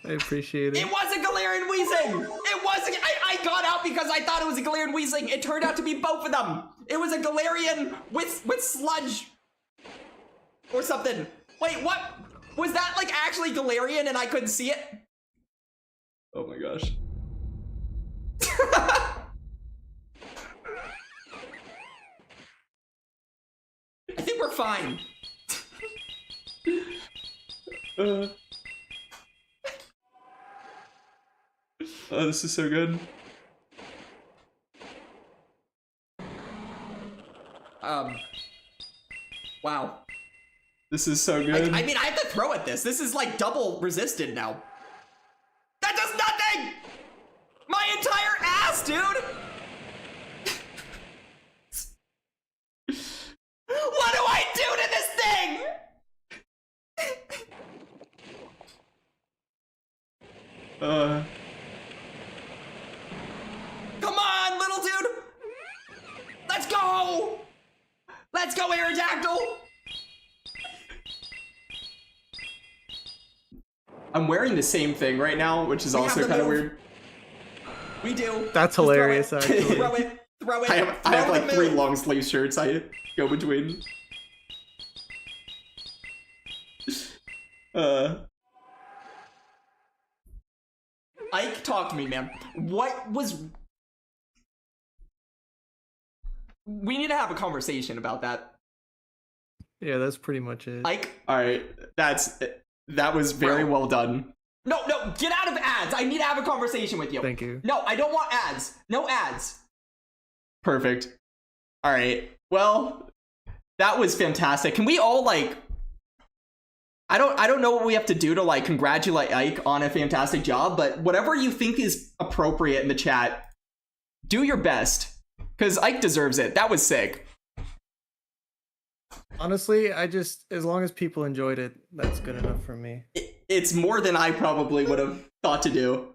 I appreciate it. It was a Galarian Weezing! It was I got out because I thought it was a Galarian Weezing. It turned out to be both of them. It was a Galarian with sludge. Or something. Wait, what? Was that like actually Galarian and I couldn't see it? Oh my gosh. I think we're fine. Oh, this is so good. Wow. This is so good. I mean, I have to throw at this. This is like double resisted now. That does nothing! My entire ass, dude! What do I do to this thing? Come on, little dude! Let's go! Let's go, Aerodactyl! I'm wearing the same thing right now, which is also kind of weird. We do. That's hilarious, actually. Throw it. Throw it. I have like 3 long sleeve shirts I go between. Ike, talk to me, man. What was... We need to have a conversation about that. Yeah, that's pretty much it. Ike, alright. That was very well done. No, get out of ads. I need to have a conversation with you. Thank you. No, I don't want ads. No ads. Perfect. All right. Well, that was fantastic. Can we all like... I don't know what we have to do to like congratulate Ike on a fantastic job, but whatever you think is appropriate in the chat, do your best. Because Ike deserves it. That was sick. Honestly, as long as people enjoyed it, that's good enough for me. It's more than I probably would have thought to do.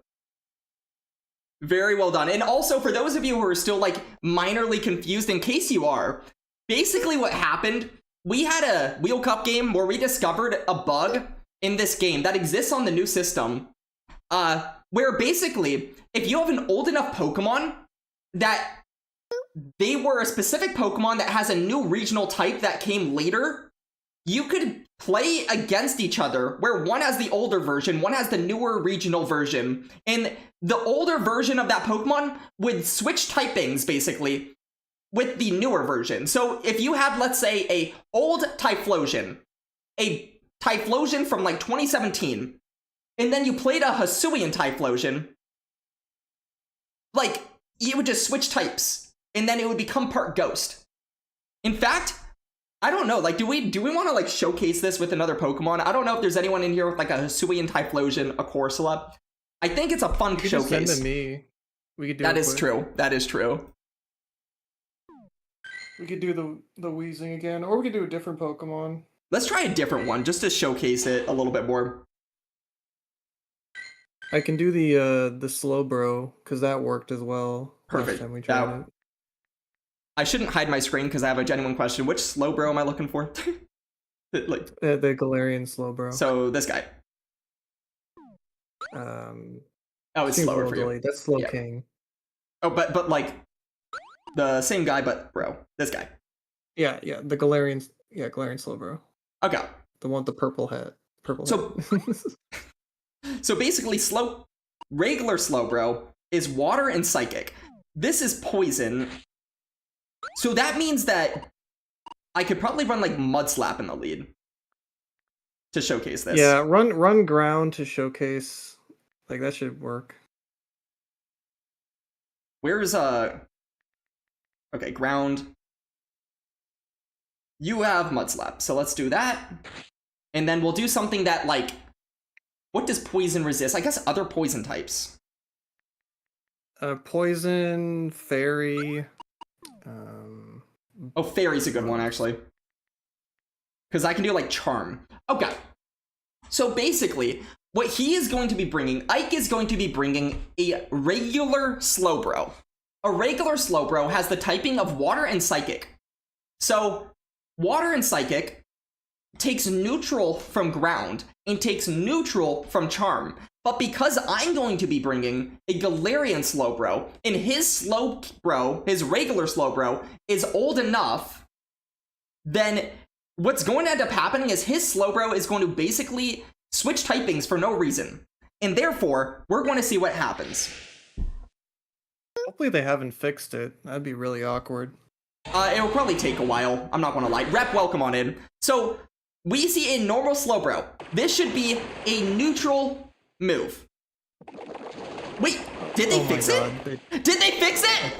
Very well done. And also, for those of you who are still like minorly confused, in case you are, basically what happened, we had a Wheel Cup game where we discovered a bug in this game that exists on the new system, where basically, if you have an old enough Pokemon that they were a specific Pokemon that has a new regional type that came later, you could play against each other, where one has the older version, one has the newer regional version, and the older version of that Pokemon would switch typings, basically, with the newer version. So if you had, let's say, a old Typhlosion from like 2017, and then you played a Hisuian Typhlosion, like, you would just switch types, and then it would become part Ghost. In fact, I don't know, like, do we want to, like, showcase this with another Pokemon? I don't know if there's anyone in here with, like, a Hisuian Typhlosion, a Corsola. I think it's a fun showcase. Just send to me. We could do that it is quick. true. That is true. We could do the wheezing again, or we could do a different Pokemon. Let's try a different one just to showcase it a little bit more. I can do the Slowbro because that worked as well last Perfect. time we tried Now, it. I shouldn't hide my screen because I have a genuine question. Which Slowbro am I looking for? Like, The Galarian Slowbro. so this guy. Oh, it's Seems a slower little for you. delayed. That's Slow Yeah. King. Oh, but like the same guy, but bro, this guy. Yeah, the Galarian. Yeah, Galarian Slowbro. Okay. The one with the purple hat. So so basically, regular Slowbro is water and psychic. This is poison. So that means that I could probably run like Mud Slap in the lead to showcase this. Yeah, run ground to showcase. Like that should work. Where's okay, ground. You have Mud Slap, so let's do that. And then we'll do something that like, what does poison resist? I guess other poison types. Poison, fairy. Oh, fairy's a good one actually. Because I can do like charm. Okay. So basically, what he is going to be bringing, Ike is going to be bringing a regular Slowbro. A regular Slowbro has the typing of water and psychic. So, water and psychic takes neutral from ground and takes neutral from charm. But because I'm going to be bringing a Galarian Slowbro, and his Slowbro, his regular Slowbro, is old enough, then what's going to end up happening is his Slowbro is going to basically switch typings for no reason. And therefore, we're going to see what happens. Hopefully they haven't fixed it. That'd be really awkward. It'll probably take a while. I'm not going to lie. Rep, welcome on in. So, we see a normal Slowbro. This should be a neutral move. Wait, did they fix it? Did they fix it?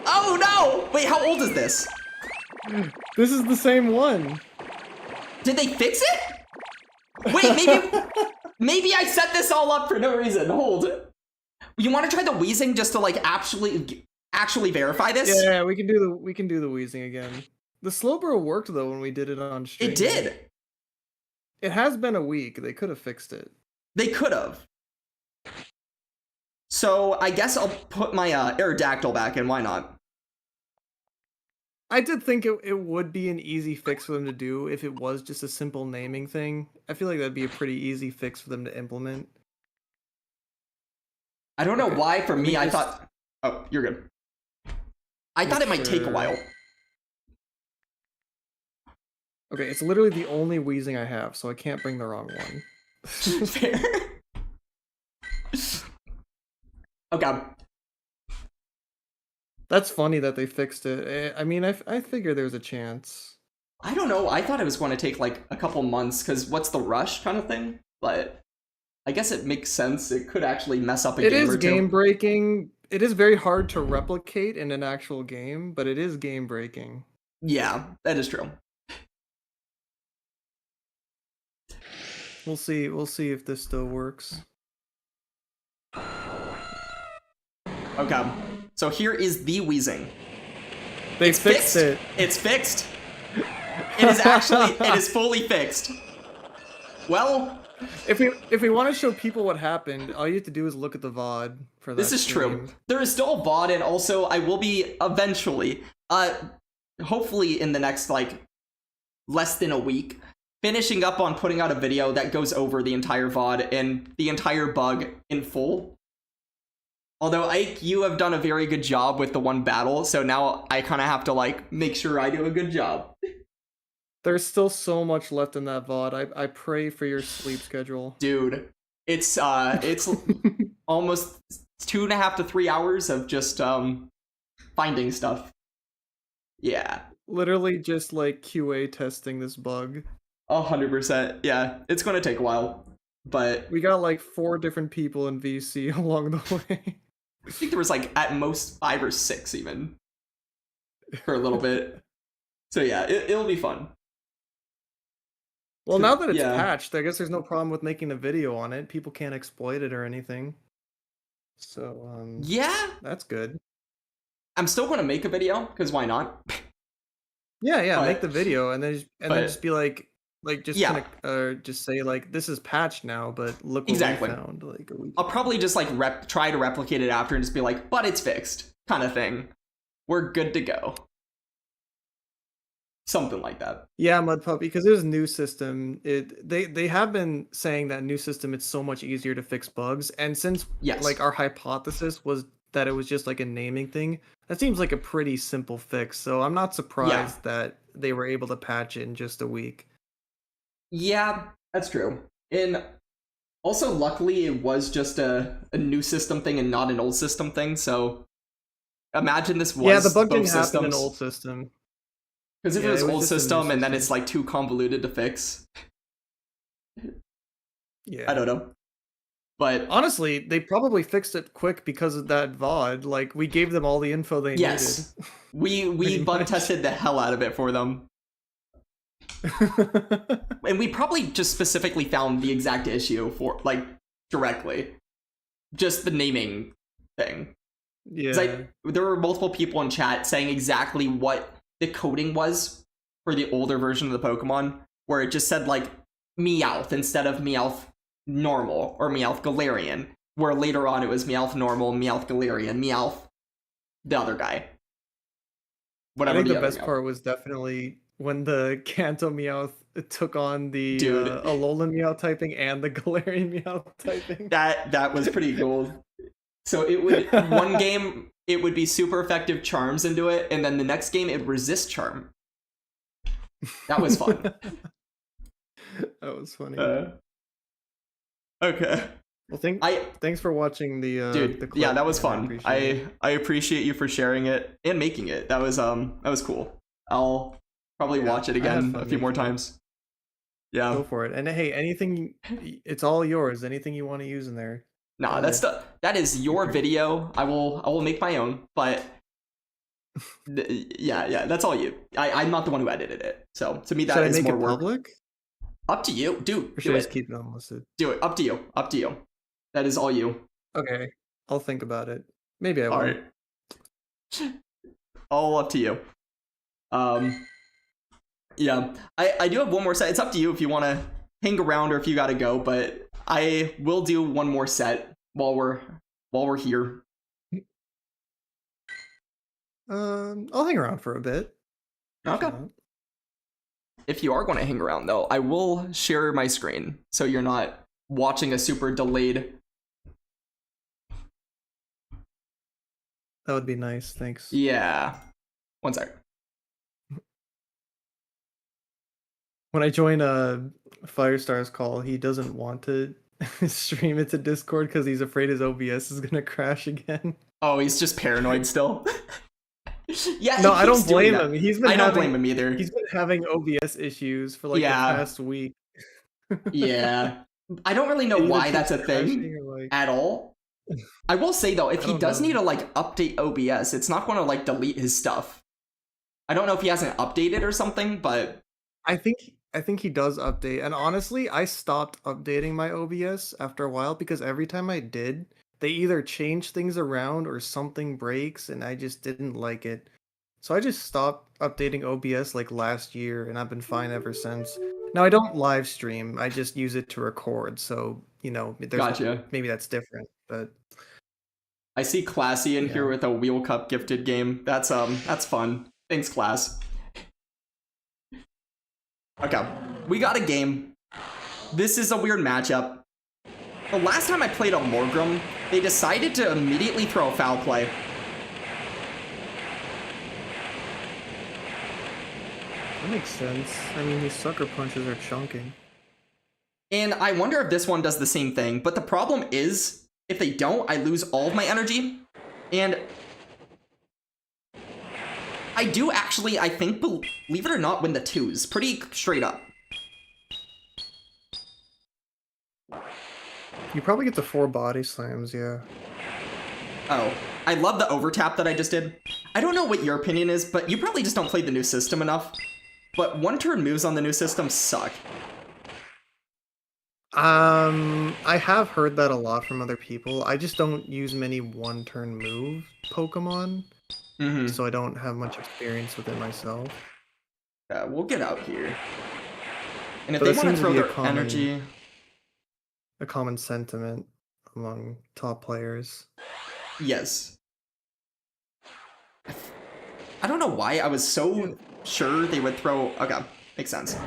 Oh no! Wait, how old is this? This is the same one. Did they fix it? Wait, maybe I set this all up for no reason. Hold. You want to try the wheezing just to like actually verify this? Yeah, we can do the wheezing again. The Slowbro worked though when we did it on stream. It did. It has been a week. They could have fixed it. They could have. So I guess I'll put my Aerodactyl back in. Why not? I did think it would be an easy fix for them to do if it was just a simple naming thing. I feel like that'd be a pretty easy fix for them to implement. I don't know why. For me, I thought. Oh, you're good. I thought it might take a while. Okay, it's literally the only wheezing I have, so I can't bring the wrong one. Fair. Okay. That's funny that they fixed it. I mean, I figure there's a chance. I don't know. I thought it was going to take like a couple months because what's the rush kind of thing? But I guess it makes sense. It could actually mess up a game or two. It is game breaking. It is very hard to replicate in an actual game, but it is game breaking. Yeah, that is true. We'll see. We'll see if this still works. Okay. So here is the wheezing. They fixed it. It's fixed. It is actually, it is fully fixed. Well, if we want to show people what happened, all you have to do is look at the VOD for that. This is true. There is still a VOD, and also I will be eventually, hopefully in the next like less than a week, finishing up on putting out a video that goes over the entire VOD and the entire bug in full. Although, Ike, you have done a very good job with the one battle, so now I kind of have to, like, make sure I do a good job. There's still so much left in that VOD. I pray for your sleep schedule. Dude, it's almost 2.5 to 3 hours of just, finding stuff. Yeah. Literally just, like, QA testing this bug. 100%, yeah. It's gonna take a while, but... We got, like, 4 different people in VC along the way. I think there was like at most 5 or 6 even for a little bit. So yeah, it'll be fun. Well, now that it's patched, I guess there's no problem with making a video on it. People can't exploit it or anything. So yeah, that's good. I'm still going to make a video because why not? Yeah, make the But video and then just be like just yeah, kind of just say like this is patched now, but look what we exactly. found like a week I'll ago. probably just like try to replicate it after and just be like, but it's fixed, kind of thing. We're good to go. Something like that. Yeah, Mud Puppy, because there's a new system. They have been saying that new system it's so much easier to fix bugs, and since like Yes. our hypothesis was that it was just like a naming thing, that seems like a pretty simple fix. So I'm not Yeah. surprised that they were able to patch it in just a week. Yeah, that's true. And also, luckily, it was just a new system thing and not an old system thing. So imagine this Yeah, the was bug both didn't happen in systems. old system. Because if it Yeah, was it was old just a new system and then system. it's like too convoluted to fix, Yeah. I don't know. But Honestly, they probably fixed it quick because of that VOD. Like we gave them all the info they needed. yes, we Pretty bug much. tested the hell out of it for them. And we probably just specifically found the exact issue for like directly. Just the naming thing. Yeah. There were multiple people in chat saying exactly what the coding was for the older version of the Pokemon, where it just said like Meowth instead of Meowth normal or Meowth Galarian, where later on it was Meowth normal, Meowth Galarian, Meowth the other guy. I Whatever think the the other best Meowth. part was definitely when the Kanto Meowth took on the Dude, Alolan Meowth typing and the Galarian Meowth typing. that was pretty cool. So it would one game it would be super effective charms into it, and then the next game it would resist charm. That was fun. That was funny. Okay. Well, I thanks for watching the dude, clip, yeah, that was man. I fun. appreciate it. I appreciate you for sharing it and making it. That was cool. I'll probably Yeah, watch it I had again fun a few more making it. times. Yeah. Go for it. And hey, anything, it's all yours. Anything you want to use in there. Nah, that is your video. I will make my own, but yeah, that's all you. I'm not the one who edited it. So to me Should that I is make more it work. public? Up to you. Dude, Or do should I just it. keep it unlisted? Do it. Up to you. Up to you. That is all you. Okay. I'll think about it. Maybe I All will. right. All up to you. Yeah. I do have one more set. It's up to you if you want to hang around or if you got to go, but I will do one more set while we're here. I'll hang around for a bit. Okay. If you are going to hang around though, I will share my screen so you're not watching a super delayed. That would be nice. Thanks. Yeah. One sec. When I join a Firestar's call, he doesn't want to stream it to Discord because he's afraid his OBS is gonna crash again. Oh, he's just paranoid still. Yeah. No, I don't blame him. I don't blame him either. He's been having OBS issues for like the Yeah. past week. Yeah. I don't really know It either why that's a keeps crashing thing or, like... at all. I will say though, if I he don't does know. need to like update OBS, it's not going to like delete his stuff. I don't know if he hasn't updated or something, but I think he does update. And honestly, I stopped updating my OBS after a while because every time I did, they either change things around or something breaks and I just didn't like it. So I just stopped updating OBS like last year and I've been fine ever since. Now I don't live stream, I just use it to record. So, you know, gotcha. maybe that's different, but I see Classy in yeah. here with a Wheel Cup gifted game. That's fun. Thanks, Class. Okay, we got a game. This is a weird matchup. The last time I played a Morgrim, they decided to immediately throw a foul play. That makes sense. I mean, these sucker punches are chunking. And I wonder if this one does the same thing. But the problem is, if they don't, I lose all of my energy. And I do actually, I think, believe it or not, win the twos. Pretty straight up. You probably get the 4 body slams, yeah. Oh, I love the overtap that I just did. I don't know what your opinion is, but you probably just don't play the new system enough. But one-turn moves on the new system suck. I have heard that a lot from other people. I just don't use many one-turn move Pokemon. Mm-hmm. so I don't have much experience with it myself. Yeah, we'll get out here. And if But they that want to seems to throw be their energy... a common sentiment among top players. Yes. I don't know why I was so sure they would throw... Okay, makes sense.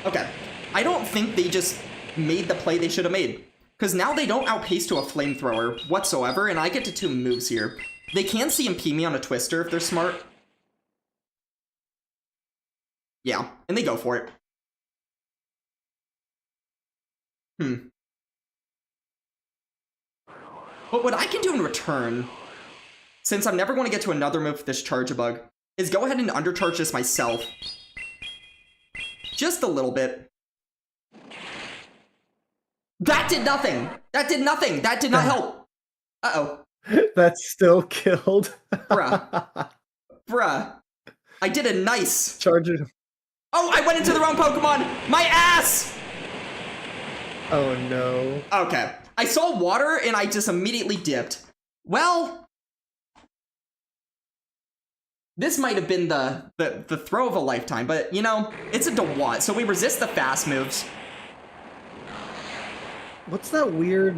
Okay. I don't think they just made the play they should have made. Because now they don't outpace to a flamethrower whatsoever, and I get to 2 moves here. They can CMP me on a twister if they're smart. Yeah, and they go for it. But what I can do in return, since I'm never going to get to another move with this Charge-a-Bug, is go ahead and undercharge this myself. Just a little bit. That did nothing! That did nothing! That did not help! Uh-oh. That's still killed. Bruh. Bruh. I did a nice... Charge it. Oh, I went into the wrong Pokemon! My ass! Oh no. Okay. I saw water and I just immediately dipped. Well... This might have been the throw of a lifetime, but, you know, it's a DeWatt, so we resist the fast moves. What's that weird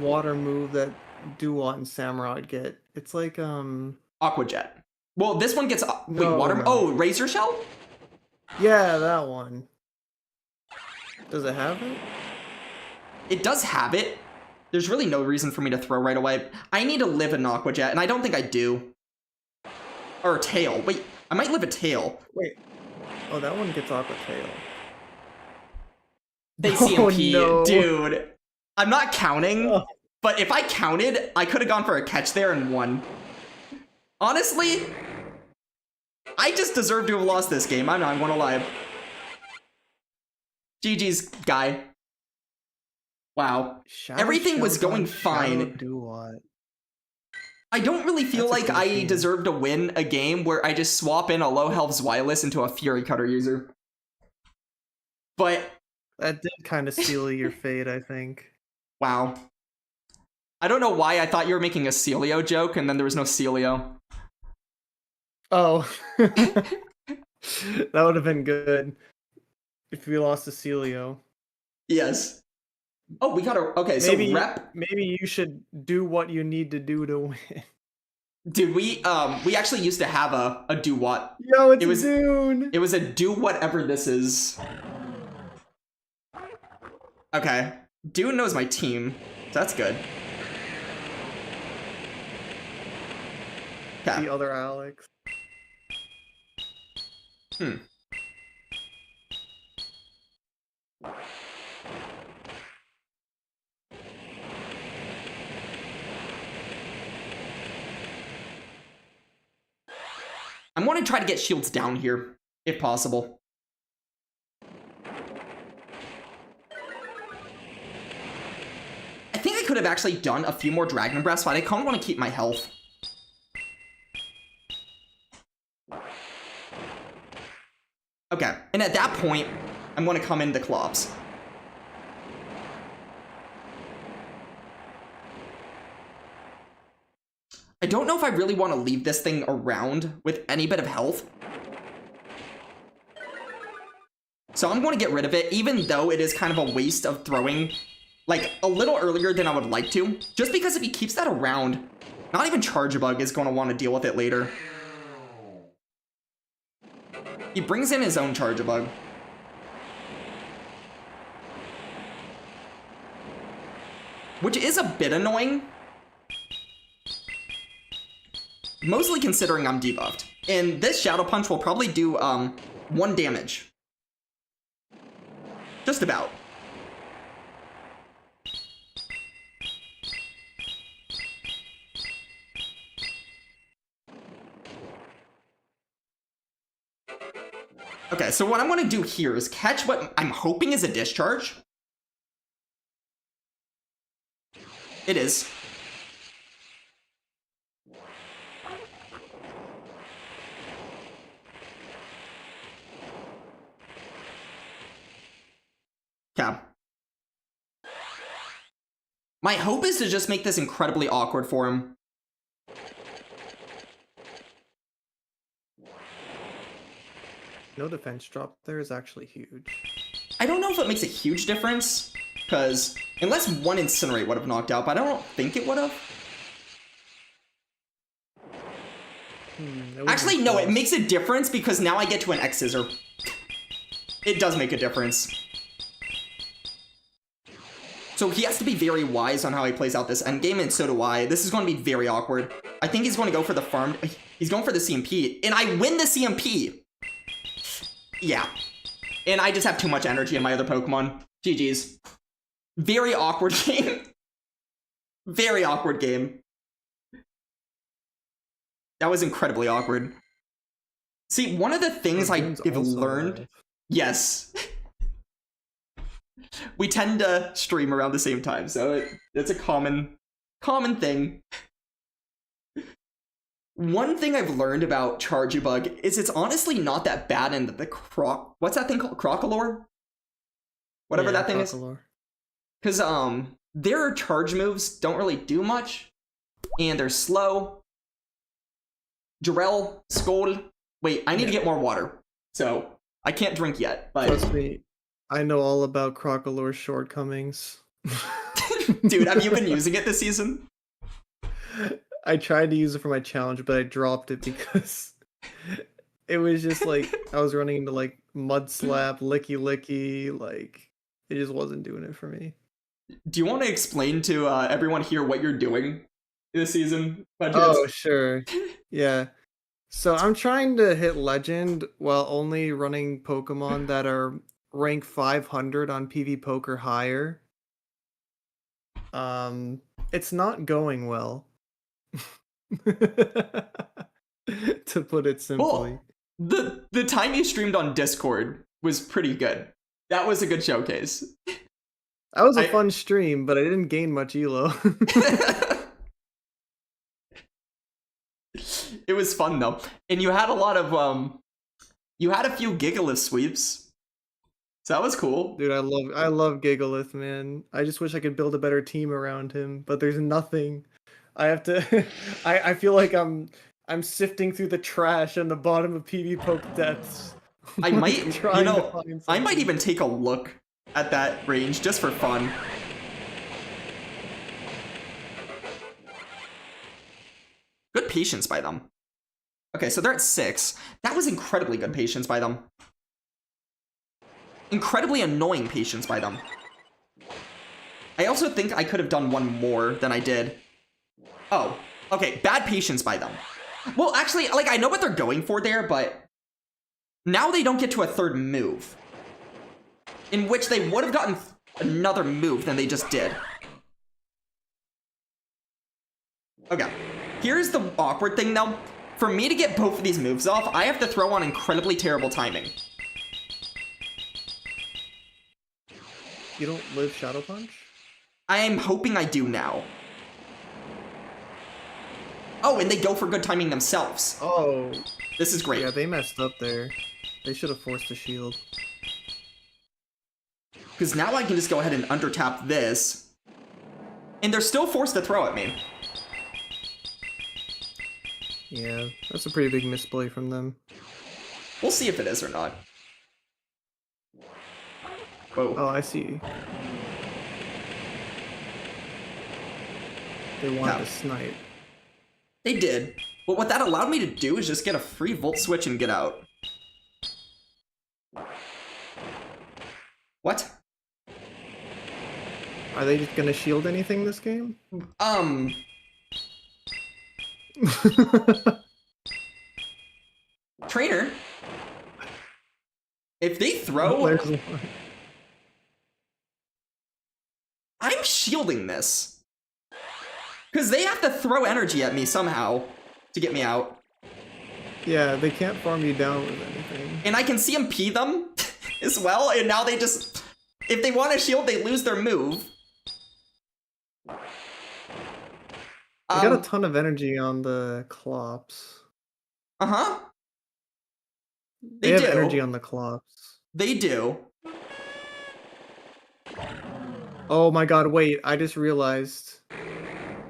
water move that Duat and Samurott get? It's like, Aqua Jet. Well, this one gets... Wait, No, water... no. Oh, Razor Shell? Yeah, that one. Does it have it? It does have it. There's really no reason for me to throw right away. I need to live an Aqua Jet, and I don't think I do. Or a Tail. Wait, I might live a Tail. Wait. Oh, that one gets Aqua Tail. They Oh, CMP, no. dude. I'm not counting, Oh. but if I counted, I could have gone for a catch there and won. Honestly, I just deserve to have lost this game. I'm not gonna lie. GG's, guy. Wow. Shadow Everything was Shell going on Shadow fine. Duat. I don't really feel That's a like cool I team. deserve to win a game where I just swap in a low health Zweilous into a Fury Cutter user. But, That did kind of seal your fate, I think. wow. I don't know why I thought you were making a Celio joke and then there was no Celio. Oh. That would have been good if we lost to Celio. Yes. Oh, we gotta... Okay, Maybe, so rep... maybe you should do what you need to do to win. Dude, we actually used to have a do-what. Yo, it's It was- Dune! It was a do whatever this is. Okay. Dune knows my team. So that's good. Okay. The other Alex. I'm going to try to get shields down here, if possible. I think I could have actually done a few more Dragon Breaths, but I kind of want to keep my health. Okay, and at that point, I'm going to come into Clops. I don't know if I really want to leave this thing around with any bit of health. So I'm going to get rid of it, even though it is kind of a waste of throwing, like, a little earlier than I would like to. Just because if he keeps that around, not even Charge-a-Bug is going to want to deal with it later. He brings in his own Charge-a-Bug. Which is a bit annoying. Mostly considering I'm debuffed. And this Shadow Punch will probably do 1 damage. Just about. Okay, so what I'm going to do here is catch what I'm hoping is a discharge. It is. Okay. My hope is to just make this incredibly awkward for him. No defense drop there is actually huge. I don't know if it makes a huge difference, because unless one Incinerate would have knocked out, but I don't think it would have. Actually, no, it makes a difference because now I get to an X Scissor. It does make a difference. So he has to be very wise on how he plays out this endgame, and so do I. This is going to be very awkward. I think he's going to go for the farm. He's going for the CMP, and I win the CMP. Yeah. And I just have too much energy in my other Pokemon. GG's. Very awkward game. Very awkward game. That was incredibly awkward. See, one of the things I've learned... Yes. We tend to stream around the same time, so it's a common thing. One thing I've learned about Charjabug is it's honestly not that bad in the what's that thing called? Crocolore? Whatever that thing is. Because their charge moves don't really do much, and they're slow. Jarell, Scold. Wait, I need to get more water, so I can't drink yet. But trust me, I know all about Crocolore's shortcomings. Dude, have you been using it this season? I tried to use it for my challenge, but I dropped it because it was just like I was running into like Mud Slap, Licky Licky, like it just wasn't doing it for me. Do you want to explain to everyone here what you're doing this season? Oh, sure. Yeah. So I'm trying to hit Legend while only running Pokemon that are rank 500 on PV Poker higher. It's not going well. To put it simply. Well, the time you streamed on Discord was pretty good. That was a good showcase. That was a fun stream, but I didn't gain much elo. It was fun though, and you had a lot of you had a few Gigalith sweeps, so that was cool. Dude, I love Gigalith, man. I just wish I could build a better team around him, but there's nothing. I have to. I feel like I'm sifting through the trash on the bottom of PV Poke depths. I might, I might even take a look at that range just for fun. Good patience by them. Okay, so they're at 6. That was incredibly good patience by them. Incredibly annoying patience by them. I also think I could have done one more than I did. Oh, okay, bad patience by them. Well, actually, like, I know what they're going for there, but now they don't get to a third move, in which they would have gotten another move than they just did. Okay, here's the awkward thing, though. For me to get both of these moves off, I have to throw on incredibly terrible timing. You don't live Shadow Punch? I am hoping I do now. Oh, and they go for good timing themselves. Oh. This is great. Yeah, they messed up there. They should have forced a shield. Because now I can just go ahead and undertap this. And they're still forced to throw at me. Yeah, that's a pretty big misplay from them. We'll see if it is or not. Whoa. Oh, I see. They wanted to snipe. They did. But what that allowed me to do is just get a free Volt Switch and get out. What? Are they just gonna shield anything this game? Trainer, if they throw... I'm shielding this. Because they have to throw energy at me somehow to get me out. Yeah, they can't farm you down with anything. And I can CMP them as well, and now they just... If they want to shield, they lose their move. They got a ton of energy on the Clops. Uh-huh. They have energy on the Clops. They do. Oh my god, wait, I just realized.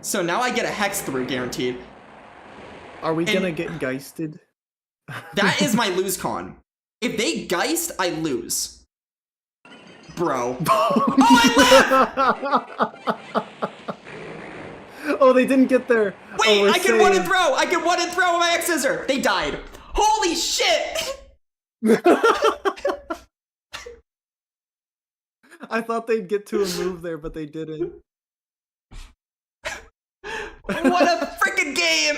So now I get a Hex through, guaranteed. Are we gonna get Geisted? That is my lose con. If they Geist, I lose. Bro. Oh, I live! Oh, they didn't get there. Wait, I can one and throw! I can one and throw with my X Scissor! They died. Holy shit! I thought they'd get to a move there, but they didn't. What a freaking game!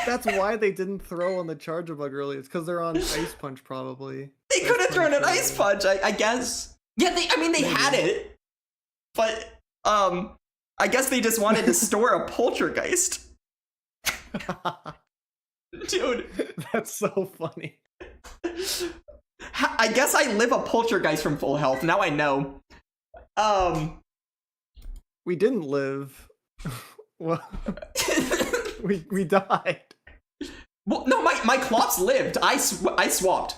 That's why they didn't throw on the Charger Bug earlier. It's because they're on Ice Punch, probably. They could have thrown an Ice Punch, I guess. Yeah, they had it. But, I guess they just wanted to store a Poltergeist. Dude. That's so funny. I guess I live a Poltergeist from full health. Now I know. We didn't live. Well, we died. Well, no, my Clops lived. I swapped.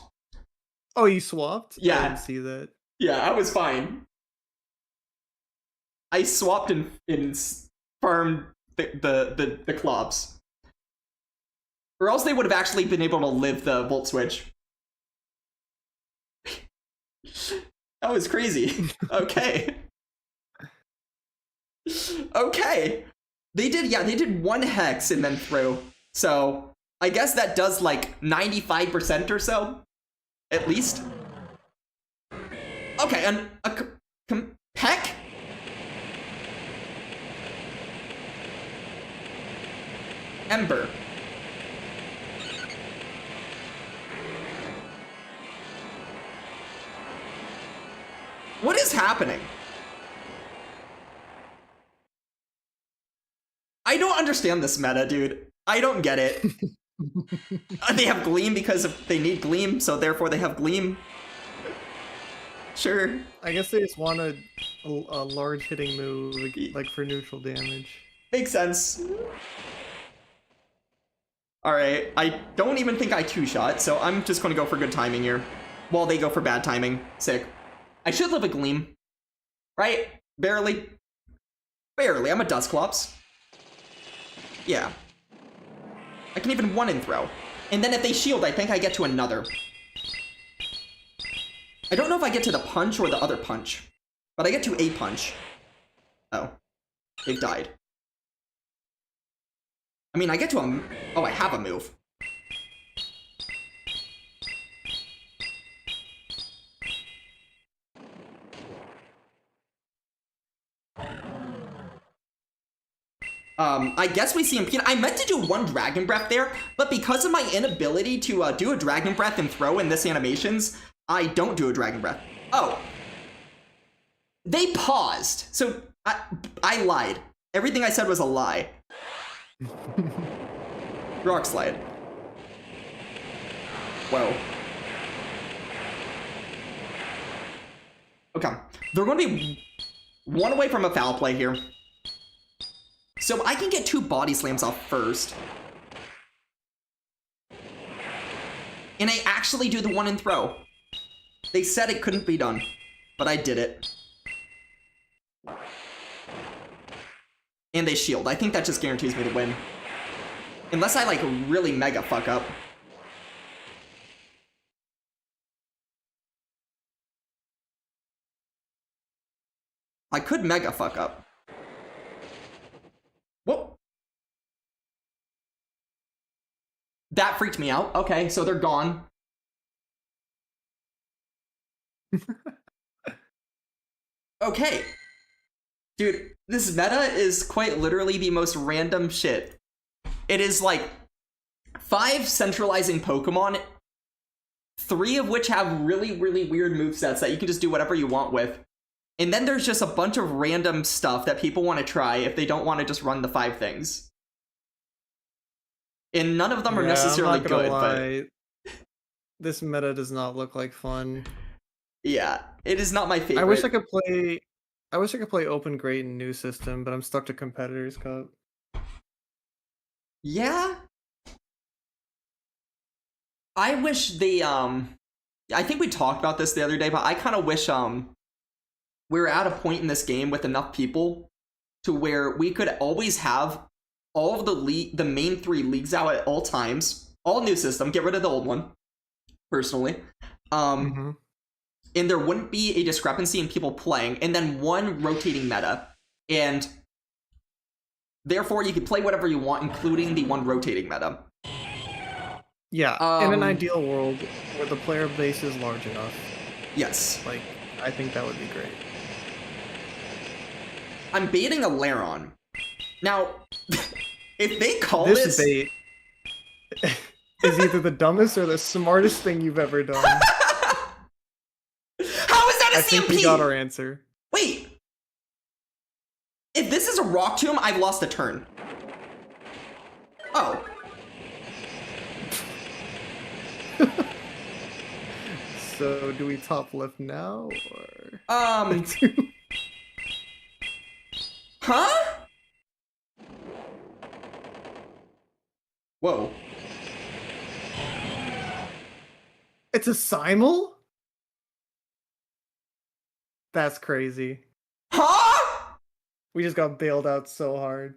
Oh, you swapped? Yeah. I didn't see that. Yeah, I was fine. I swapped and farmed the Clops. Or else they would have actually been able to live the Volt Switch. That was crazy. Okay. Okay. They did one Hex and then throw. So, I guess that does like 95% or so. At least. Okay, and a Peck? Ember. What is happening? I don't understand this meta, dude. I don't get it. They have Gleam because they need Gleam, so therefore they have Gleam. Sure. I guess they just wanted a large hitting move, like for neutral damage. Makes sense. Alright, I don't even think I two-shot, so I'm just gonna go for good timing here. While they go for bad timing. Sick. I should live a Gleam. Right? Barely. Barely. I'm a Dusclops. Yeah. I can even one and throw. And then if they shield, I think I get to another. I don't know if I get to the punch or the other punch. But I get to a punch. Oh. They've died. I mean, I get to a... Oh, I have a move. I guess we see him. I meant to do one Dragon Breath there, but because of my inability to do a Dragon Breath and throw in this animations, I don't do a Dragon Breath. Oh. They paused. So, I lied. Everything I said was a lie. Rock Slide. Whoa. Okay. They're going to be one away from a foul play here. So I can get 2 body slams off first. And I actually do the one and throw. They said it couldn't be done, but I did it. And they shield. I think that just guarantees me the win. Unless I, like, really mega fuck up. I could mega fuck up. Whoa. That freaked me out. Okay, so they're gone. Okay. Dude, this meta is quite literally the most random shit. It is like 5 centralizing Pokemon, 3 of which have really, really weird movesets that you can just do whatever you want with. And then there's just a bunch of random stuff that people want to try if they don't want to just run the 5 things. And none of them are necessarily good, but this meta does not look like fun. Yeah, it is not my favorite. I wish I could play Open Great in New System, but I'm stuck to Competitors Cup. Yeah. I wish they I think we talked about this the other day, but I kind of wish we're at a point in this game with enough people to where we could always have all of the main 3 leagues out at all times, all new system, get rid of the old one, personally. And there wouldn't be a discrepancy in people playing, and then one rotating meta. And therefore, you could play whatever you want, including the one rotating meta. Yeah, in an ideal world where the player base is large enough. Yes. Like, I think that would be great. I'm baiting a Laron. Now, if they call This bait is either the dumbest or the smartest thing you've ever done. How is that a I CMP? think we got our answer. Wait. If this is a Rock Tomb, I've lost a turn. Oh. So, do we top left now, or? Huh? Whoa. It's a simul? That's crazy. Huh? We just got bailed out so hard.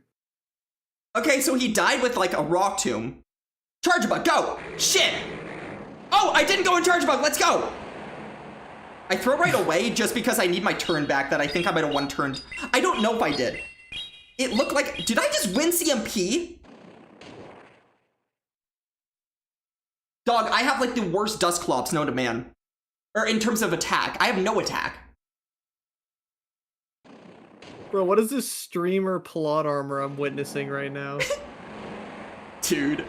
Okay, so he died with, like, a Rock Tomb. Charge Bug, go! Shit! Oh, I didn't go in Charge Bug, let's go! I throw right away just because I need my turn back that I think I might have one turned. I don't know if I did. It looked like... Did I just win CMP? Dog, I have, like, the worst Dustclops known to man. Or in terms of attack. I have no attack. Bro, what is this streamer plot armor I'm witnessing right now? Dude.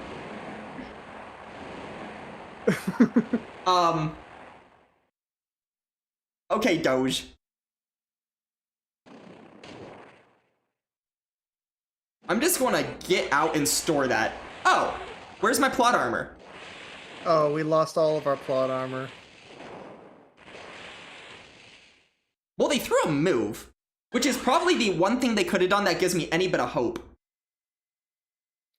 Okay, Doge. I'm just gonna get out and store that. Oh, where's my plot armor? Oh, we lost all of our plot armor. Well, they threw a move, which is probably the one thing they could have done that gives me any bit of hope.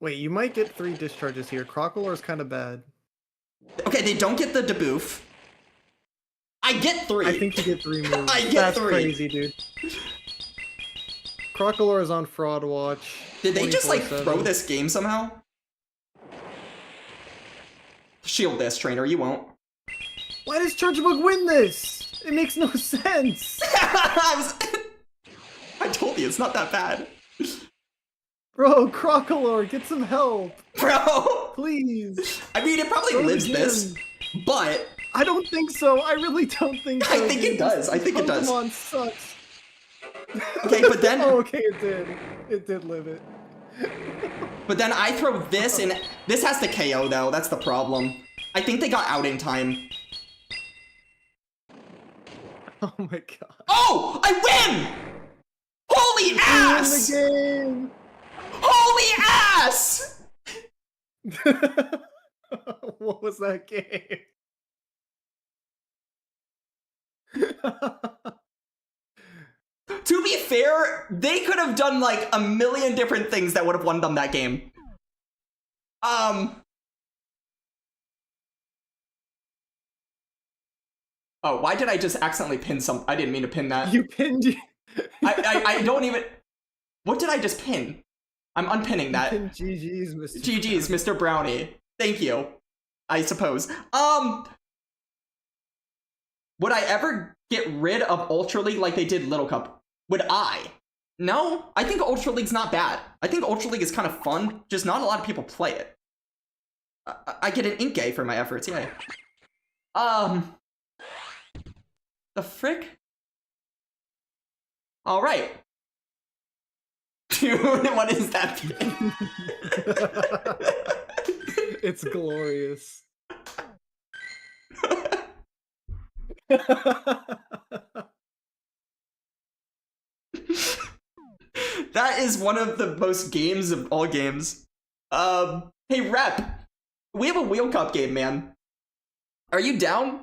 Wait, you might get 3 discharges here. Crocolore is kind of bad. Okay, they don't get the debuff. I get 3. I think you get 3 moves. I get That's 3. crazy, dude. Crocolore is on fraud watch. Did they just, like, 24/7. throw this game somehow? Shield this, trainer, you won't. Why does Chargebug win this? It makes no sense. I told you, it's not that bad. Bro, Crocolore, get some help. Bro! Please. I mean, it probably Throw lives the this, gem. but... I don't think so. I really don't think so. I think it does. I think it does. Pokemon sucks. Okay, but then... Oh, okay, it did. It did live it. But then I throw this, and this has to KO, though. That's the problem. I think they got out in time. Oh my god. Oh! I win! Holy ass! We win Holy ass! the game! What was that game? To be fair, they could have done like a million different things that would have won them that game. Oh, why did I just accidentally pin some? I didn't mean to pin that. You pinned. I don't even. What did I just pin? I'm unpinning that. Pinned GG's, Mr. GG's, Mr. Brownie. Thank you. I suppose. Would I ever get rid of Ultra League like they did Little Cup? Would I? No, I think Ultra League's not bad. I think Ultra League is kind of fun, just not a lot of people play it. I get an Inkay for my efforts, yay. The frick? Alright. Dude, what is that? It's glorious. That is one of the most games of all games. Hey Rep, we have a Wheel Cup game, man. Are you down?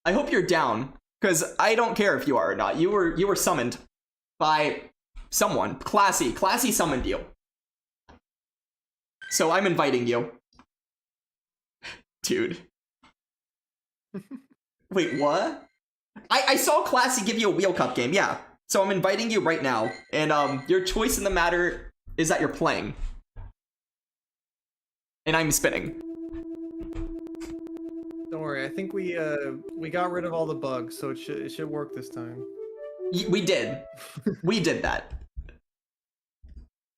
I hope you're down, because I don't care if you are or not. You were summoned by someone. Classy summoned you. So I'm inviting you. Dude. Wait, what? I saw Classy give you a Wheel Cup game, yeah. So I'm inviting you right now, and your choice in the matter is that you're playing. And I'm spinning. Don't worry. I think we got rid of all the bugs, so it should work this time. We did. We did that.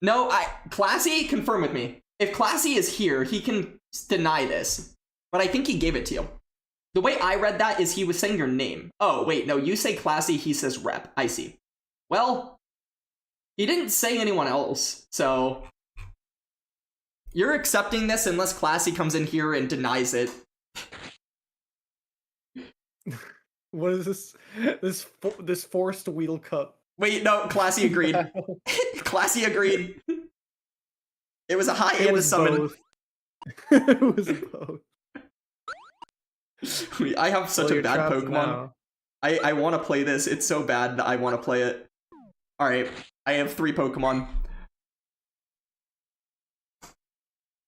No, Classy, confirm with me. If Classy is here, he can deny this. But I think he gave it to you. The way I read that is he was saying your name. Oh, wait, no, you say Classy, he says Rep. I see. Well, he didn't say anyone else, so... You're accepting this unless Classy comes in here and denies it. What is this forced wheel cup? Wait, no, Classy agreed. Classy agreed. It was a high and a summon. Both. It was both. I have such a bad Pokemon. I want to play this. It's so bad that I want to play it. Alright, I have 3 Pokemon.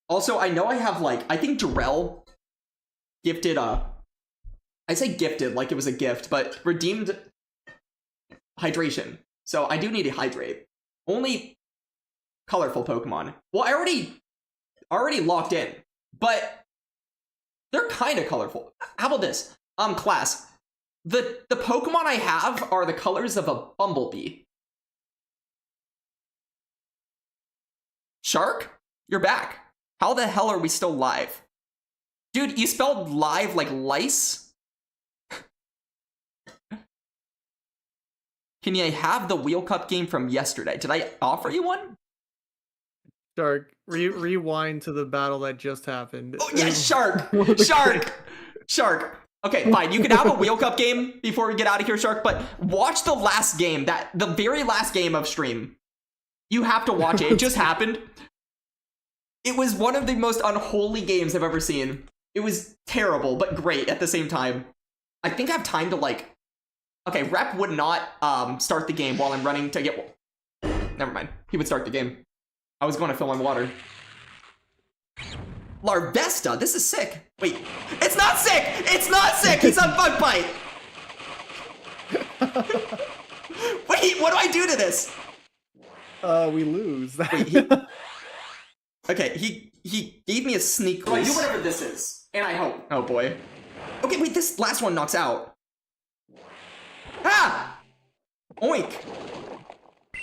Also, I know I have, like, I think Jarrell gifted, I say gifted like it was a gift, but redeemed hydration. So I do need to hydrate. Only colorful Pokemon. Well, I already locked in, but they're kind of colorful. How about this? Class. The Pokemon I have are the colors of a bumblebee. Shark? You're back. How the hell are we still live? Dude, you spelled live like lice? Can you have the Wheel Cup game from yesterday? Did I offer you one? Shark, rewind to the battle that just happened. Oh, yeah, Shark! Shark! Okay, fine. You can have a Wheel Cup game before we get out of here, Shark, but watch the last game, the very last game of stream. You have to watch it. It just happened. It was one of the most unholy games I've ever seen. It was terrible, but great at the same time. I think I have time to, like... Okay, Rep would not start the game while I'm running to get... Never mind. He would start the game. I was going to fill in water. Larvesta? This is sick. Wait. It's not sick! It's not sick! He's on Bug Bite! Wait, what do I do to this? We lose. Wait, okay, he gave me a sneak. Do whatever this is. And I hope. Oh boy. Okay, wait, this last one knocks out. Ah! Oink.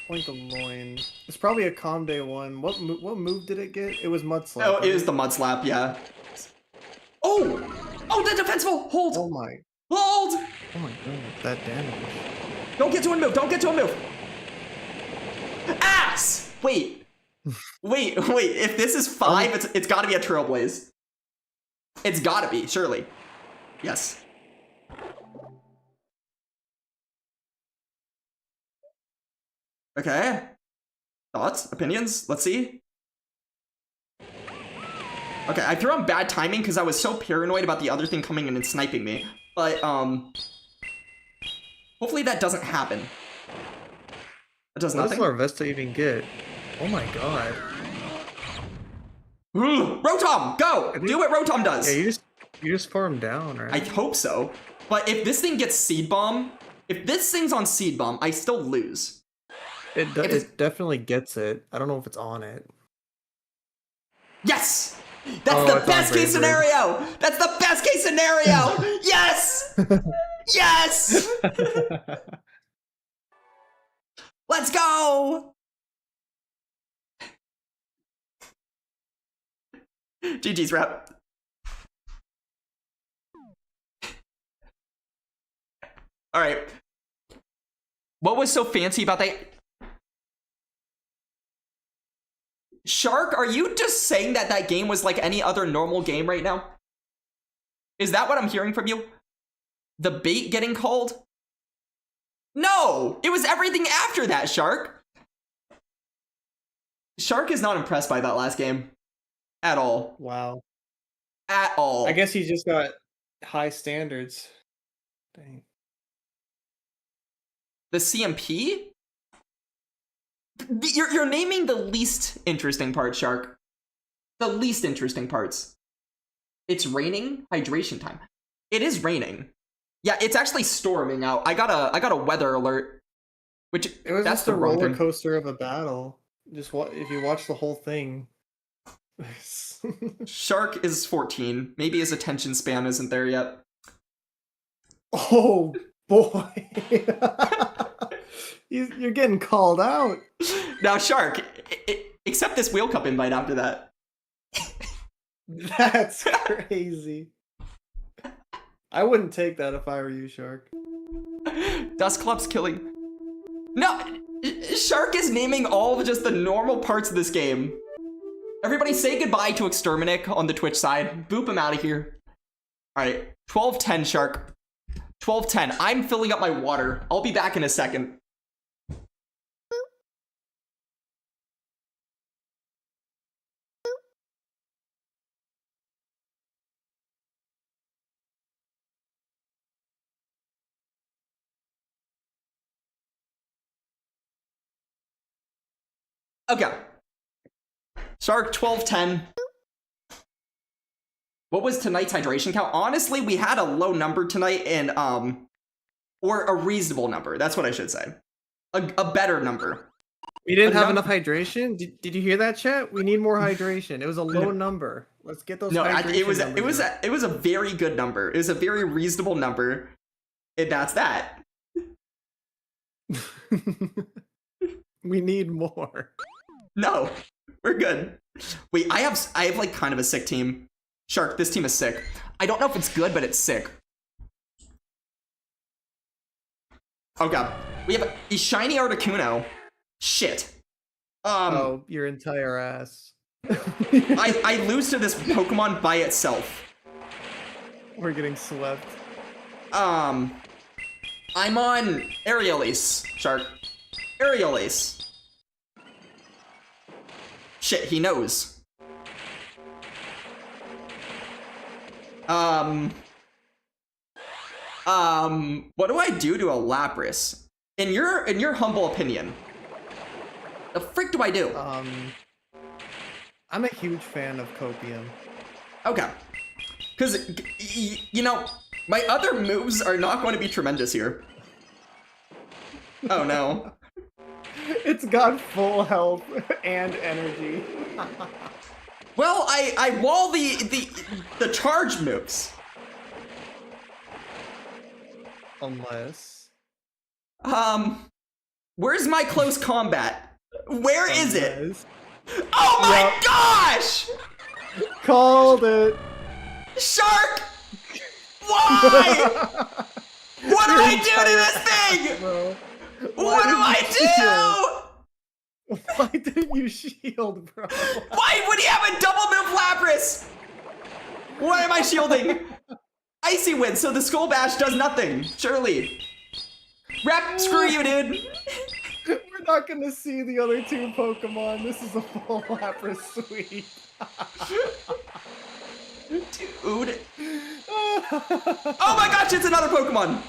Oink a loin. It's probably a Calm Day one. What move did it get? It was Mud Slap. Oh, it was the Mud Slap, yeah. Oh! Oh, the defensible! Hold! Oh my. Hold! Oh my god, that damage. Don't get to a move, don't get to a move! Ass! Wait. Wait, if this is 5, it's gotta be a Trailblaze. It's gotta be, surely. Yes. Okay. Thoughts? Opinions? Let's see. Okay, I threw on bad timing because I was so paranoid about the other thing coming in and sniping me. But, hopefully that doesn't happen. It does nothing. What does Larvesta even get? Oh my god. Rotom, go! Do what Rotom does! Yeah, you just farm down, right? I hope so. But if this thing gets Seed Bomb, if this thing's on Seed Bomb, I still lose. It definitely gets it. I don't know if it's on it. Yes! That's the best case scenario! That's the best case scenario! Yes! Yes! Let's go! GG's Rep. Alright. What was so fancy about that? Shark, are you just saying that that game was like any other normal game right now? Is that what I'm hearing from you? The bait getting called? No! It was everything after that, Shark! Shark is not impressed by that last game. At all. Wow. At all. I guess he just got high standards. Dang. The CMP? You're naming the least interesting part, Shark. The least interesting parts. It's raining. Hydration time. It is raining. Yeah, it's actually storming out. I got a weather alert. Which it was that's just the a wrong roller thing. coaster of a battle. Just if you watch the whole thing. Shark is 14. Maybe his attention span isn't there yet. Oh boy. You're getting called out. Now, Shark, accept this Wheel Cup invite after that. That's crazy. I wouldn't take that if I were you, Shark. Dust Club's killing. No, Shark is naming all of just the normal parts of this game. Everybody say goodbye to Exterminic on the Twitch side. Boop him out of here. All right, 12:10, Shark. 12:10. I'm filling up my water. I'll be back in a second. Okay. Shark, 12:10. What was tonight's hydration count? Honestly, we had a low number tonight, and or a reasonable number. That's what I should say. A better number. We didn't have enough hydration. Did you hear that, chat? We need more hydration. It was a low number. Let's get those. No, hydration it was a very good number. It was a very reasonable number, and that's that. We need more. No, we're good. Wait, I have like kind of a sick team. Shark, this team is sick. I don't know if it's good, but it's sick. Okay, we have a shiny Articuno. Shit. Oh, your entire ass. I lose to this Pokemon by itself. We're getting swept. I'm on Aerial Ace, Shark. Aerial Ace. Shit, he knows. What do I do to a Lapras? In your humble opinion, the frick do I do? I'm a huge fan of Copium. Okay. Because, you know, my other moves are not going to be tremendous here. Oh no. It's got full health and energy. Well, I wall the charge moves. Unless. Where's my close combat? Where is it? Oh my gosh! Called it. Shark! Why? What do I do to this thing? Bro. What do I do? Why didn't you shield, bro? Why would he have a double move Lapras? What am I shielding? Icy Wind, so the Skull Bash does nothing. Surely. Rep, screw you, dude. We're not gonna see the other two Pokemon. This is a full Lapras sweep. Dude. Oh my gosh, it's another Pokemon.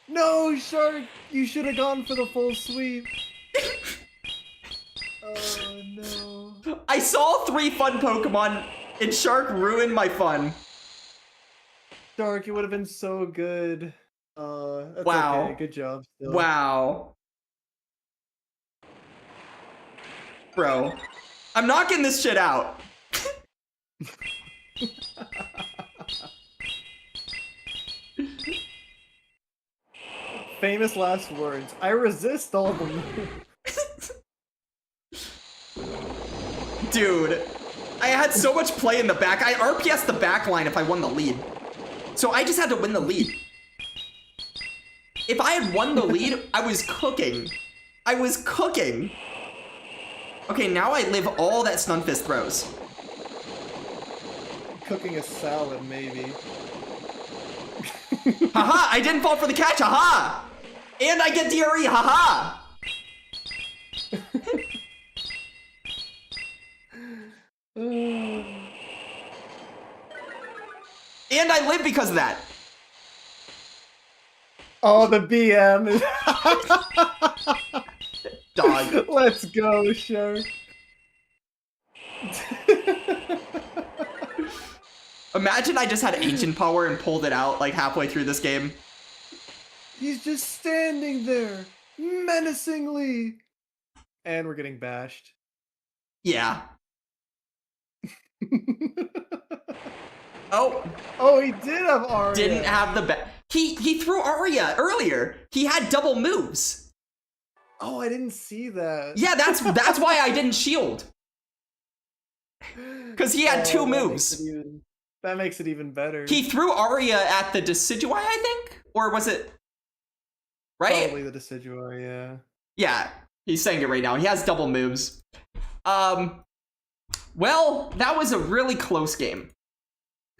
No, Shark, you should have gone for the full sweep. Oh no. I saw 3 fun Pokemon, and Shark ruined my fun. Shark, it would have been so good. That's Wow. Okay. Good job. Still. Wow. Bro, I'm knocking this shit out. Famous last words. I resist all the moves. Dude, I had so much play in the back. I RPS the back line if I won the lead. So I just had to win the lead. If I had won the lead, I was cooking. I was cooking. Okay, now I live all that Stunfisk throws. Cooking a salad, maybe. Haha, I didn't fall for the catch, haha! And I get DRE, haha! And I live because of that. Oh, the BM is... Dog. Let's go, Shark. Imagine I just had ancient power and pulled it out like halfway through this game. He's just standing there, menacingly. And we're getting bashed. Yeah. Oh, Oh, he did have Arya. didn't have the he threw Arya earlier. He had double moves. Oh, I didn't see that. Yeah, that's why I didn't shield. Because he had two moves. That makes it even better. He threw Arya at the Decidueye, I think? Or was it... Right? Probably the Decidueye, yeah. Yeah, he's saying it right now. He has double moves. Well, that was a really close game.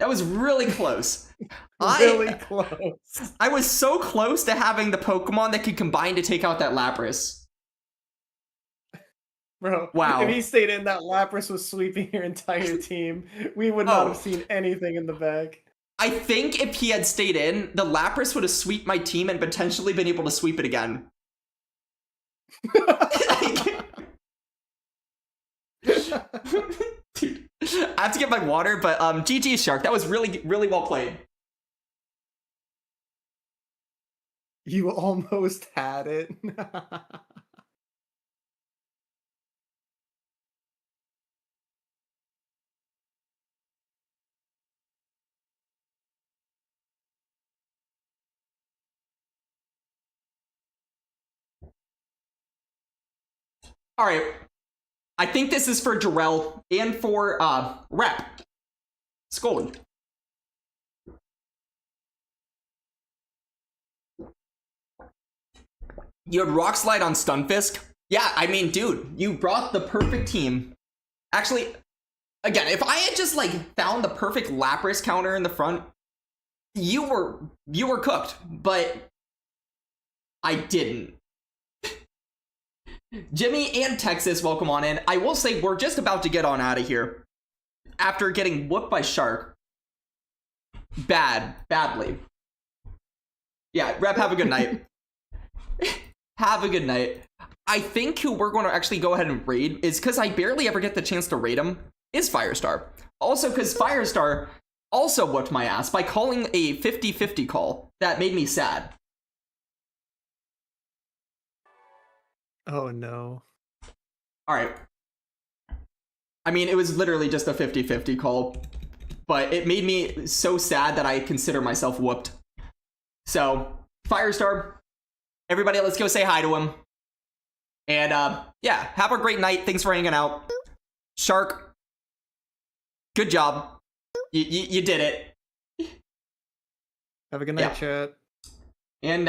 That was really close. Really close. I was so close to having the Pokemon that could combine to take out that Lapras. Bro, Wow. if he stayed in, that Lapras was sweeping your entire team. We would not have seen anything in the back. I think if he had stayed in, the Lapras would have swept my team and potentially been able to sweep it again. Dude, I have to get my water, but GG Shark. That was really, really well played. You almost had it. All right. I think this is for Jarrell and for Rep. Skull. You had Rock Slide on Stunfisk? Yeah, I mean, dude, you brought the perfect team. Actually, again, if I had just like found the perfect Lapras counter in the front, you were cooked, but I didn't. Jimmy and Texas, welcome on in. I will say we're just about to get on out of here after getting whooped by Shark. Badly. Yeah, Rep, have a good night. Have a good night. I think who we're going to actually go ahead and raid is, because I barely ever get the chance to raid him, is Firestar. Also, because Firestar also whooped my ass by calling a 50-50 call that made me sad. Oh no. All right. I mean, it was literally just a 50-50 call, but it made me so sad that I consider myself whooped. So, Firestar, everybody, let's go say hi to him. And yeah, have a great night. Thanks for hanging out. Shark, good job. You did it. Have a good night, chat. And